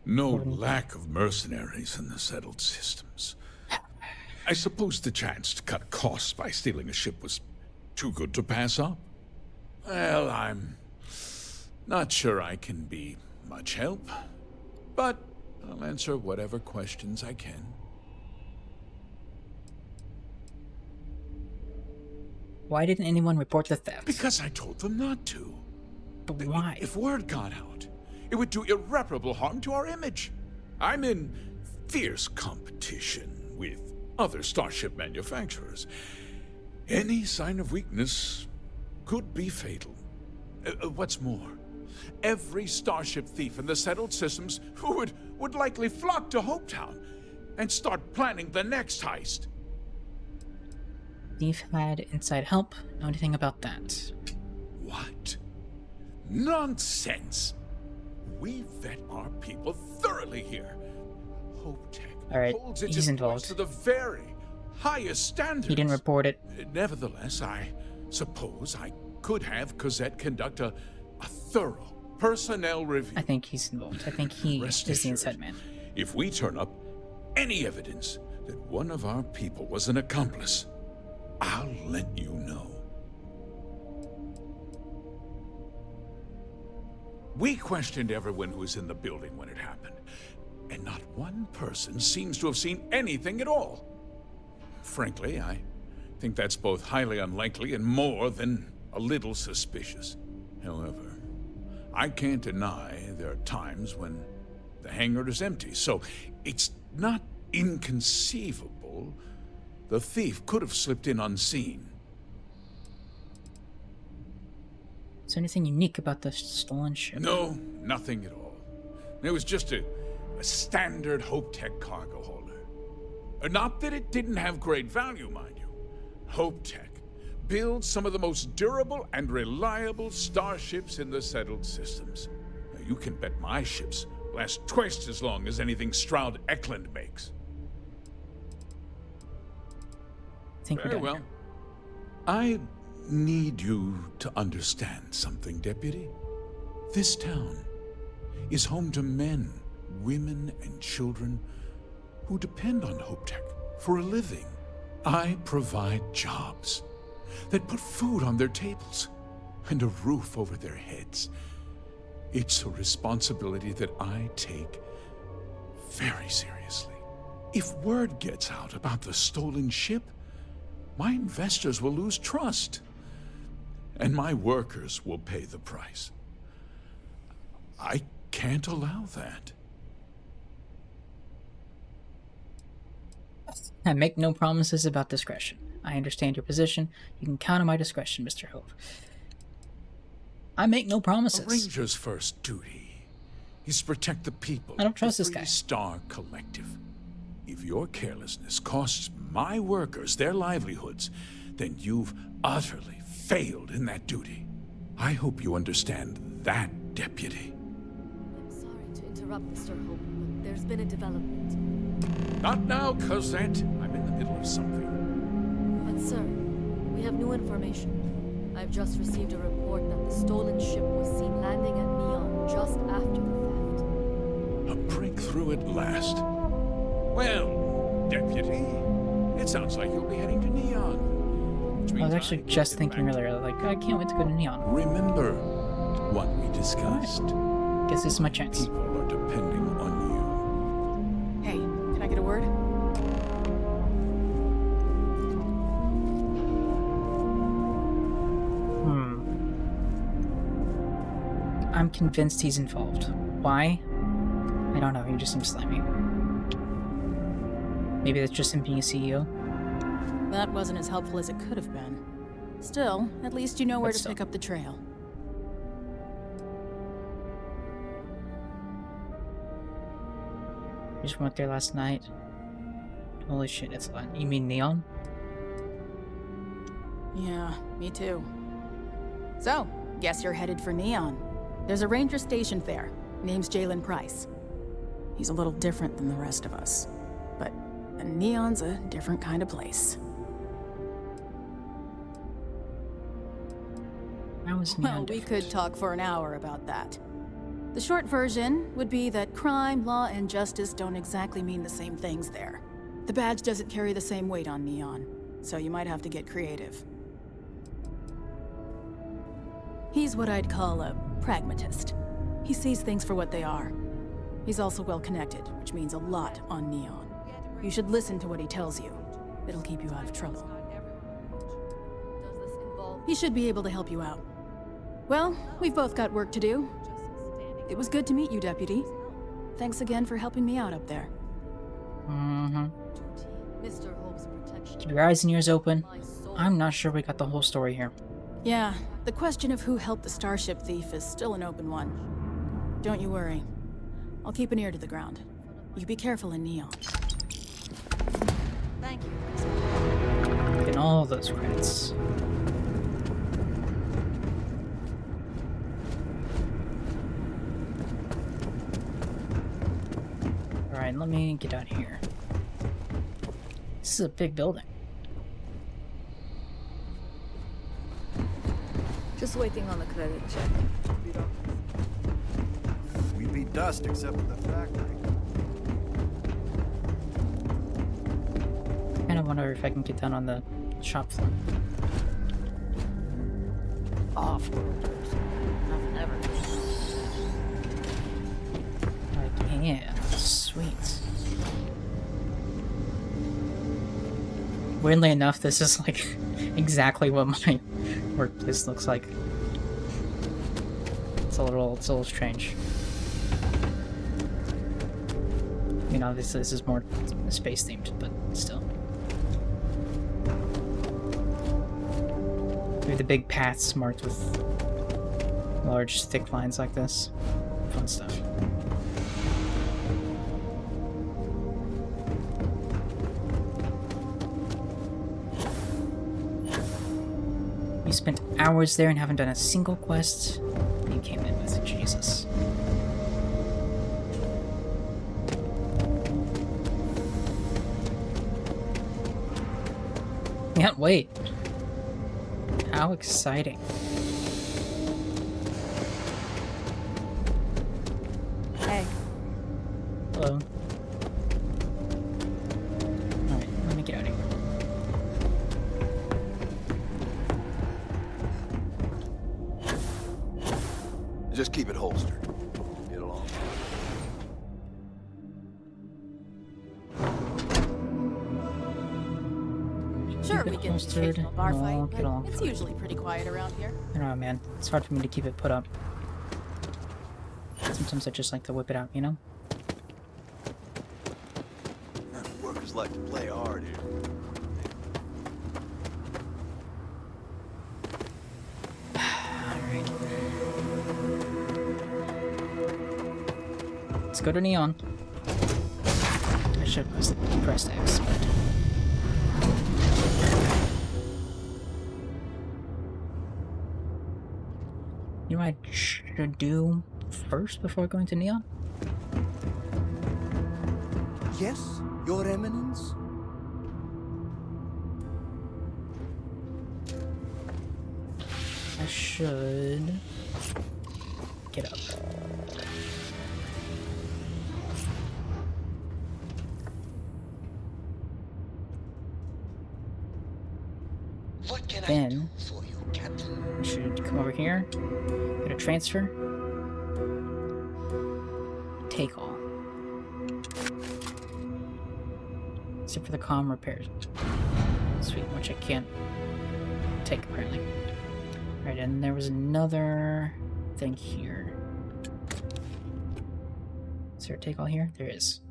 no lack of mercenaries in the settled systems. I suppose the chance to cut costs by stealing a ship was too good to pass up. Well, I'm not sure I can be much help, but I'll answer whatever questions I can. Why didn't anyone report the theft? Because I told them not to. But why? If word got out, it would do irreparable harm to our image. I'm in fierce competition with other starship manufacturers. Any sign of weakness could be fatal. What's more, every starship thief in the settled systems would likely flock to Hopetown and start planning the next heist. Thief had inside help. Know anything about that? What? Nonsense! We vet our people thoroughly here. Hopetech holds its employees to the very highest standards. He didn't report it. Nevertheless, I suppose I could have Cosette conduct a thorough personnel review. I think he's involved. I think he is the inside man. If we turn up any evidence that one of our people was an accomplice, I'll let you know. We questioned everyone who was in the building when it happened, and not one person seems to have seen anything at all. Frankly, I think that's both highly unlikely and more than a little suspicious. However, I can't deny there are times when the hangar is empty, so it's not inconceivable the thief could have slipped in unseen. Is there anything unique about the stolen ship? No, nothing at all. It was just a standard Hopetech cargo holder. Not that it didn't have great value, mind you. Hopetech builds some of the most durable and reliable starships in the settled systems. Now, you can bet my ships last twice as long as anything Stroud Eklund makes. Very well. I need you to understand something, Deputy. This town is home to men women and children who depend on Hope Tech for a living. I provide jobs that put food on their tables and a roof over their heads. It's a responsibility that I take very seriously. If word gets out about the stolen ship, my investors will lose trust, and my workers will pay the price. I can't allow that. I make no promises about discretion. I understand your position. You can count on my discretion, Mr. Hope. I make no promises. A ranger's first duty is to protect the people. I don't trust this the guy. Star Collective. If your carelessness costs my workers their livelihoods, then you've utterly failed in that duty. I hope you understand that, Deputy. I'm sorry to interrupt, Mr. Hope, but there's been a development. Not now, Cosette. I'm in the middle of something. But sir, we have new information. I've just received a report that the stolen ship was seen landing at Neon just after the theft. A breakthrough at last. Well, Deputy, it sounds like you'll be heading to Neon. I was actually just thinking earlier, like, I can't wait to go to Neon. Remember what we discussed. Right. Guess this is my chance. People are depending on you. Hey, can I get a word? I'm convinced he's involved. Why? I don't know, he just seems slimy. Maybe that's just him being a CEO? That wasn't as helpful as it could have been. Still, at least you know where to pick up the trail. You just went there last night. Holy shit, it's a lot. You mean Neon? Yeah, me too. So, guess you're headed for Neon. There's a ranger stationed there. Name's Jalen Price. He's a little different than the rest of us. But Neon's a different kind of place. Well, we could talk for an hour about that. The short version would be that crime, law, and justice don't exactly mean the same things there. The badge doesn't carry the same weight on Neon, so you might have to get creative. He's what I'd call a pragmatist. He sees things for what they are. He's also well-connected, which means a lot on Neon. You should listen to what he tells you. It'll keep you out of trouble. He should be able to help you out. Well, we've both got work to do. It was good to meet you, Deputy. Thanks again for helping me out up there. Mr. Hope's protection. Keep your eyes and ears open. I'm not sure we got the whole story here. Yeah, the question of who helped the starship thief is still an open one. Don't you worry. I'll keep an ear to the ground. You be careful in Neon. Thank you. Getting all those credits. Alright, let me get out of here. This is a big building. Just waiting on the credit check. We'd be dust except for the factory. I kind of wonder if I can get down on the shop floor. Off-worlders. Nothing ever. Like, yeah, sweet. Weirdly enough, this is like exactly what my workplace looks like. It's a little strange. I mean, obviously this is more space themed, but still. Maybe the big paths marked with large, thick lines like this. Fun stuff. You spent hours there and haven't done a single quest. You came in with Jesus. Can't wait. How exciting. Hey. just keep it holstered. Get along. Sure, we get an occasional bar fight, get but along it's fine. usually pretty quiet around here. I don't know, man. It's hard for me to keep it put up. Sometimes I just like to whip it out, you know? Workers like to play hard here. Alright. Let's go to Neon. I should have pressed X, but... You know what I should do first before going to Neon? Yes, Your Eminence? I should get up. What can Then I do for you, Captain? we should come over here, get a transfer, take all. Except for the comm repairs. Sweet, which I can't take apparently. Right, and there was another thing here. Is there a take all here? There is.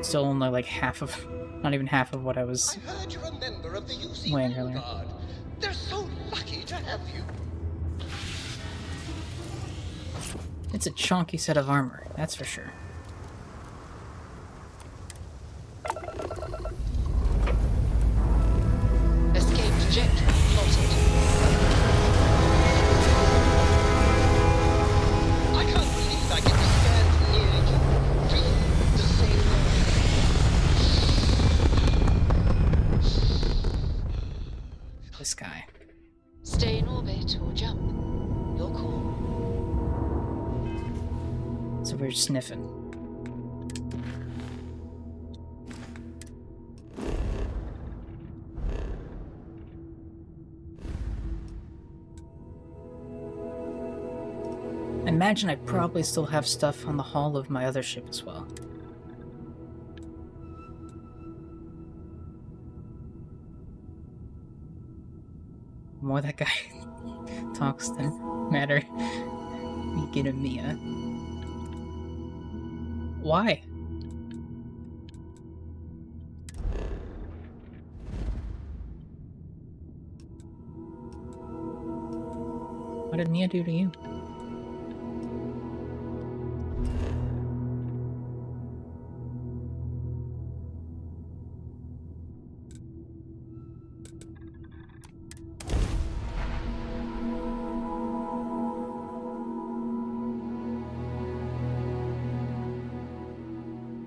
Still only like half of, not even half of what I was I heard you're a member of the UC weighing Rail earlier. Guard. They're so lucky to have you. It's a chunky set of armor, that's for sure. Escape trajectory plotted. I can't believe I get to stand near you, feel the same way. This guy. Stay in orbit or jump. Your call. So we're sniffing. I imagine I probably still have stuff on the hull of my other ship as well. The more that guy talks, the matter we get a Mia. Why? What did Mia do to you?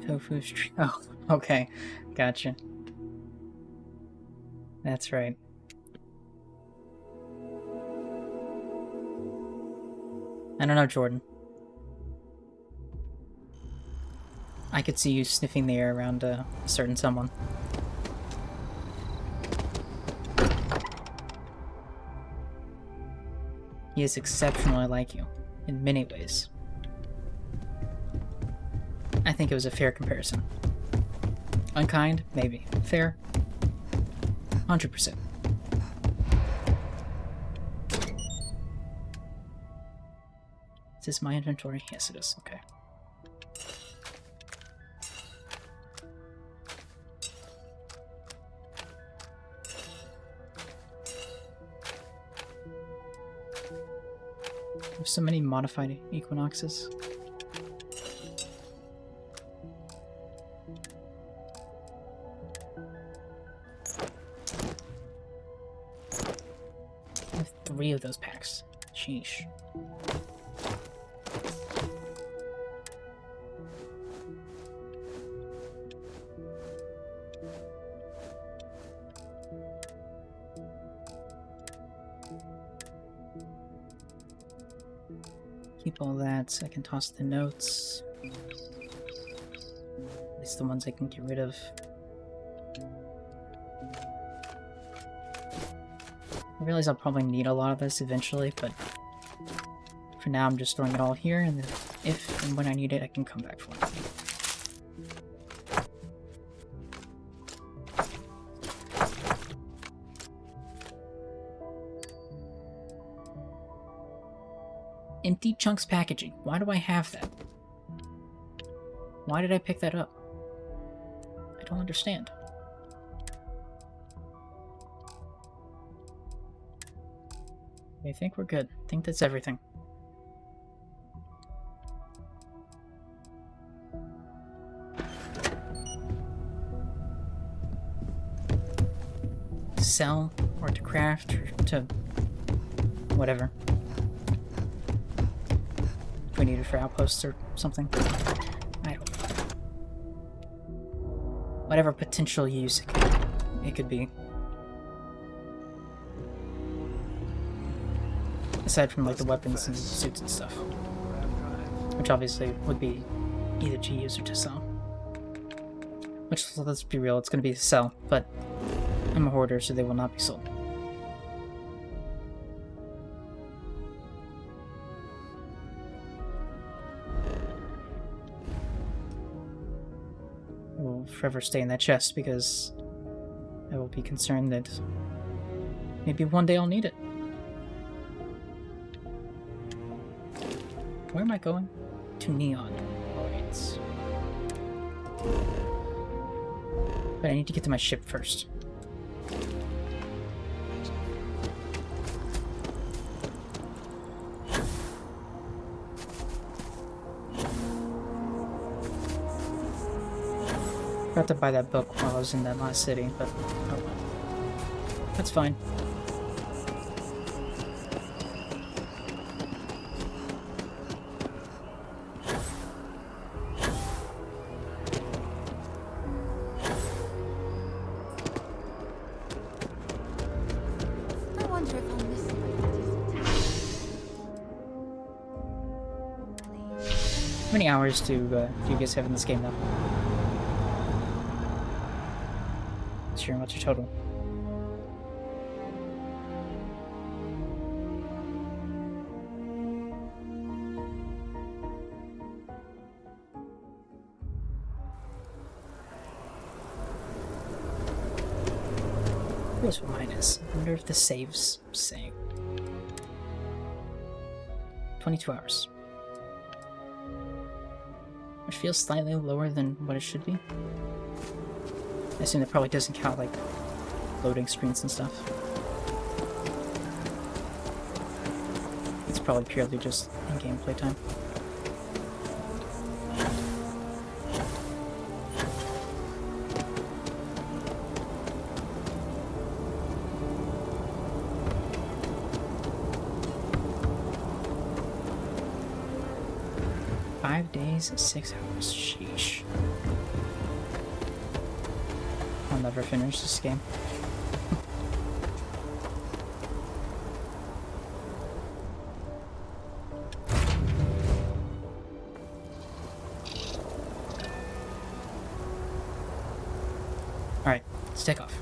Tofu stream. Oh, okay. Gotcha. That's right. I don't know, Jordan. I could see you sniffing the air around a certain someone. He is exceptionally like you, in many ways. I think it was a fair comparison. Unkind? Maybe. Fair? 100%. Is this my inventory? Yes, it is. Okay. There's so many modified equinoxes. I have 3 of those packs. Sheesh. Keep all that. I can toss the notes. At least the ones I can get rid of. realize I'll probably need a lot of this eventually, but for now I'm just storing it all here, and then if and when I need it, I can come back for it. Empty chunks packaging. Why do I have that? Why did I pick that up? I don't understand. I think we're good. I think that's everything. To sell, or to craft, or to whatever. If we need it for outposts or something. I don't know. Whatever potential use it could be. Aside from like the weapons and suits and stuff. Which obviously would be either to use or to sell. Which, let's be real, it's going to be to sell, but I'm a hoarder, so they will not be sold. I will forever stay in that chest because I will be concerned that maybe one day I'll need it. Where am I going? To Neon. Right. But I need to get to my ship first. Forgot to buy that book while I was in that last city, but oh well. That's fine. How many hours do you guys have in this game now? Sure, what's your total? Here's what mine is. I wonder if the saves same. 22 hours. Which feels slightly lower than what it should be. I assume that probably doesn't count, like, loading screens and stuff. It's probably purely just in-game playtime. days, 6 hours. Sheesh. I'll never finish this game. Alright, let's take off.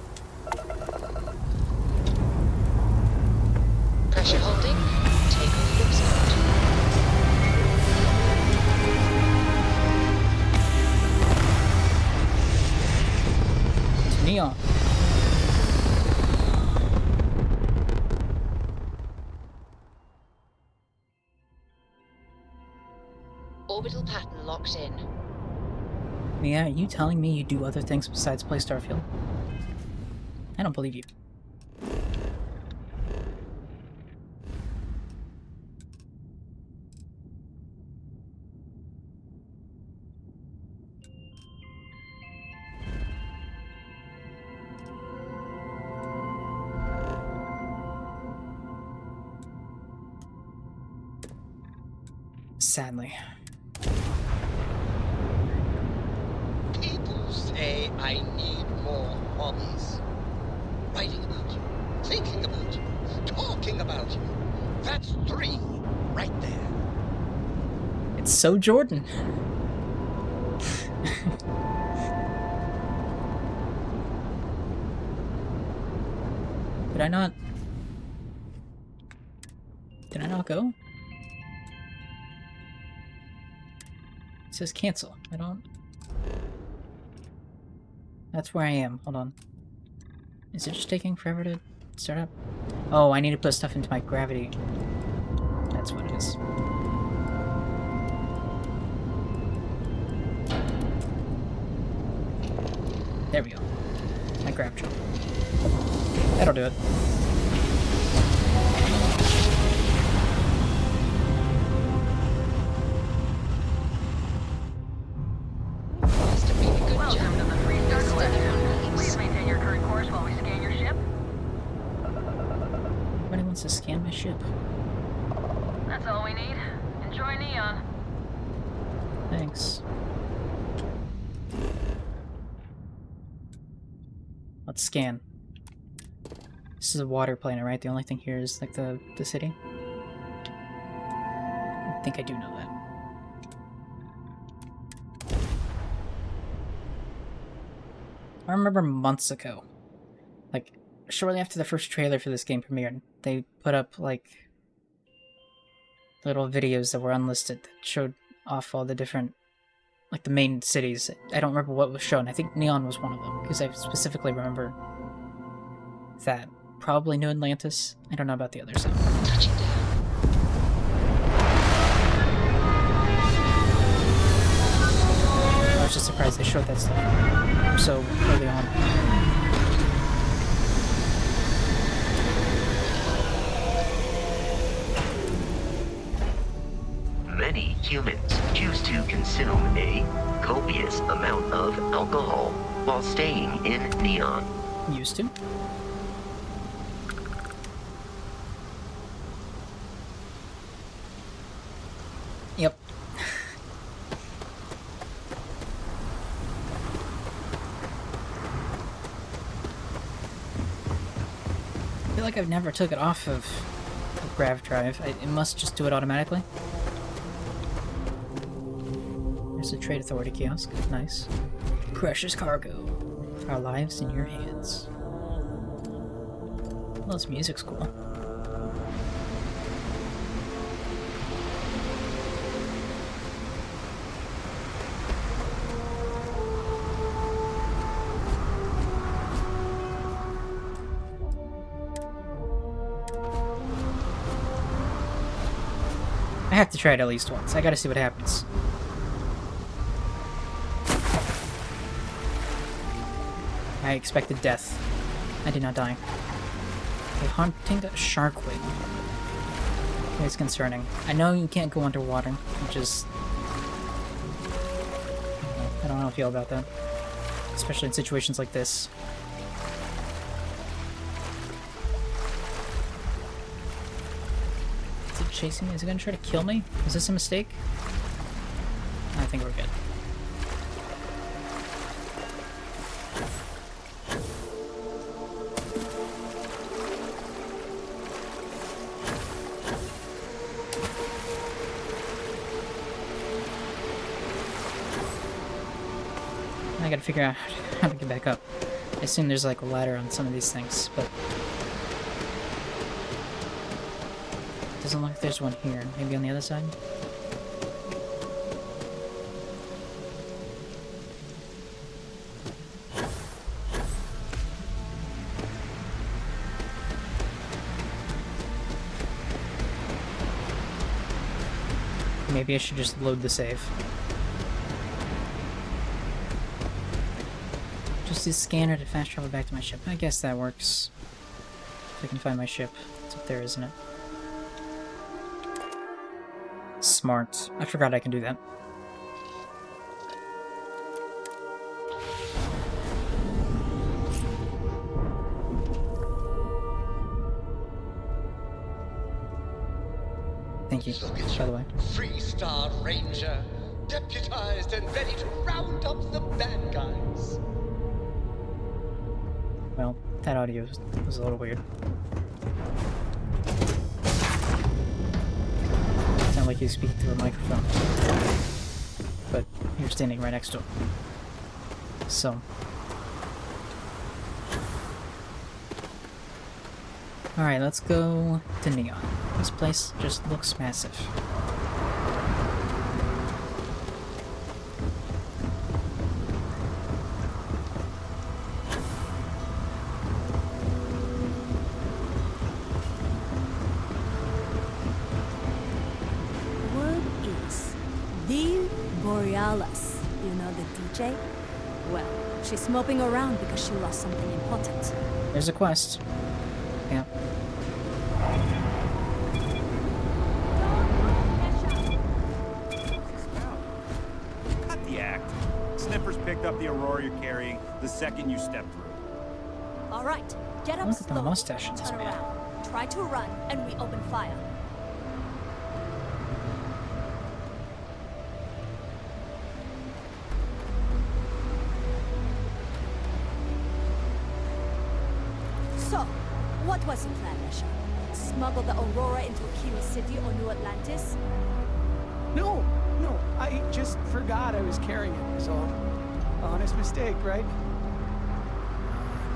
Pressure holding. Takeoff looks good. It's Neon. Orbital pattern locked in. Yeah, are you telling me you do other things besides play Starfield? I don't believe you. Sadly. People say I need more hobbies. Writing about you, thinking about you, talking about you. That's 3 right there. It's so Jordan. Could I not Did I not go? It says cancel. I don't... That's where I am. Hold on. Is it just taking forever to start up? Oh, I need to put stuff into my gravity. That's what it is. There we go. My grav jump. That'll do it. Welcome to the Freestar Collection. Please maintain your current course while we scan your ship. Everybody wants to scan my ship. That's all we need. Enjoy Neon. Thanks. Let's scan. This is a water planet, right? The only thing here is like the city. I think I do know that. I remember months ago, like shortly after the first trailer for this game premiered, they put up like little videos that were unlisted that showed off all the different, like the main cities. I don't remember what was shown. I think Neon was one of them, because I specifically remember that. Probably New Atlantis. I don't know about the others. Touching down. I was just surprised they showed that stuff so early on. Many humans choose to consume a copious amount of alcohol while staying in Neon. Used to. Yep. I feel like I've never took it off of the grav drive. It must just do it automatically. There's a Trade Authority kiosk. Nice. Precious cargo. Our lives in your hands. Well, this music's cool. I have to try it at least once. I gotta see what happens. I expected death. I did not die. A haunting shark wing. It's concerning. I know you can't go underwater, which is... I don't know how I feel about that. Especially in situations like this. Is it chasing me? Is it gonna try to kill me? Is this a mistake? I think we're good. I gotta figure out how to get back up. I assume there's like a ladder on some of these things, but... doesn't look like there's one here. Maybe on the other side? Maybe I should just load the save. Just use scanner to fast travel back to my ship. I guess that works. If I can find my ship. It's up there, isn't it? Smart. I forgot I can do that. Thank you, by the way. Freestar Ranger, deputized and ready to round up the bad guys. Well, that audio was a little weird. Sound like you speak through a microphone. But you're standing right next to him. So. Alright, let's go to Neon. This place just looks massive. What is the Borealis? You know the DJ? Well, she's moping around because she lost something important. There's a quest. Yeah. Cut the act. Sniffers picked up the Aurora you're carrying the second you stepped through. All right, get up Look at the slowly. mustache in this Turn man. around. Try to run, and we open fire. So, what was the plan, Esha? Smuggle the Aurora into Kiwi City or New Atlantis? No, I just forgot I was carrying it, was all. Honest mistake, right?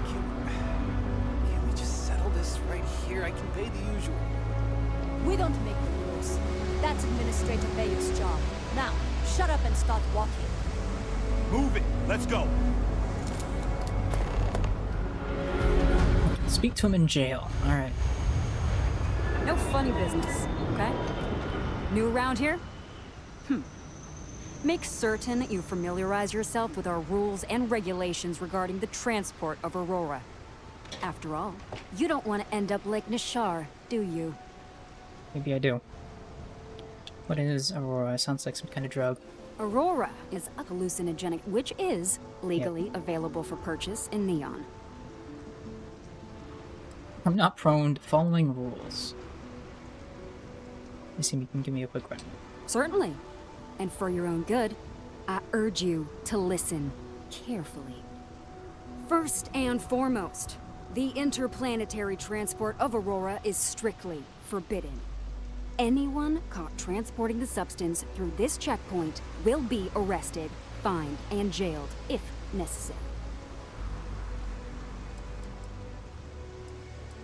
Can we just settle this right here? I can pay the usual. We don't make the rules. That's Administrator Bayou's job. Now, shut up and start walking. Move it. Let's go. Speak to him in jail. Alright. No funny business, okay? New around here? Make certain that you familiarize yourself with our rules and regulations regarding the transport of Aurora. After all, you don't want to end up like Nishar, do you? Maybe I do. What is Aurora? Sounds like some kind of drug. Aurora is a hallucinogenic, which is legally available for purchase in Neon. I'm not prone to following rules. You see, you can give me a quick run. Certainly. And for your own good, I urge you to listen carefully. First and foremost, the interplanetary transport of Aurora is strictly forbidden. Anyone caught transporting the substance through this checkpoint will be arrested, fined, and jailed if necessary.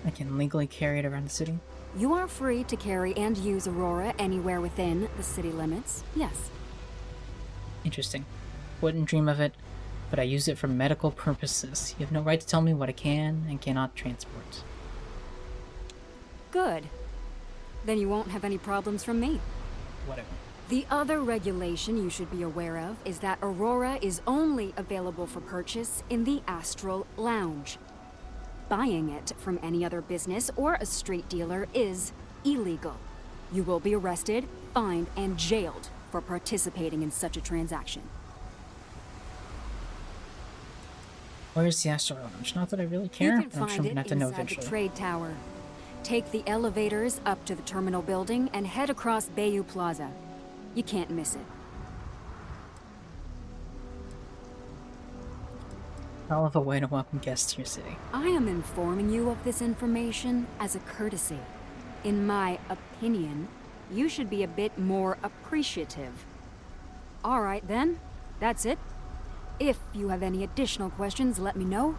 I can legally carry it around the city? You are free to carry and use Aurora anywhere within the city limits, yes. Interesting. Wouldn't dream of it, but I use it for medical purposes. You have no right to tell me what I can and cannot transport. Good. Then you won't have any problems from me. Whatever. The other regulation you should be aware of is that Aurora is only available for purchase in the Astral Lounge. Buying it from any other business or a street dealer is illegal. You will be arrested, fined, and jailed for participating in such a transaction. Where's the Astral Lounge? Not that I really care, You can but I'm find sure I'm it gonna have to know inside the eventually. trade tower. Take the elevators up to the terminal building and head across Bayou Plaza. You can't miss it. Hell of a way to welcome guests to your city. I am informing you of this information as a courtesy. In my opinion, you should be a bit more appreciative. All right then, that's it. If you have any additional questions, let me know.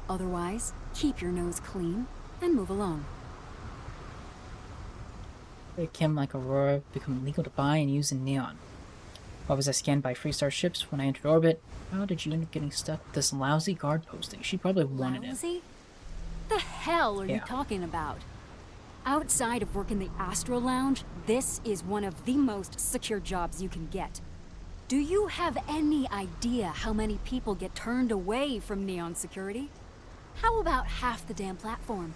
Otherwise, keep your nose clean and move along. Can like Aurora become legal to buy and use in Neon? Why was I scanned by Freestar ships when I entered orbit? How did you end up getting stuck with this lousy guard posting? She probably wanted it. Lousy? The hell are you talking about? Outside of work in the Astro Lounge, this is one of the most secure jobs you can get. Do you have any idea how many people get turned away from Neon security? How about half the damn platform?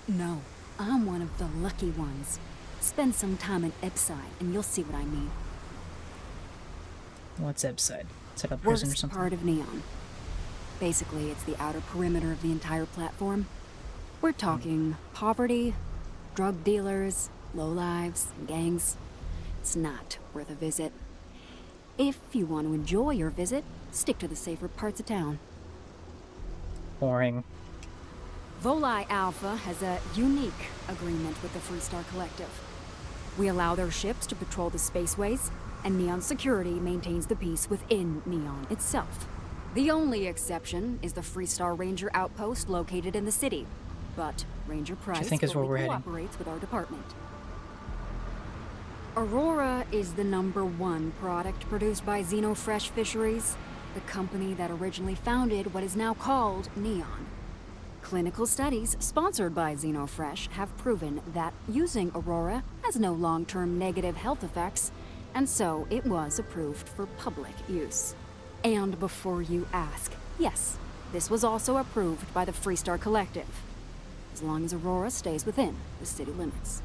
No, I'm one of the lucky ones. Spend some time in Epside and you'll see what I mean. What's Epside? Set up prison or Worst something? part of Neon. Basically, it's the outer perimeter of the entire platform. We're talking poverty, drug dealers, lowlives, and gangs. It's not worth a visit. If you want to enjoy your visit, stick to the safer parts of town. Boring. Volai Alpha has a unique agreement with the Freestar Collective. We allow their ships to patrol the spaceways, and Neon Security maintains the peace within Neon itself. The only exception is the Freestar Ranger outpost located in the city. But Ranger Price I think is where fully we're heading. cooperates with our department. Aurora is the #1 product produced by Xenofresh Fisheries, the company that originally founded what is now called Neon. Clinical studies sponsored by Xenofresh have proven that using Aurora has no long-term negative health effects, and so it was approved for public use. And before you ask, yes, this was also approved by the Freestar Collective, as long as Aurora stays within the city limits.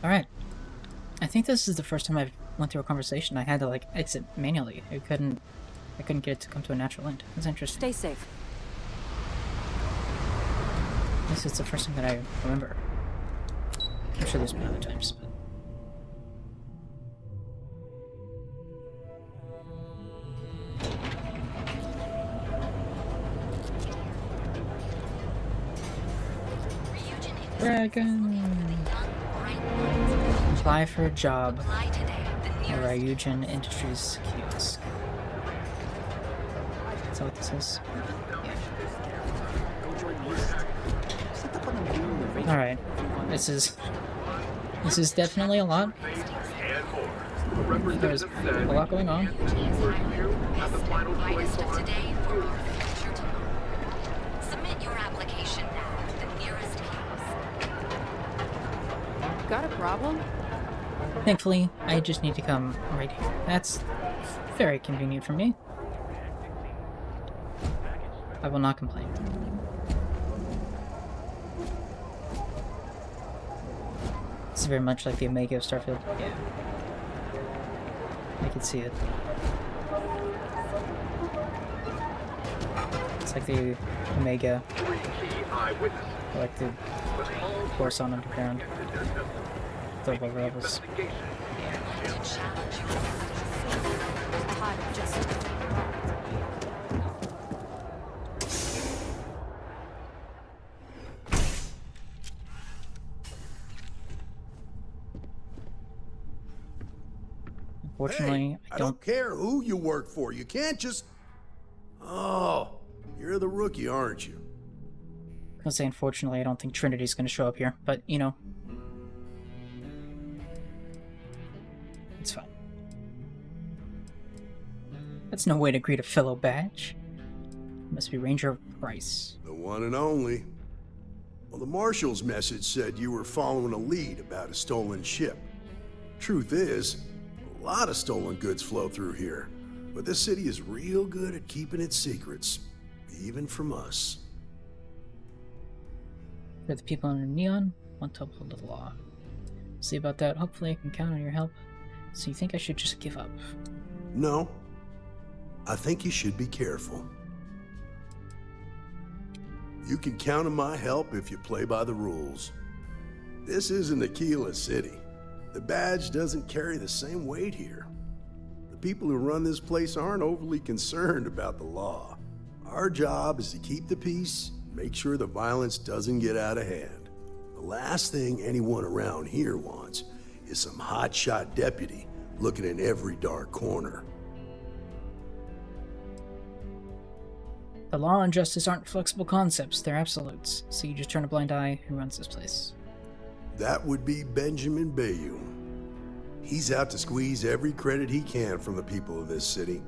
Alright. I think this is the first time I went through a conversation I had to, like, exit manually. I couldn't get it to come to a natural end. That's interesting. Stay safe. This is the first time that I remember. I'm sure there's been other times, but... Dragon! Apply for a job at Ryujin Industries kiosk. Is that what this is? Yeah. Alright. This is definitely a lot. There's a lot going on. Submit your application now at the nearest kiosk. Got a problem? Thankfully, I just need to come right here. That's very convenient for me. I will not complain. This is very much like the Omega of Starfield. Yeah. I can see it. It's like the Omega. Like the course on Underground. The lower levels. Unfortunately, hey, I don't care who you work for. You can't just... Oh, you're the rookie, aren't you? I was gonna say, unfortunately, I don't think Trinity's gonna show up here, but, you know. It's fine. That's no way to greet a fellow badge. Must be Ranger Price. The one and only. Well, the Marshal's message said you were following a lead about a stolen ship. Truth is, a lot of stolen goods flow through here, but this city is real good at keeping its secrets, even from us. For the people under Neon, want to uphold the law. See about that. Hopefully I can count on your help. So you think I should just give up? No. I think you should be careful. You can count on my help if you play by the rules. This isn't Aquila City. The badge doesn't carry the same weight here. The people who run this place aren't overly concerned about the law. Our job is to keep the peace, make sure the violence doesn't get out of hand. The last thing anyone around here wants is some hotshot deputy looking in every dark corner. The law and justice aren't flexible concepts, they're absolutes. So you just turn a blind eye who runs this place. That would be Benjamin Bayou. He's out to squeeze every credit he can from the people of this city.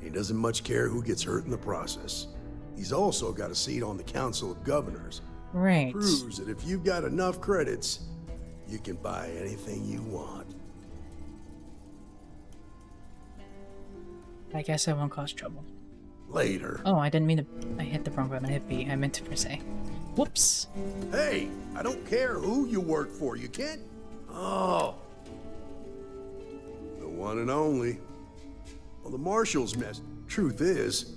He doesn't much care who gets hurt in the process. He's also got a seat on the Council of Governors. Right. Proves that if you've got enough credits, you can buy anything you want. I guess I won't cause trouble. Later. Oh, I didn't mean to... I hit the wrong button. I hit B. I meant to per se. Whoops. Hey, I don't care who you work for. You can't... Oh. The one and only. Well, the Marshal's mess. Truth is...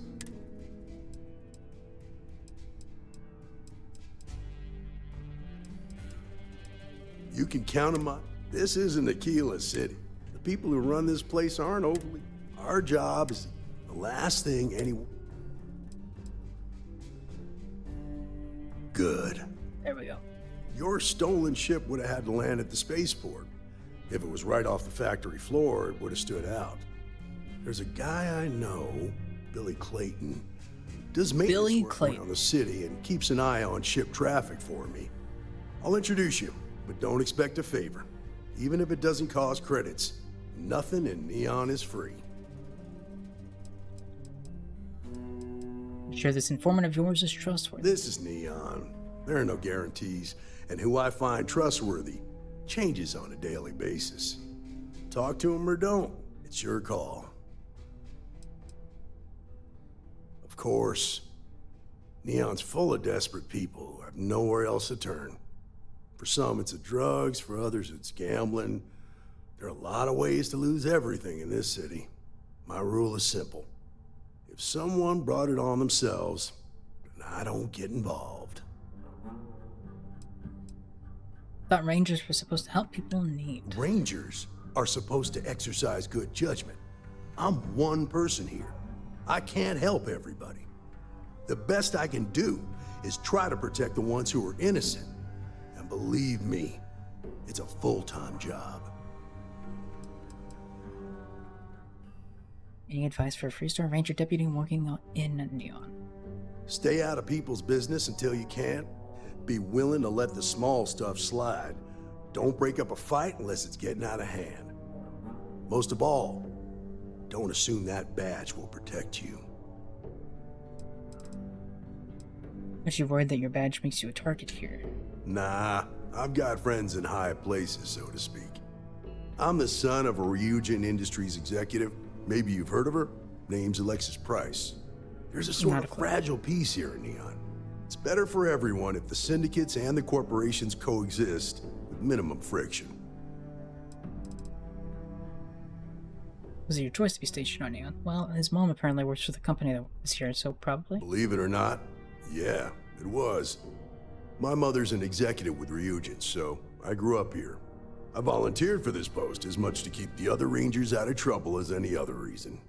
You can count on my... This isn't Aquila City. The people who run this place aren't overly... Our job is the last thing anyone... Good. There we go. Your stolen ship would have had to land at the spaceport. If it was right off the factory floor, it would have stood out. There's a guy I know, Billy Clayton. Does maintenance Billy work Clayton. around the city and keeps an eye on ship traffic for me. I'll introduce you, but don't expect a favor. Even if it doesn't cause credits, nothing in Neon is free. I'm sure this informant of yours is trustworthy. This is Neon. There are no guarantees, and who I find trustworthy changes on a daily basis. Talk to him or don't. It's your call. Of course, Neon's full of desperate people who have nowhere else to turn. For some, it's the drugs. For others, it's gambling. There are a lot of ways to lose everything in this city. My rule is simple. If someone brought it on themselves, then I don't get involved. Thought Rangers were supposed to help people in need. Rangers are supposed to exercise good judgment. I'm one person here. I can't help everybody. The best I can do is try to protect the ones who are innocent. And believe me, it's a full-time job. Any advice for a Freestar Ranger deputy working in Neon? Stay out of people's business until you can. Be willing to let the small stuff slide. Don't break up a fight unless it's getting out of hand. Most of all, don't assume that badge will protect you. Aren't you worried that your badge makes you a target here? Nah, I've got friends in high places, so to speak. I'm the son of a Ryujin Industries executive. Maybe you've heard of her? Name's Alexis Price. There's a sort of fragile piece here in Neon. It's better for everyone if the syndicates and the corporations coexist with minimum friction. Was it your choice to be stationed on Neon? Well, his mom apparently works for the company that was here, so probably. Believe it or not, yeah, it was. My mother's an executive with Ryujin, so I grew up here. I volunteered for this post as much to keep the other Rangers out of trouble as any other reason.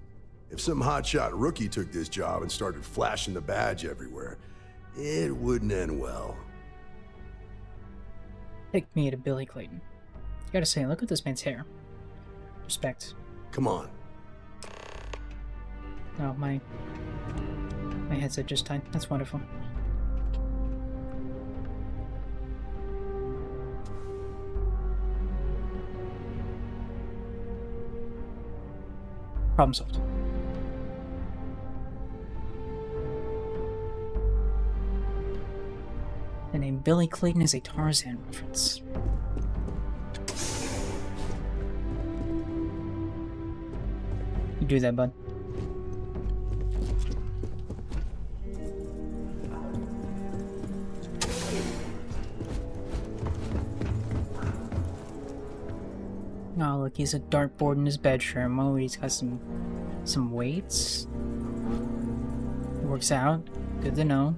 If some hotshot rookie took this job and started flashing the badge everywhere, it wouldn't end well. Take me to Billy Clayton. You gotta say, look at this man's hair. Respect. Come on. Oh, my headset just died. That's wonderful. Problem solved. The name Billy Clayton is a Tarzan reference. You do that, bud. Oh, look, he's a dartboard in his bedroom. Oh, he's got some weights. He works out. Good to know.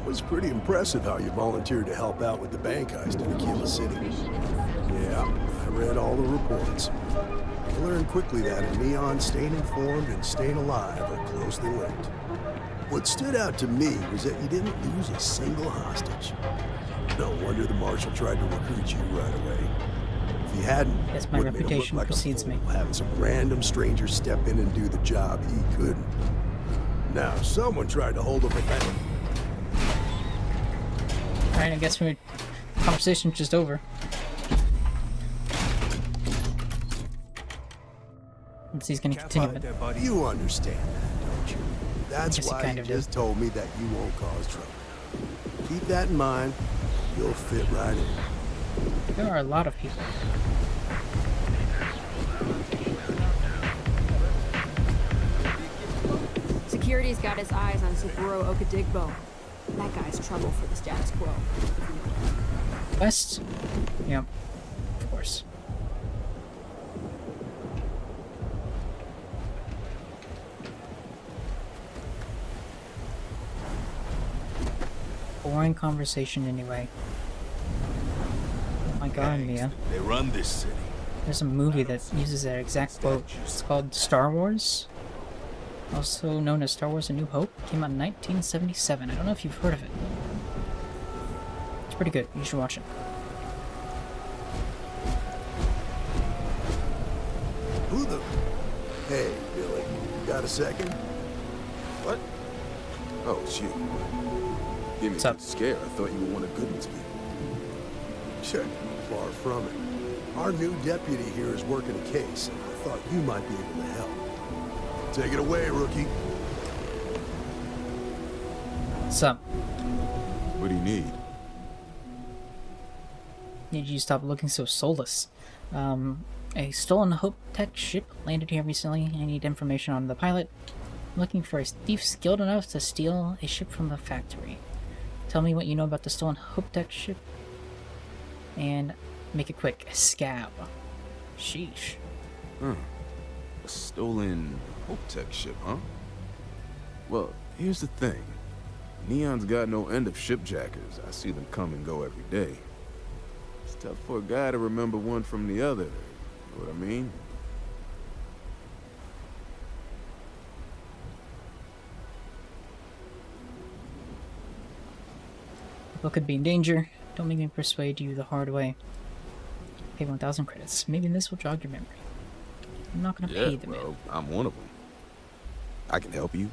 Was pretty impressive how you volunteered to help out with the bank heist in Aquila City. Yeah, I read all the reports. I learned quickly that in Neon, staying informed and staying alive are closely linked. What stood out to me was that you didn't lose a single hostage. No wonder the marshal tried to recruit you right away. If he hadn't, yes, my reputation precedes me. Having some random stranger step in and do the job he couldn't. Now, someone tried to hold up a bank. Alright, I guess our conversation's just over. Let's see, he's gonna continue it. You understand that, don't you? That's why you just told me that you won't cause trouble. Keep that in mind. You'll fit right in. There are a lot of people. Security's got his eyes on Saburo Okadigbo. That guy's trouble for the status quo. West? Yep, of course. Boring conversation anyway. My my god, Mia. They run this city. There's a movie that uses that exact quote. It's called Star Wars. Also known as Star Wars A New Hope. Came out in 1977. I don't know if you've heard of it. It's pretty good. You should watch it. Who the... Hey, Billy. Got a second? What? Oh, it's you. Give me a good scare. I thought you were one of Goodman's people. Sure. Far from it. Our new deputy here is working a case, and I thought you might be able to help. Take it away, rookie. What's up? What do you need? Need you to stop looking so soulless. A stolen Hope Tech ship landed here recently. I need information on the pilot. I'm looking for a thief skilled enough to steal a ship from the factory. Tell me what you know about the stolen Hope Tech ship. And make it quick. Scab. Sheesh. A stolen Hope Tech ship, huh? Well, here's the thing. Neon's got no end of shipjackers. I see them come and go every day. It's tough for a guy to remember one from the other. You know what I mean? People could be in danger. Don't make me persuade you the hard way. Pay 1,000 credits. Maybe this will jog your memory. I'm not gonna pay them. Well, I'm one of them. I can help you,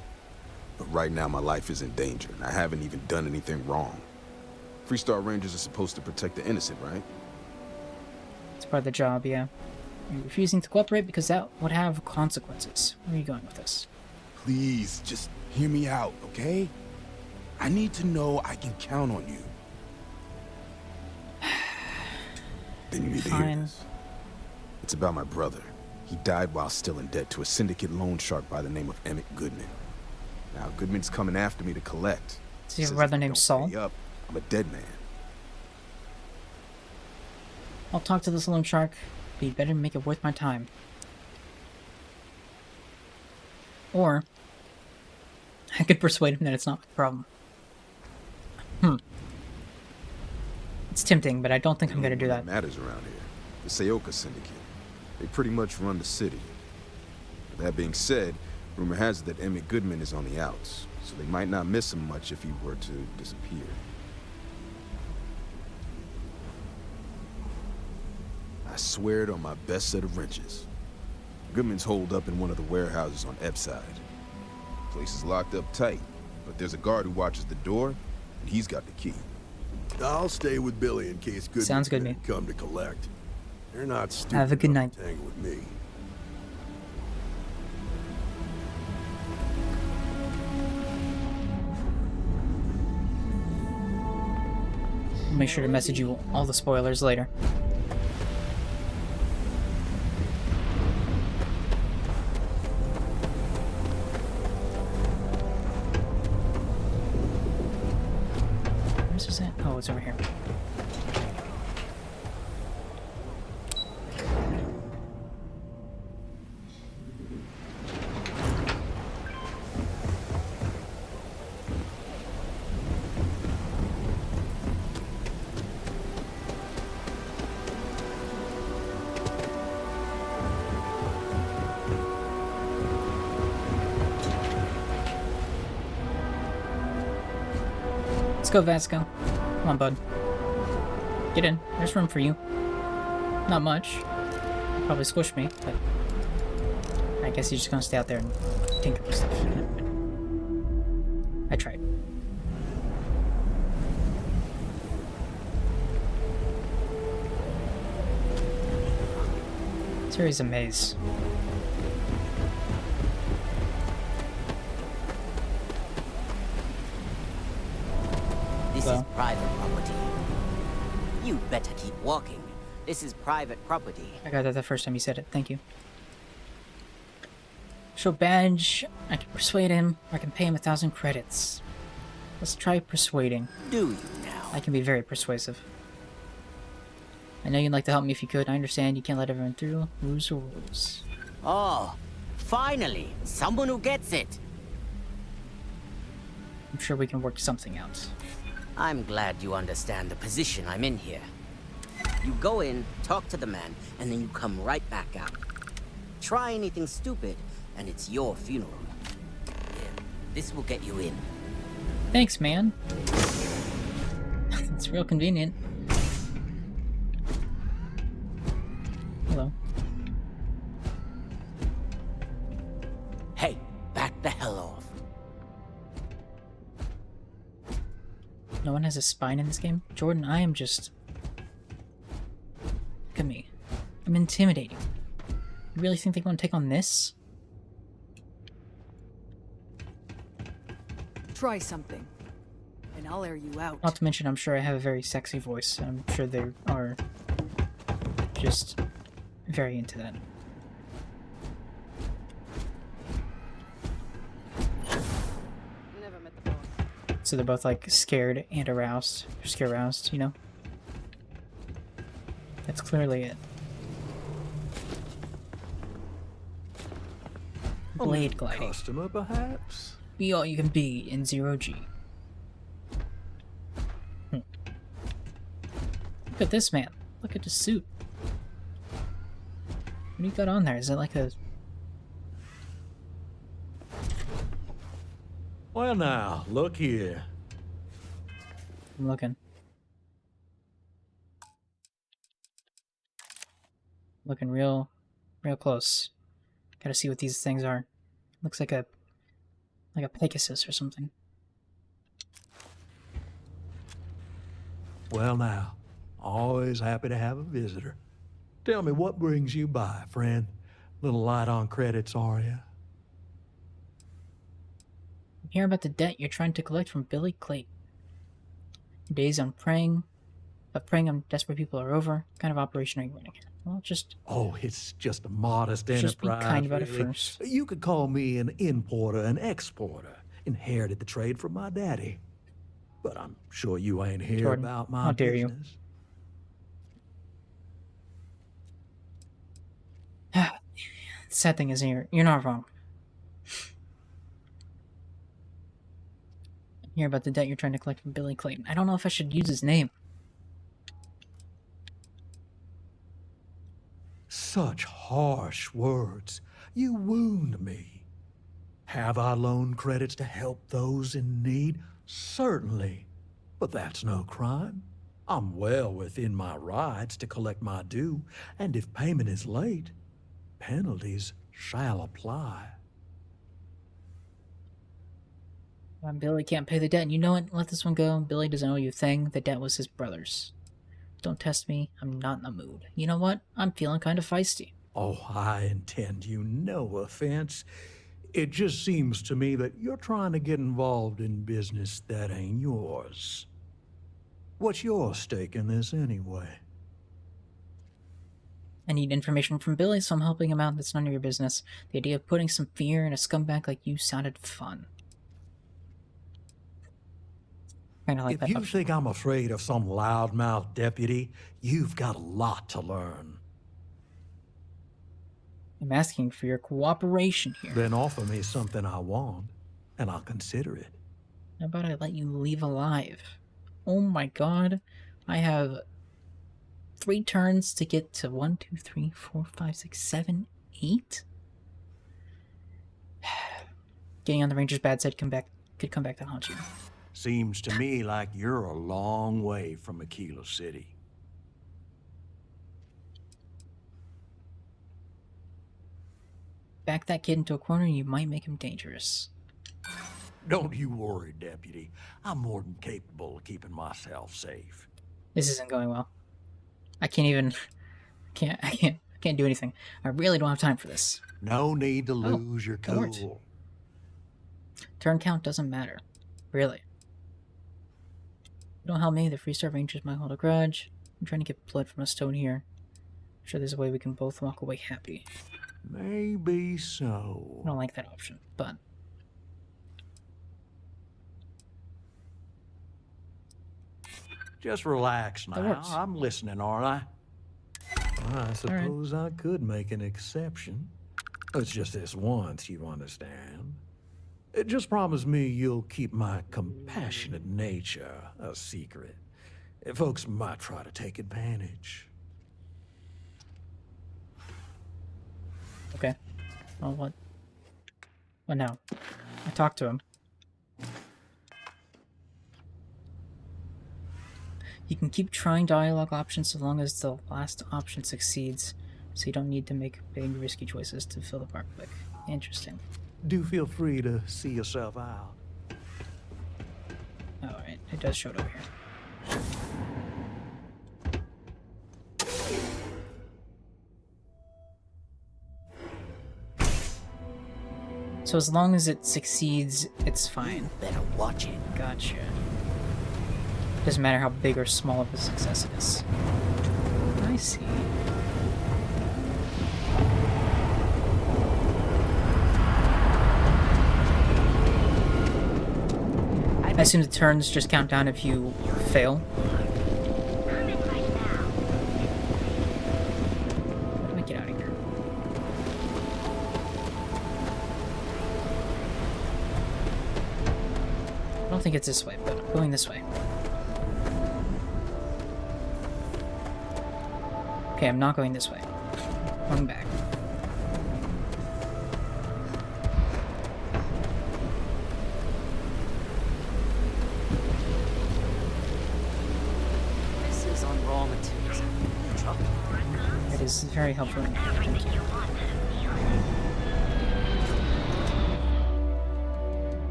but right now my life is in danger, and I haven't even done anything wrong. Freestar Rangers are supposed to protect the innocent, right? It's part of the job, yeah. You're refusing to cooperate because that would have consequences. Where are you going with this? Please, just hear me out, okay? I need to know I can count on you. Then you need to hear this. It's about my brother. He died while still in debt to a syndicate loan shark by the name of Emmett Goodman. Now, Goodman's coming after me to collect. Does he have a brother named Saul? I'm a dead man. I'll talk to this loan shark, but you better make it worth my time. Or, I could persuade him that it's not my problem. It's tempting, but I don't think I'm gonna do that. Matters around here. The Seoka Syndicate. They pretty much run the city. That being said, rumor has it that Emmett Goodman is on the outs, so they might not miss him much if he were to disappear. I swear it on my best set of wrenches. Goodman's holed up in one of the warehouses on Epside. Place is locked up tight, but there's a guard who watches the door, and he's got the key. I'll stay with Billy in case Goodman's Sounds good, men come to collect. They're not stupid. Have a good night. To tangle with me. I'll make sure to message you all the spoilers later. Where's this at? Oh, it's over here. Let's go, Vasco. Come on, bud. Get in. There's room for you. Not much. You'll probably squish me, but I guess he's just gonna stay out there and tinker with stuff. I tried. This area is a maze. This is private property. You'd better keep walking. This is private property. I got that the first time you said it. Thank you. Show badge. I can persuade him, or I can pay him 1,000 credits. Let's try persuading. Do you now? I can be very persuasive. I know you'd like to help me if you could. I understand you can't let everyone through. Rules are rules. Oh, finally, someone who gets it. I'm sure we can work something out. I'm glad you understand the position I'm in here. You go in, talk to the man, and then you come right back out. Try anything stupid, and it's your funeral. Yeah, this will get you in. Thanks, man. It's real convenient. Hello. Hey, back the hell off. No one has a spine in this game? Jordan, I am just... Look at me. I'm intimidating. You really think they want to take on this? Try something, and I'll air you out. Not to mention, I'm sure I have a very sexy voice. I'm sure they are just very into that. Never met the boss. So they're both like scared and aroused. They're scare aroused, you know? That's clearly it. Blade gliding. Customer, perhaps? Be all you can be in 0G. Look at this man. Look at the suit. What do you got on there? Is it like a... Well now, look here. I'm looking. Looking real close. Gotta see what these things are. Looks like a Pegasus or something. Well now, always happy to have a visitor. Tell me, what brings you by, friend? Little light on credits, are you? I'm hearing about the debt you're trying to collect from Billy Clayton. Your days on preying on desperate people are over. What kind of operation are you running? Well, just... Oh, it's just a modest enterprise, just be kind about really. it first. You could call me an importer and exporter. Inherited the trade from my daddy. But I'm sure you ain't here Jordan, about my how dare you. business. Sad thing is, you're not wrong. I'm hearing about the debt you're trying to collect from Billy Clayton. I don't know if I should use his name. Such harsh words. You wound me. Have I loaned credits to help those in need? Certainly. But that's no crime. I'm well within my rights to collect my due, and if payment is late, penalties shall apply. Billy can't pay the debt, and you know what? Let this one go. Billy doesn't owe you a thing. The debt was his brother's. Don't test me. I'm not in the mood. You know what? I'm feeling kind of feisty. Oh, I intend you no offense. It just seems to me that you're trying to get involved in business that ain't yours. What's your stake in this anyway? I need information from Billy, so I'm helping him out. That's none of your business. The idea of putting some fear in a scumbag like you sounded fun. Kinda like if you think I'm afraid of some loudmouth deputy, you've got a lot to learn. I'm asking for your cooperation here. Then offer me something I want, and I'll consider it. How about I let you leave alive? Oh my god. I have 3 turns to get to 1, 2, 3, 4, 5, 6, 7, 8? Getting on the Ranger's bad side could come back to haunt you. Seems to me like you're a long way from Aquila City. Back that kid into a corner and you might make him dangerous. Don't you worry, Deputy. I'm more than capable of keeping myself safe. This isn't going well. I can't even... I can't do anything. I really don't have time for this. No need to lose your cool. Turn count doesn't matter. Really. If you don't help me, the Freestar Rangers might hold a grudge. I'm trying to get blood from a stone here. I'm sure there's a way we can both walk away happy. Maybe so. I don't like that option, but... Just relax now. I'm listening, aren't I? I suppose I could make an exception. It's just this once, you understand. Just promise me you'll keep my compassionate nature a secret. Folks might try to take advantage. Okay. Well, what? What now? I talked to him. You can keep trying dialogue options so long as the last option succeeds, so you don't need to make big, risky choices to fill the part quick. Interesting. Do feel free to see yourself out. Alright, it does show it over here. So as long as it succeeds, it's fine. Better watch it. Gotcha. Doesn't matter how big or small of a success it is. I see. I assume the turns just count down if you fail. How do I get out of here? I don't think it's this way, but I'm going this way. Okay, I'm not going this way. I'm going back. This is on raw materials. It is very helpful.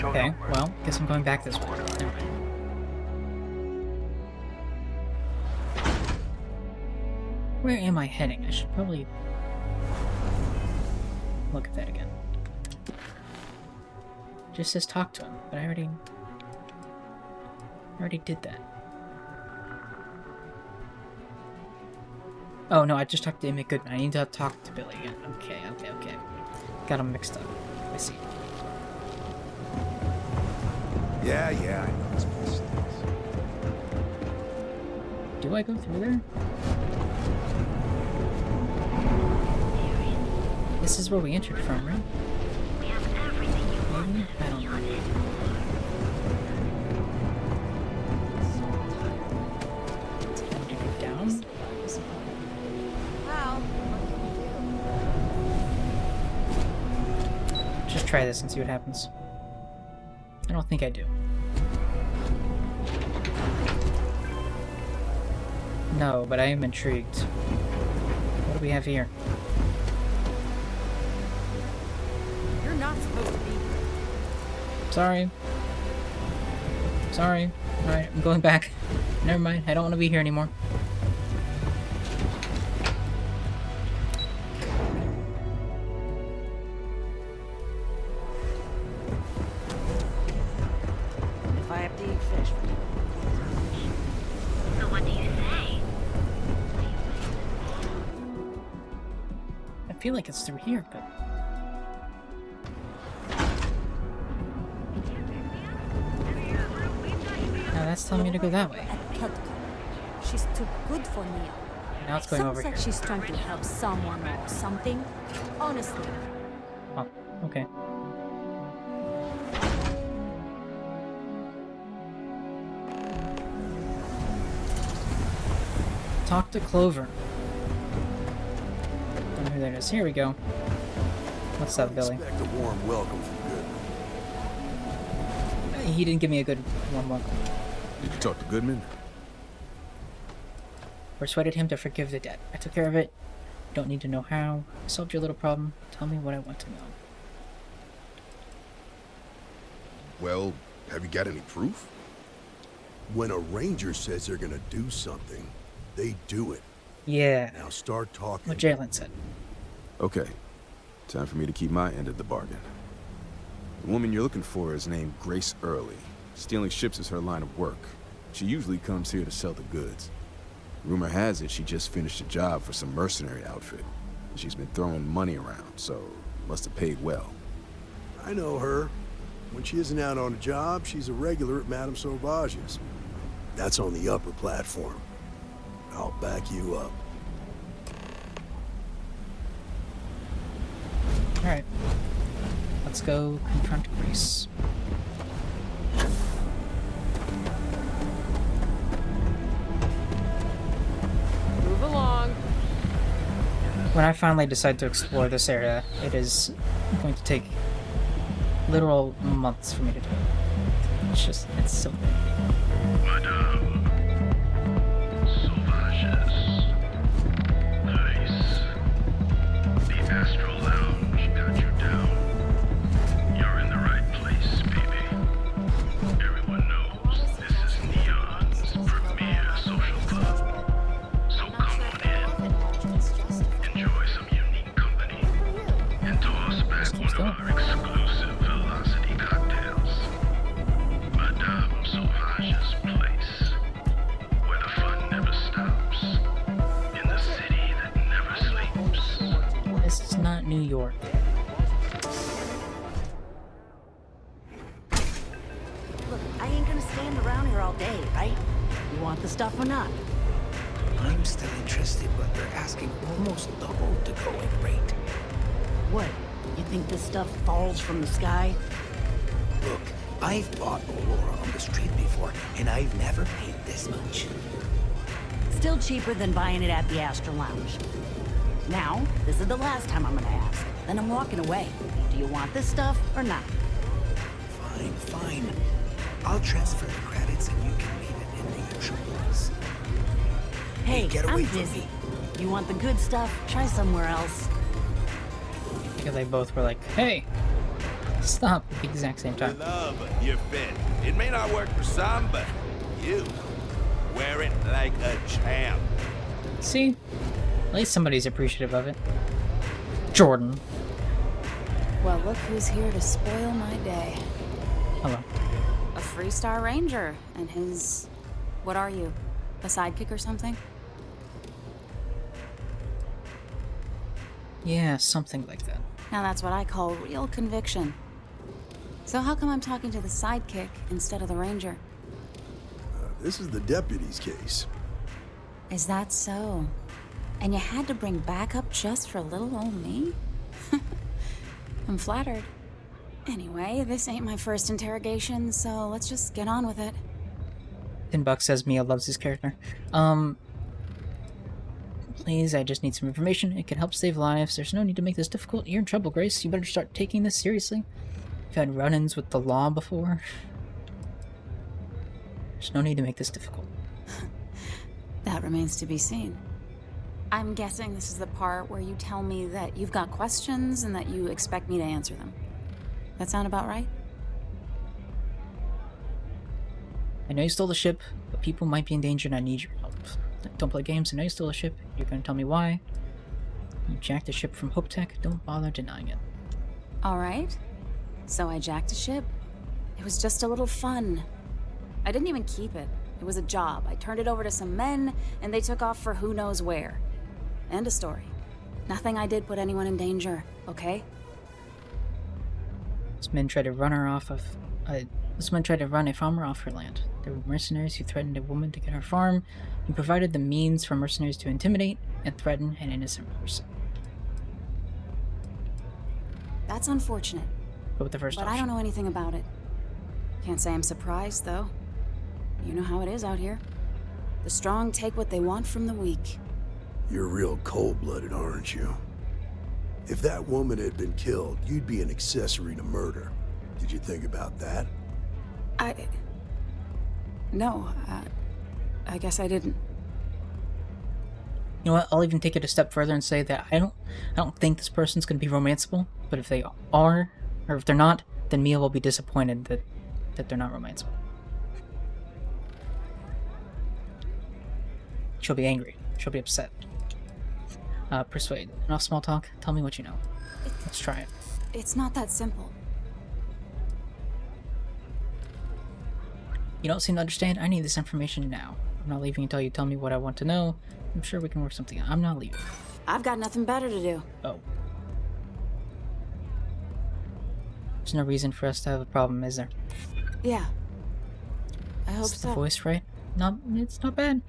Okay, well, guess I'm going back this way. Never mind. Where am I heading? I should probably look at that again. Just says talk to him, but I already did that. Oh no, I just talked to Emmett Goodman. I need to talk to Billy again. Okay. Got him mixed up. I see. Yeah, I know this place stinks. Do I go through there? This is where we entered from, right? Maybe? I don't know. Time to go down? Just try this and see what happens. I don't think I do. No, but I am intrigued. What do we have here? You're not supposed to be here. Sorry. Sorry. Alright, I'm going back. Never mind, I don't want to be here anymore. If I have to eat fish. So what do you say? I feel like it's through here, but... Now that's telling me to go that way. She's too good for Neo. Now it's going over Sounds like here. she's trying to help someone or something. Honestly. Oh, okay. Talk to Clover. Don't know who that is. Here we go. What's up, Billy? Expect a warm welcome from Goodman. He didn't give me a good warm welcome. Did you talk to Goodman? Persuaded him to forgive the debt. I took care of it. Don't need to know how. I solved your little problem. Tell me what I want to know. Well, have you got any proof? When a ranger says they're gonna do something, they do it. Yeah. Now start talking. What Jalen said. Okay. Time for me to keep my end of the bargain. The woman you're looking for is named Grace Early. Stealing ships is her line of work. She usually comes here to sell the goods. Rumor has it she just finished a job for some mercenary outfit. She's been throwing money around, so must have paid well. I know her. When she isn't out on a job, she's a regular at Madame Sauvage's. That's on the upper platform. I'll back you up. Alright. Let's go confront Grace. Move along. When I finally decide to explore this area, it is going to take literal months for me to do it. It's so big. Madame, sauvages. Nice. The Astral Lounge got you down. You're in the right place, baby. Everyone knows this is Neon's premier social club. So come on in, enjoy some unique company, and toss back one of our exclusive velocity cocktails. Madame Sauvage's place, where the fun never stops, in the city that never sleeps. This is not New York. Look, I ain't gonna stand around here all day, right? You want the stuff or not? I'm still interested, but they're asking almost double the going rate. What? You think this stuff falls from the sky? Look, I've bought Aurora on the street before, and I've never paid this much. Still cheaper than buying it at the Astral Lounge. Now, this is the last time I'm gonna ask. Then I'm walking away. Do you want this stuff or not? Fine, fine. I'll transfer the credits and you can leave it in the usual place. Hey, get away I'm from busy. me. You want the good stuff? Try somewhere else. Because they both were like, hey, stop at the exact same time. Love your fit. It may not work for some, but you wear it like a champ. See? At least somebody's appreciative of it. Jordan. Well, look who's here to spoil my day. Hello. A Freestar Ranger and his... What are you? A sidekick or something? Yeah, something like that. Now that's what I call real conviction. So how come I'm talking to the sidekick instead of the ranger? This is the deputy's case. Is that so? And you had to bring backup just for little old me? I'm flattered. Anyway, this ain't my first interrogation, so let's just get on with it. Tinbuck says Mia loves his character. Please, I just need some information. It could help save lives. There's no need to make this difficult. You're in trouble, Grace. You better start taking this seriously. You've had run-ins with the law before. There's no need to make this difficult. That remains to be seen. I'm guessing this is the part where you tell me that you've got questions and that you expect me to answer them. That sound about right? I know you stole the ship, but people might be in danger and I need your help. Don't play games. I know you stole the ship. You're going to tell me why. You jacked the ship from Hope Tech. Don't bother denying it. Alright. So I jacked a ship. It was just a little fun. I didn't even keep it. It was a job. I turned it over to some men, and they took off for who knows where. End of story. Nothing I did put anyone in danger, okay? This men tried to run her off of... This man tried to run a farmer off her land. There were mercenaries who threatened a woman to get her farm. He provided the means for mercenaries to intimidate and threaten an innocent person. That's unfortunate. Go with the first option. I don't know anything about it. Can't say I'm surprised, though. You know how it is out here. The strong take what they want from the weak. You're real cold-blooded, aren't you? If that woman had been killed, you'd be an accessory to murder. Did you think about that? No, I guess I didn't. You know what? I'll even take it a step further and say that I don't think this person's gonna be romanceable. But if they are, or if they're not, then Mia will be disappointed that they're not romanceable. She'll be angry. She'll be upset. Persuade. Enough small talk. Tell me what you know. Let's try it. It's not that simple. You don't seem to understand. I need this information now. I'm not leaving until you tell me what I want to know. I'm sure we can work something out. I'm not leaving. I've got nothing better to do. Oh. There's no reason for us to have a problem, is there? Yeah. I hope Is so. the voice right? No, it's not bad.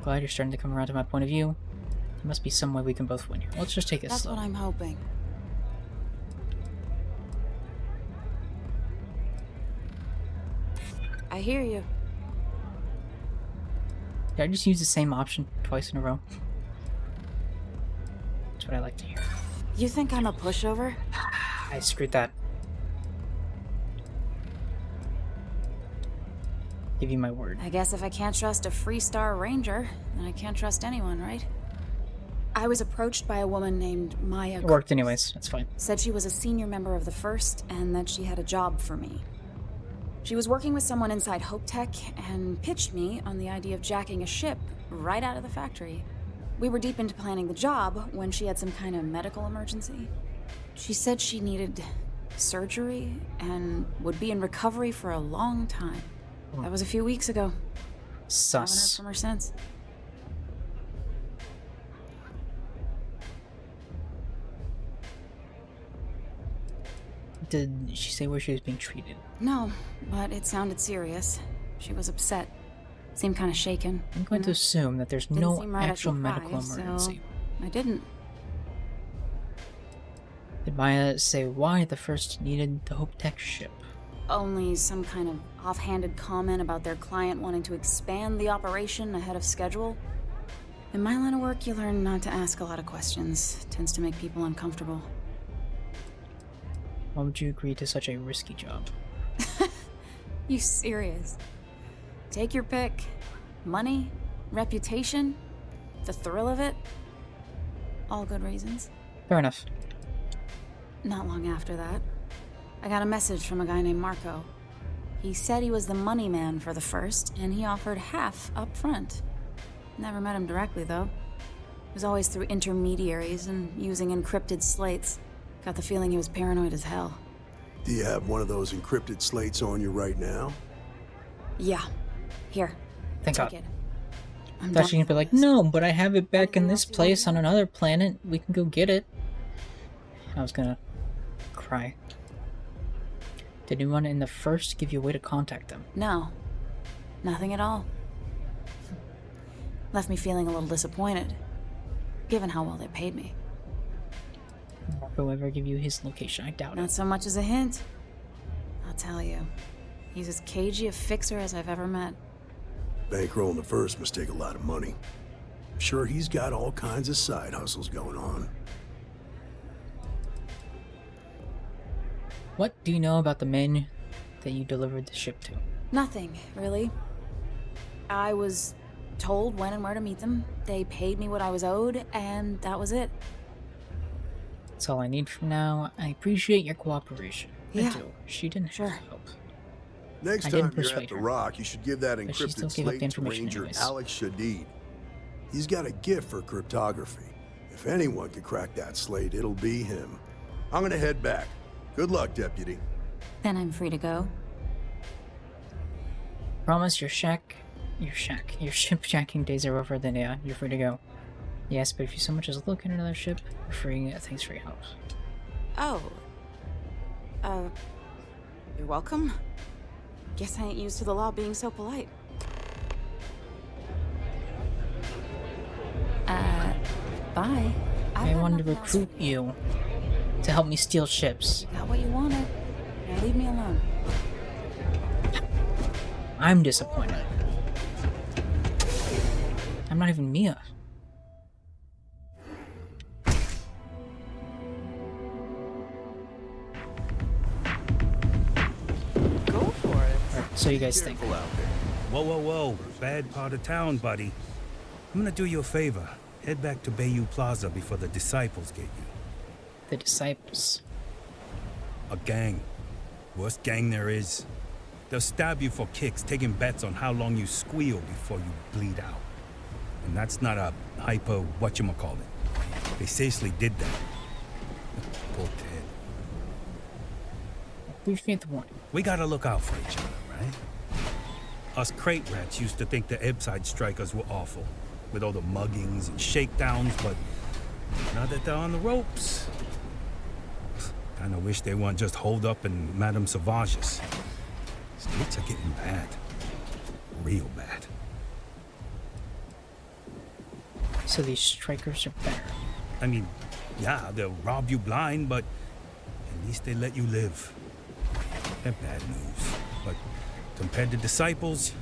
Glad you're starting to come around to my point of view. must be some way we can both win here. Let's just take it slow. That's what I'm hoping. I hear you. Did I just use the same option twice in a row? That's what I like to hear. You think I'm a pushover? I screwed that. Give you my word. I guess if I can't trust a Freestar Ranger, then I can't trust anyone, right? I was approached by a woman named Maya. It worked anyways, that's fine. Said she was a senior member of the First and that she had a job for me. She was working with someone inside Hope Tech and pitched me on the idea of jacking a ship right out of the factory. We were deep into planning the job when she had some kind of medical emergency. She said she needed surgery and would be in recovery for a long time. That was a few weeks ago. Sus. Haven't heard from her since. Did she say where she was being treated? No, but it sounded serious. She was upset. Seemed kind of shaken. I'm going to assume that there's no actual medical emergency. So I didn't. Did Maya say why the First needed the Hope Tech ship? Only some kind of offhanded comment about their client wanting to expand the operation ahead of schedule. In my line of work, you learn not to ask a lot of questions. It tends to make people uncomfortable. Why would you agree to such a risky job? You serious? Take your pick. Money, reputation, the thrill of it. All good reasons. Fair enough. Not long after that, I got a message from a guy named Marco. He said he was the money man for the First, and he offered half up front. Never met him directly, though. It was always through intermediaries and using encrypted slates. Got the feeling he was paranoid as hell. Do you have one of those encrypted slates on you right now? Yeah. Here. Thank God. Take it. I thought she could be like, no, but I have it back in this place on another planet. We can go get it. I was gonna cry. Did anyone in the First give you a way to contact them? No. Nothing at all. Left me feeling a little disappointed, given how well they paid me. Marco ever give you his location? I doubt it. Not so much as a hint. I'll tell you. He's as cagey a fixer as I've ever met. Bankrolling the First must take a lot of money. I'm sure he's got all kinds of side hustles going on. What do you know about the men that you delivered the ship to? Nothing, really. I was told when and where to meet them. They paid me what I was owed, and that was it. That's all I need for now. I appreciate your cooperation. Yeah. I do. She didn't have to help. Next I time didn't you're persuade at the her. Rock, you should give that But she still encrypted gave up the slate to information Ranger anyways. Alex Shadid. He's got a gift for cryptography. If anyone can crack that slate, it'll be him. I'm gonna head back. Good luck, Deputy. Then I'm free to go. Promise your ship jacking days are over, then yeah, you're free to go. Yes, but if you so much as look at another ship, you're free. Thanks for your help. Oh. You're welcome. Guess I ain't used to the law being so polite. Bye. I wanted to recruit you to help me steal ships. Got what you wanted. Now leave me alone. I'm disappointed. I'm not even Mia. Go for it. Right, so you guys think? Whoa, whoa, whoa. Bad part of town, buddy. I'm gonna do you a favor. Head back to Bayou Plaza before the Disciples get you. The Disciples? A gang. Worst gang there is. They'll stab you for kicks, taking bets on how long you squeal before you bleed out. And that's not a hyper whatchamacallit. They seriously did that. Poor Ted. Appreciate the warning. We gotta look out for each other, right? Us crate rats used to think the Ebbside strikers were awful, with all the muggings and shakedowns, but now that they're on the ropes, kinda wish they weren't just holed up in Madame Sauvage's. Streets are getting bad. Real bad. So these strikers are better. I mean, yeah, they'll rob you blind, but at least they let you live. They're bad news, but compared to disciples,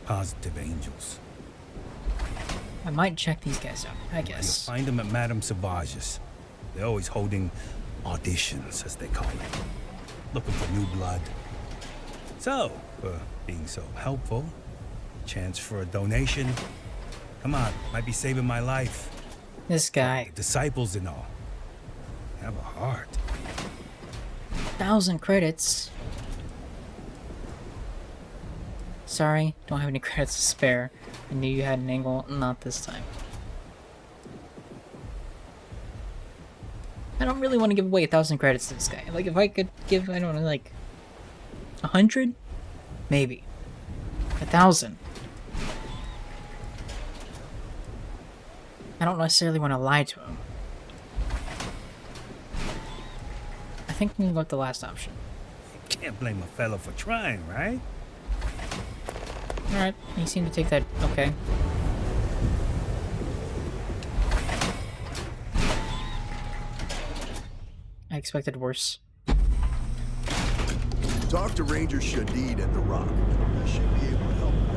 positive angels. I might check these guys out, I guess. You'll find them at Madame Sauvage's. They're always holding auditions, as they call it. Looking for new blood. So, for being so helpful, chance for a donation. Come on, might be saving my life. This guy. Disciples and all. Have a heart. 1,000 credits. Sorry, don't have any credits to spare. I knew you had an angle, not this time. I don't really want to give away 1,000 credits to this guy. Like, if I could give, I don't know, like 100? Maybe. 1,000. I don't necessarily want to lie to him. I think I'm gonna go with the last option. Can't blame a fellow for trying, right? Alright, you seem to take that okay. I expected worse. Talk to Ranger Shadid at the Rock. I should be able to help with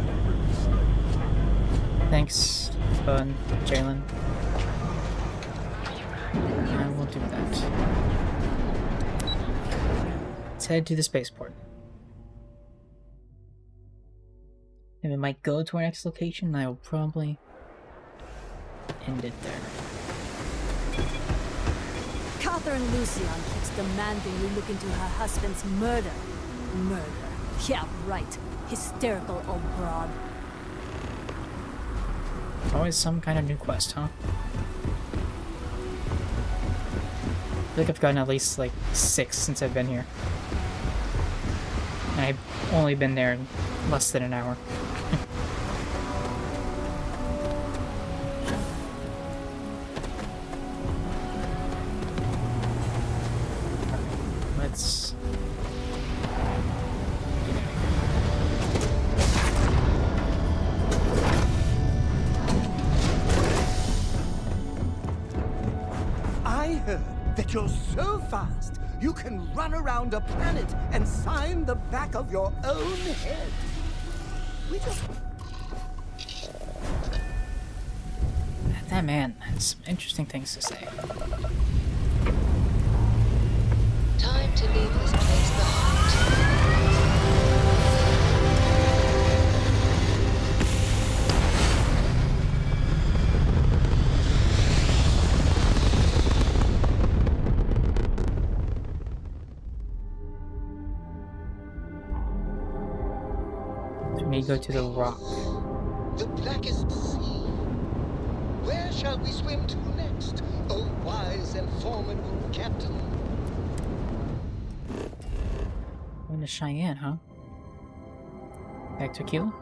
Thanks, Bun, Jalen. I will do that. Let's head to the spaceport. And we might go to our next location, and I will probably end it there. Catherine Lucian keeps demanding you look into her husband's murder. Murder. Yeah, right. Hysterical old broad. Always some kind of new quest, huh? I feel like I've gotten at least like 6 since I've been here. And I've only been there less than an hour. Let's... I heard that you're so fast, you can run around a planet and sign the back of your own head. We just... That man has some interesting things to say. Time to leave this place behind. We go to the rock. The blackest sea. Where shall we swim to next, oh wise and formidable captain? Going to Cheyenne, huh? Back to Aquila?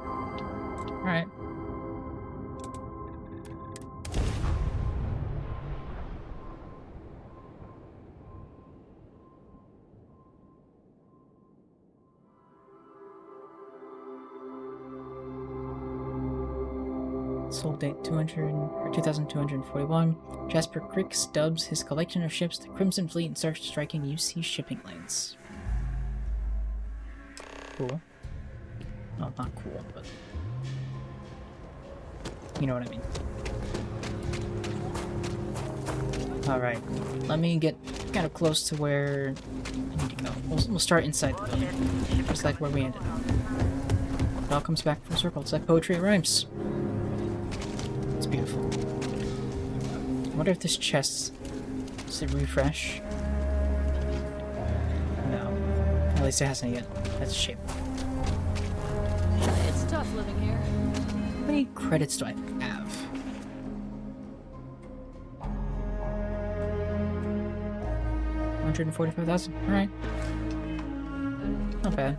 Alright. Sold date 2241. Jasper Crick stubs his collection of ships the Crimson Fleet and starts striking UC shipping lanes. Cool. No, not cool, but you know what I mean. Alright, let me get kind of close to where I need to go. We'll start inside the building, just like where we ended. It all comes back full circle. It's like poetry and rhymes. It's beautiful. I wonder if this chest, does it refresh? No. At least it hasn't yet. That's a shame. It's tough living here. How many credits do I have? $145,000. Alright. Not bad.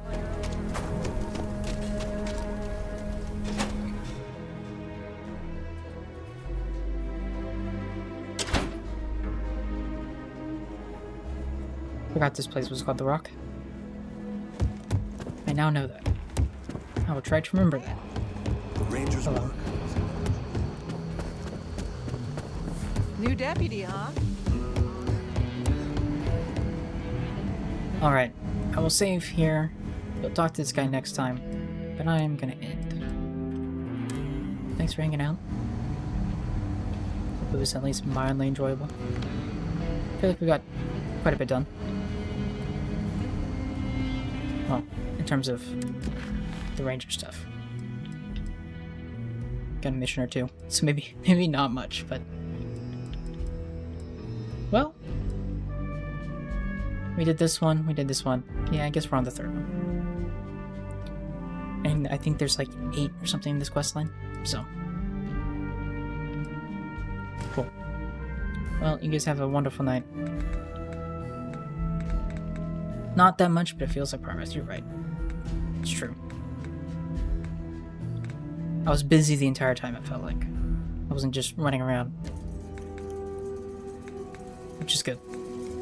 Forgot this place was called the Rock. I now know that. I will try to remember that. The Rangers' work. New deputy, huh? Alright, I will save here. We'll talk to this guy next time, but I am gonna end. Thanks for hanging out. Hope it was at least mildly enjoyable. I feel like we got quite a bit done. Well, in terms of the ranger stuff. Got a mission or two, so maybe not much, but well, we did this one, we did this one. Yeah, I guess we're on the third one. And I think there's like 8 or something in this quest line, so cool. Well, you guys have a wonderful night. Not that much, but it feels like progress. You're right. It's true. I was busy the entire time, it felt like. I wasn't just running around. Which is good.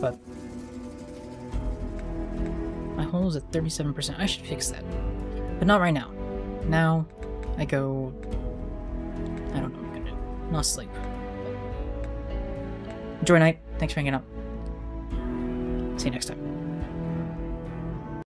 But my hull is at 37%. I should fix that. But not right now. Now, I go... I don't know what I'm gonna do. Not sleep. Enjoy night. Thanks for hanging out. See you next time.